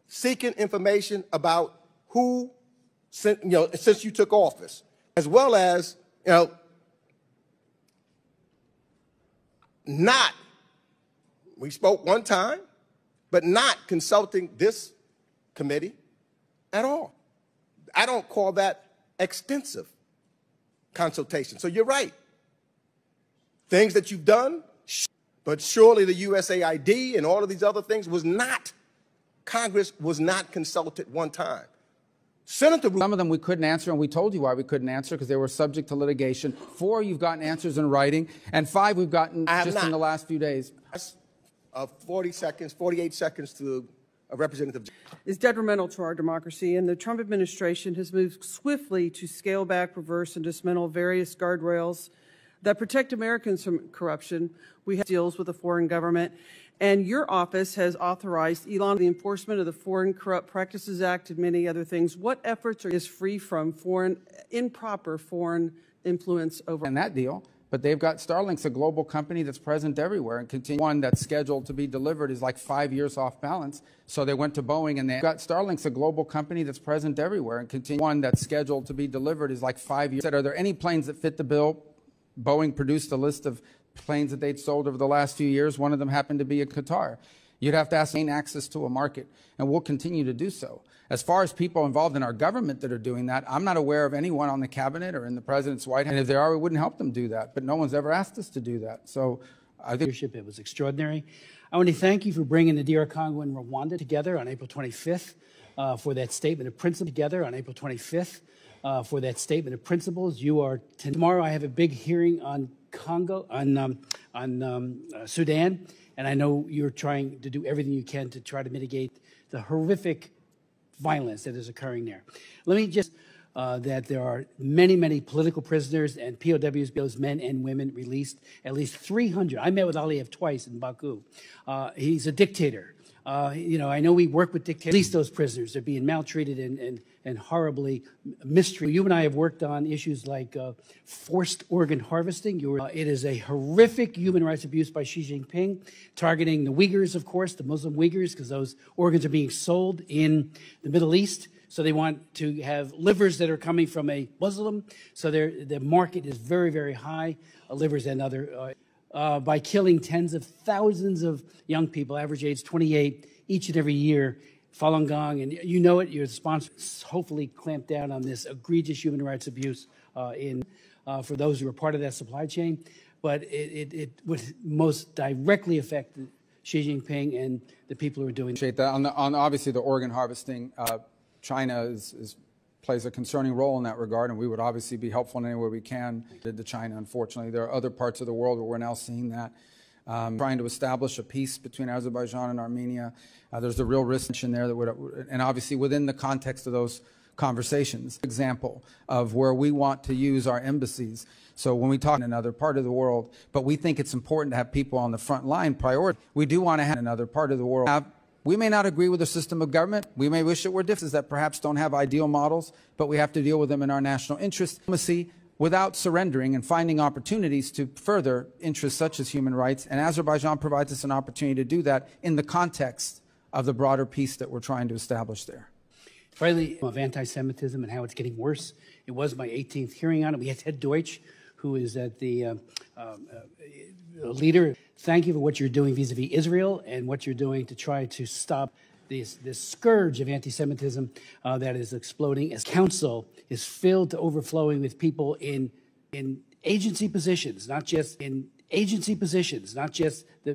seeking information about who, since you took office, as well as, we spoke one time, but not consulting this committee at all. I don't call that extensive consultation. So you're right. Things that you've done But surely the USAID and all of these other things was not, Congress was not consulted one time. Senator Rubio. Some of them we couldn't answer, and we told you why we couldn't answer, because they were subject to litigation. 4, you've gotten answers in writing, and 5, we've gotten just in the last few days. 40 seconds, 48 seconds to Representative. Is detrimental to our democracy, and the Trump administration has moved swiftly to scale back, reverse, and dismantle various guardrails that protect Americans from corruption. We have deals with a foreign government, and your office has authorized Elon the enforcement of the Foreign Corrupt Practices Act and many other things. What efforts are free from improper foreign influence over in that deal? But they've got Starlink's a global company that's present everywhere and continue. One that's scheduled to be delivered is like 5 years off balance. So they went to Boeing and they got Starlink's a global company that's present everywhere and continue. One that's scheduled to be delivered is like 5 years. Are there any planes that fit the bill? Boeing produced a list of planes that they'd sold over the last few years. One of them happened to be in Qatar. You'd have to ask gain access to a market, and we'll continue to do so. As far as people involved in our government that are doing that, I'm not aware of anyone on the cabinet or in the president's White House. And if there are, we wouldn't help them do that. But no one's ever asked us to do that. So I think leadership, it was extraordinary. I want to thank you for bringing the DR Congo and Rwanda together on April 25th for that statement of principle together on April 25th for that statement of principles. You are tomorrow. I have a big hearing on Congo on Sudan, and I know you're trying to do everything you can to try to mitigate the horrific violence that is occurring there. Let me just that there are many, many political prisoners and POWs, those men and women released, at least 300. I met with Aliyev twice in Baku. He's a dictator. You know, I know we work with dictators. Release those prisoners. They're being maltreated and horribly mistreated. You and I have worked on issues like forced organ harvesting. It is a horrific human rights abuse by Xi Jinping, targeting the Uyghurs, of course, the Muslim Uyghurs, because those organs are being sold in the Middle East. So they want to have livers that are coming from a Muslim. So the market is very, very high, livers and other. By killing tens of thousands of young people, average age 28, each and every year. Falun Gong, and you know it, you're the sponsor, hopefully clamp down on this egregious human rights abuse for those who are part of that supply chain. But it would most directly affect Xi Jinping and the people who are doing that. On obviously the organ harvesting, China plays a concerning role in that regard, and we would obviously be helpful in any way we can to China. Unfortunately, there are other parts of the world where we're now seeing that. Trying to establish a peace between Azerbaijan and Armenia. There's a real risk in there that would, and obviously within the context of those conversations, example of where we want to use our embassies. So when we talk in another part of the world, but we think it's important to have people on the front line priority. We do want to have another part of the world. We may not agree with the system of government. We may wish it were different, that perhaps don't have ideal models, but we have to deal with them in our national interest. Diplomacy without surrendering and finding opportunities to further interests such as human rights. And Azerbaijan provides us an opportunity to do that in the context of the broader peace that we're trying to establish there. Finally, of anti-Semitism and how it's getting worse. It was my 18th hearing on it. We had Ted Deutsch, who is the leader. Thank you for what you're doing vis-a-vis Israel and what you're doing to try to stop this scourge of anti-Semitism that is exploding. As council is filled to overflowing with people in agency positions, not just the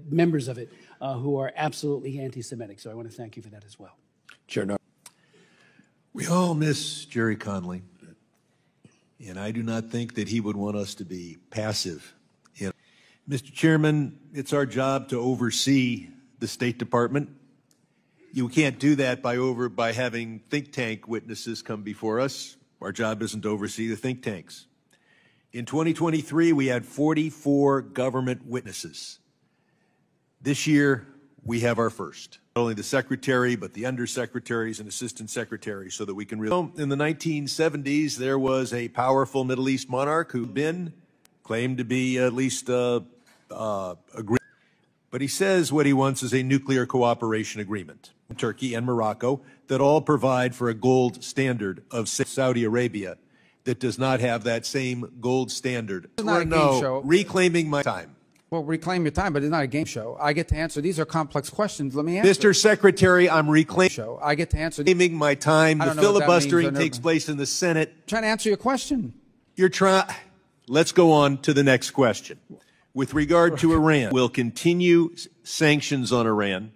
members of it who are absolutely anti-Semitic. So I want to thank you for that as well. Chair, no. We all miss Jerry Connolly, and I do not think that he would want us to be passive. Mr. Chairman, it's our job to oversee the State Department. You can't do that by having think tank witnesses come before us. Our job isn't to oversee the think tanks. In 2023, we had 44 government witnesses. This year, we have our first. Not only the secretary, but the undersecretaries and assistant secretaries, so that we can really. In the 1970s, there was a powerful Middle East monarch who claimed to be at least agreed. But he says what he wants is a nuclear cooperation agreement. Turkey and Morocco that all provide for a gold standard of Saudi Arabia that does not have that same gold standard. It's not a game show. Reclaiming my time. Well, reclaim your time, but it's not a game show. I get to answer. These are complex questions. Let me answer. Mr. Secretary, I'm reclaiming. Show. I get to answer. Reclaiming my time. The filibustering takes place in the Senate. I'm trying to answer your question. Let's go on to the next question. with regard to Iran will continue sanctions on Iran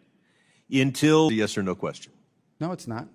until yes or no question? No, it's not.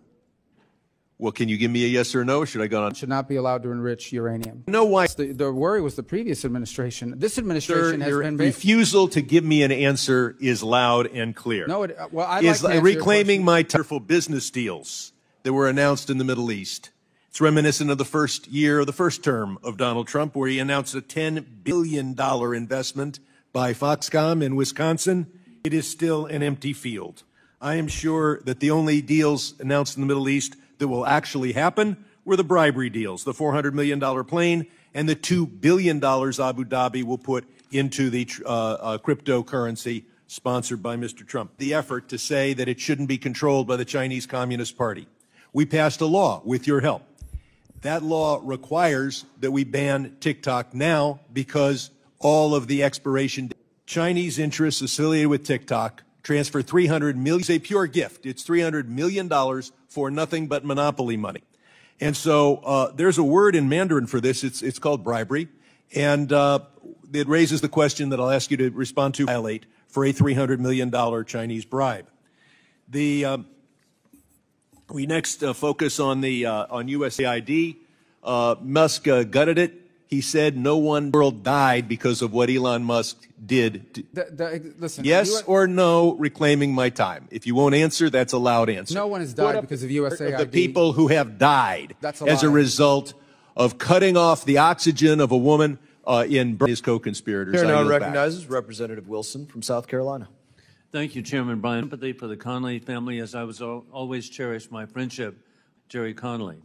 Well, can you give me a yes or no, or should I go on? Should not be allowed to enrich uranium. No, why? The worry was the previous administration. This administration has been... Your refusal to give me an answer is loud and clear. No, well, I'd like to answer reclaiming my wonderful business deals that were announced in the Middle East. It's reminiscent of the first year of the first term of Donald Trump, where he announced a $10 billion investment by Foxconn in Wisconsin. It is still an empty field. I am sure that the only deals announced in the Middle East that will actually happen were the bribery deals, the $400 million plane and the $2 billion Abu Dhabi will put into the cryptocurrency sponsored by Mr. Trump. The effort to say that it shouldn't be controlled by the Chinese Communist Party. We passed a law with your help. That law requires that we ban TikTok now because all of the expiration Chinese interests affiliated with TikTok transfer $300 million. It's a pure gift. It's $300 million for nothing but monopoly money. And so there's a word in Mandarin for this. It's called bribery. And it raises the question that I'll ask you to respond to, violate for a $300 million Chinese bribe. We next focus on the on USAID. Musk gutted it. He said no one in the world died because of what Elon Musk did. Listen, yes or no, reclaiming my time. If you won't answer, that's a loud answer. No one has died because of USAID. The people who have died as a lie. Result of cutting off the oxygen of a woman in his co-conspirators. Chair now recognizes Representative Wilson from South Carolina. Thank you, Chairman Bryan. Sympathy for the Connolly family, as I was always cherished my friendship, Jerry Connolly.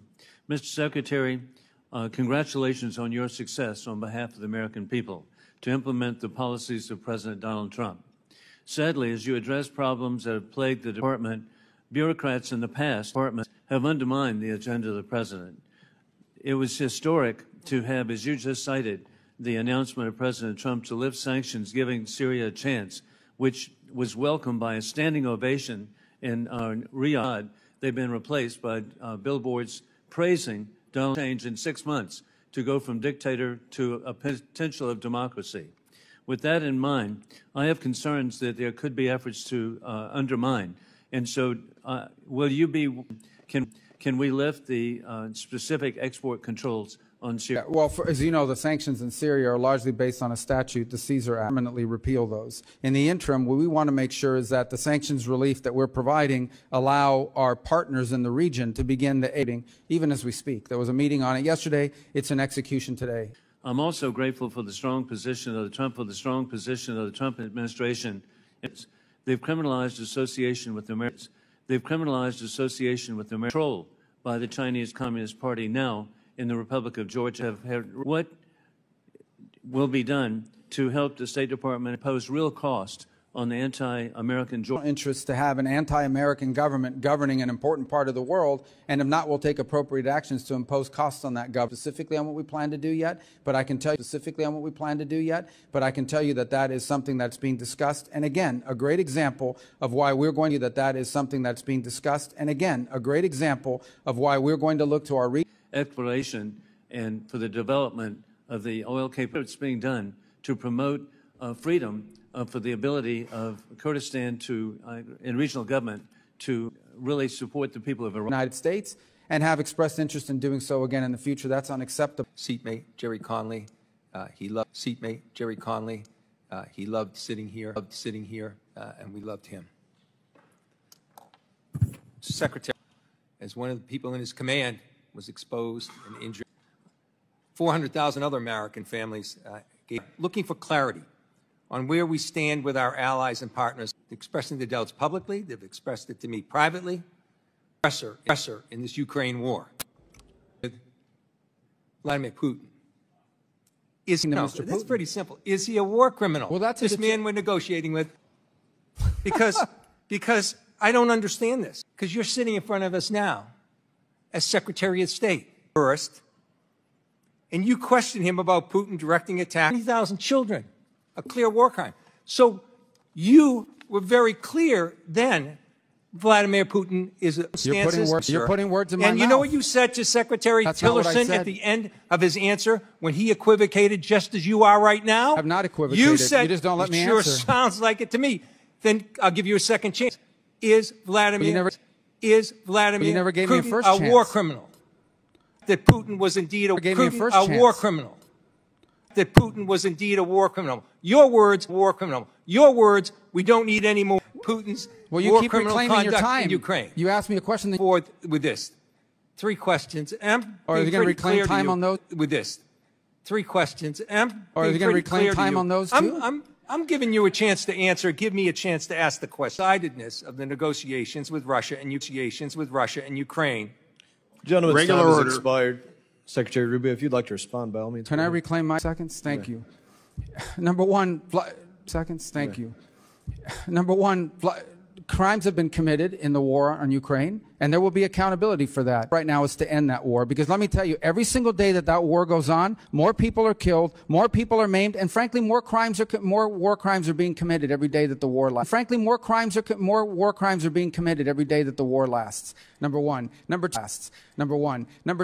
Mr. Secretary, congratulations on your success on behalf of the American people to implement the policies of President Donald Trump. Sadly, as you address problems that have plagued the department, bureaucrats in the past have undermined the agenda of the president. It was historic to have, as you just cited, the announcement of President Trump to lift sanctions, giving Syria a chance, which was welcomed by a standing ovation in Riyadh. They've been replaced by billboards praising Donald change in 6 months to go from dictator to a potential of democracy. With that in mind, I have concerns that there could be efforts to undermine. And so will you be, can we lift the specific export controls on Syria? Well, as you know, the sanctions in Syria are largely based on a statute, the Caesar Act, permanently repeal those. In the interim, what we want to make sure is that the sanctions relief that we're providing allow our partners in the region to begin the aiding, even as we speak. There was a meeting on it yesterday. It's in execution today. I'm also grateful for the strong position of the Trump administration. They've criminalized association with the Americans. They've criminalized association with the Americans, controlled by the Chinese Communist Party now in the Republic of Georgia. What will be done to help the State Department impose real cost on the anti-American interest to have an anti-American government governing an important part of the world, and if not, we'll take appropriate actions to impose costs on that government. Specifically on what we plan to do yet, but I can tell you that that is something that's being discussed. And again, a great example of why we're going to look to our exploration and for the development of the oil capability. It's being done to promote freedom for the ability of Kurdistan to, in regional government, to really support the people of Iraq. United States and have expressed interest in doing so again in the future. That's unacceptable. Seatmate Jerry Conley, he loved sitting here, and we loved him. Secretary, as one of the people in his command was exposed and injured, 400,000 other American families looking for clarity on where we stand with our allies and partners, expressing their doubts publicly. They've expressed it to me privately. Aggressor in this Ukraine war, Vladimir Putin. That's pretty simple. Is he a war criminal? Well, that's this man we're negotiating with. Because I don't understand this. Because you're sitting in front of us now as Secretary of State first, and you question him about Putin directing attacks on 20,000 children. A clear war crime. So you were very clear then Vladimir Putin is a You're putting words in my mouth. And you know what you said to Secretary Tillerson at the end of his answer when he equivocated just as you are right now? I've not equivocated. You said, you just don't let me sure answer. Sounds like it to me. Then I'll give you a second chance. Is Vladimir Putin a war criminal? That Putin was indeed a war criminal. That Putin was indeed a war criminal. Your words, war criminal. Your words, we don't need any more Putin's war criminal conduct in Ukraine. You asked me a question. Forward with this. 3 questions. Or are you going to reclaim time on those? With this. 3 questions. Or are you going to reclaim time on those too? I'm giving you a chance to answer. Give me a chance to ask the question. Sidedness of the negotiations with Russia and Ukraine. Gentlemen's time has expired. Secretary Rubio, if you'd like to respond, by all means. Can I reclaim my seconds? Thank you. Number one, seconds. Thank you. Number one, crimes have been committed in the war on Ukraine, and there will be accountability for that. Right now is to end that war, because let me tell you, every single day that war goes on, more people are killed, more people are maimed, and frankly, more war crimes are being committed every day that the war lasts. Frankly, more war crimes are being committed every day that the war lasts. Number one. Number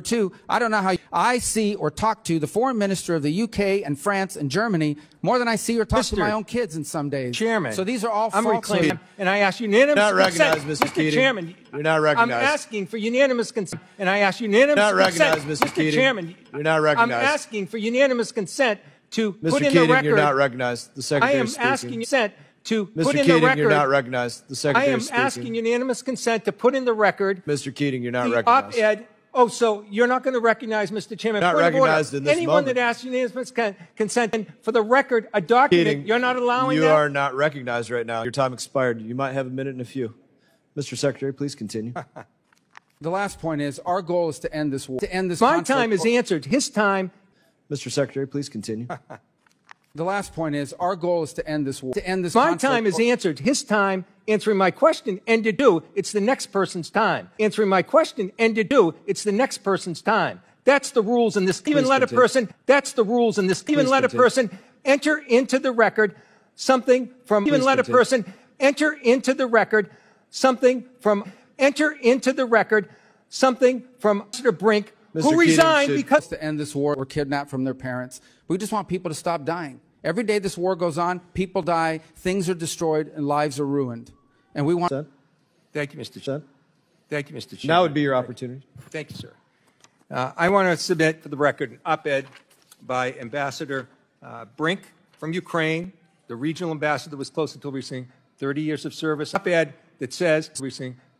two, I don't know how I see or talk to the foreign minister of the UK and France and Germany more than I see or talk to my own kids in some days. Chairman. So these are all I'm false. reclaiming, and I ask unanimous consent. Mr. Chairman. You're not recognized. I'm asking for unanimous consent, and I ask unanimous consent. Mr. Chairman. You're not recognized. I'm asking for unanimous consent to Mr. put in Keating, the record. You're not recognized. The Secretary I am speaking. asking consent to Mr. put in Keating, the record. You're not recognized. The Secretary I am speaking. asking unanimous consent to put in the record. Mr. Keating, you're not the recognized. Op-ed. Oh, so you're not going to recognize, Mr. Chairman? Not recognized in this Anyone moment. that asks unanimous consent, and for the record, a document, Keating, you're not allowing you that? You are not recognized right now. Your time expired. You might have a minute and a few. Mr. Secretary, please continue. The last point is, our goal is to end this war. To end this My conflict. time is answered. His time. Mr. Secretary, please continue. The last point is, our goal is to end this war. To end this My conflict. time is answered. His time answering my question ended due. It's the next person's time. Answering my question ended due. It's the next person's time. That's the rules in this. Even let a person. That's the rules in this. Even let a person enter into the record something from. Even let a person enter into the record something from. Enter into the record something from Mr. Brink, who resigned because to end this war, were kidnapped from their parents. We just want people to stop dying. Every day this war goes on, people die, things are destroyed, and lives are ruined. And we want. Thank you, Mr. Chairman. Thank you, Mr. Chairman. Now would be your opportunity. Thank you, sir. I want to submit for the record an op-ed by Ambassador Brink from Ukraine, the regional ambassador that was close until recently, 30 years of service. Op-ed that says,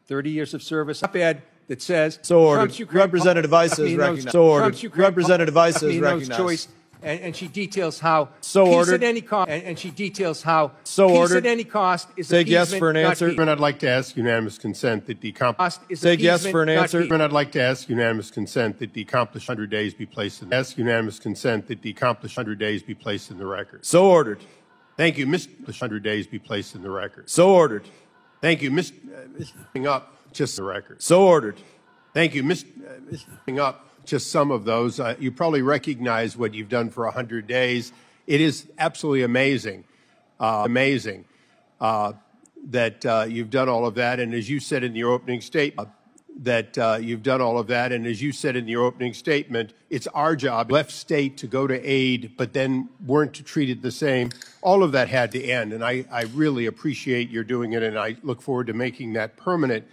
30 years of service. Op-ed that says, so ordered. Representative Vice is recognized. So ordered. Representative Vice is recognized. And she details how so peace ordered. At any cost. And she details how so peace ordered. At any cost is Say yes for an answer. And I'd like to ask unanimous consent that the Say yes for an answer. And I'd like to ask unanimous consent that the accomplished 100 days be placed in. Ask unanimous consent that the accomplished 100 days be placed in the record. So ordered. Thank you, Mr. 100 days be placed in the record. So ordered. Thank you, Mr. Up just the record. So ordered. Thank you, Mr. Up just some of those. You probably recognize what you've done for 100 days. It is absolutely amazing, that you've done all of that. And as you said in your opening statement, it's our job, left state to go to aid, but then weren't treated the same. All of that had to end, and I really appreciate your doing it, and I look forward to making that permanent.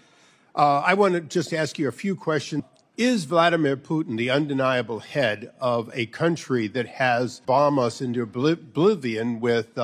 I want to just ask you a few questions. Is Vladimir Putin the undeniable head of a country that has bombed us into oblivion with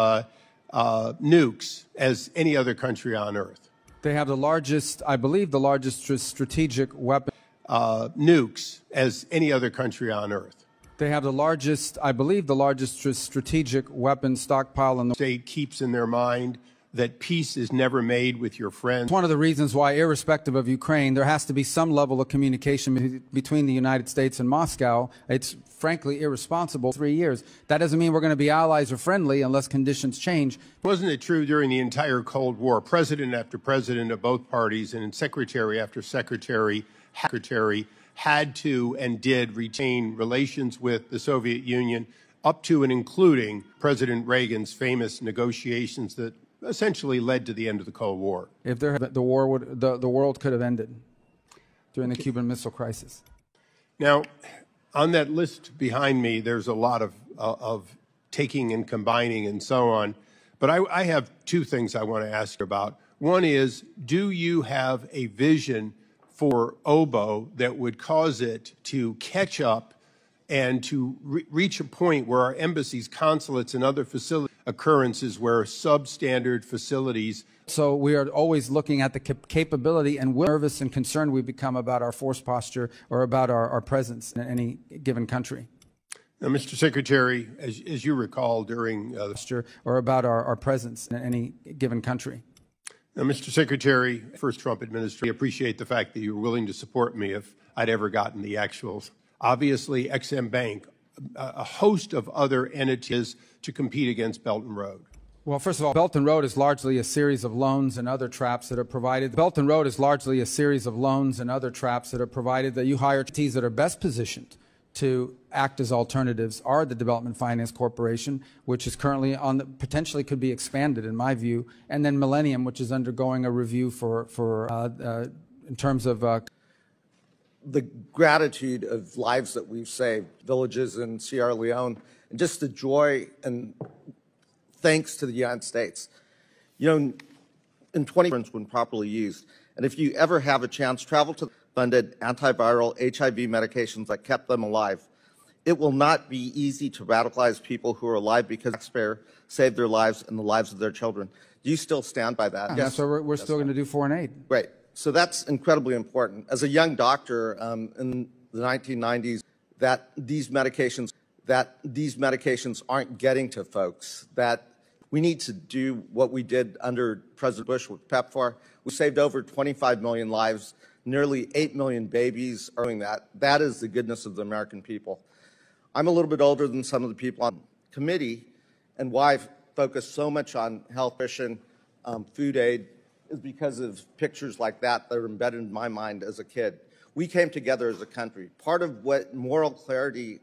nukes as any other country on Earth? They have the largest, I believe, the largest strategic weapon. Nukes as any other country on Earth. They have the largest, I believe, the largest strategic weapon stockpile in the state keeps in their mind that peace is never made with your friends. It's one of the reasons why, irrespective of Ukraine, there has to be some level of communication between the United States and Moscow. It's frankly irresponsible. 3 years. That doesn't mean we're going to be allies or friendly unless conditions change. Wasn't it true during the entire Cold War, president after president of both parties and secretary after secretary had to and did retain relations with the Soviet Union, up to and including President Reagan's famous negotiations that essentially led to the end of the Cold War. If there had, the world could have ended during the Cuban Missile Crisis. Now, on that list behind me, there's a lot of taking and combining and so on. But I have two things I want to ask you about. One is, do you have a vision for OBO that would cause it to catch up and to reach a point where our embassies, consulates, and other facility occurrences where substandard facilities. So we are always looking at the capability and nervous and concerned we become about our force posture or about our presence in any given country. Now, Mr. Secretary, as you recall during or about our presence in any given country. Now, Mr. Secretary, first Trump administration, I appreciate the fact that you were willing to support me if I'd ever gotten the actuals. Obviously, XM Bank, a host of other entities to compete against Belt and Road. Well, first of all, Belt and Road is largely a series of loans and other traps that are provided. Belt and Road is largely a series of loans and other traps that are provided that you hire entities that are best positioned to act as alternatives are the Development Finance Corporation, which is currently on the, potentially could be expanded in my view, and then Millennium, which is undergoing a review in terms of the gratitude of lives that we've saved, villages in Sierra Leone, and just the joy and thanks to the United States. You know, in 20 when properly used, and if you ever have a chance, travel to funded antiviral HIV medications that kept them alive. It will not be easy to radicalize people who are alive because the taxpayer saved their lives and the lives of their children. Do you still stand by that? Yes. So we're still going to do foreign aid. Great. So that's incredibly important. As a young doctor in the 1990s, that these medications aren't getting to folks, that we need to do what we did under President Bush with PEPFAR. We saved over 25 million lives. Nearly 8 million babies are doing that. That is the goodness of the American people. I'm a little bit older than some of the people on the committee, and why I've focused so much on health, nutrition, food aid, is because of pictures like that are embedded in my mind as a kid. We came together as a country. Part of what moral clarity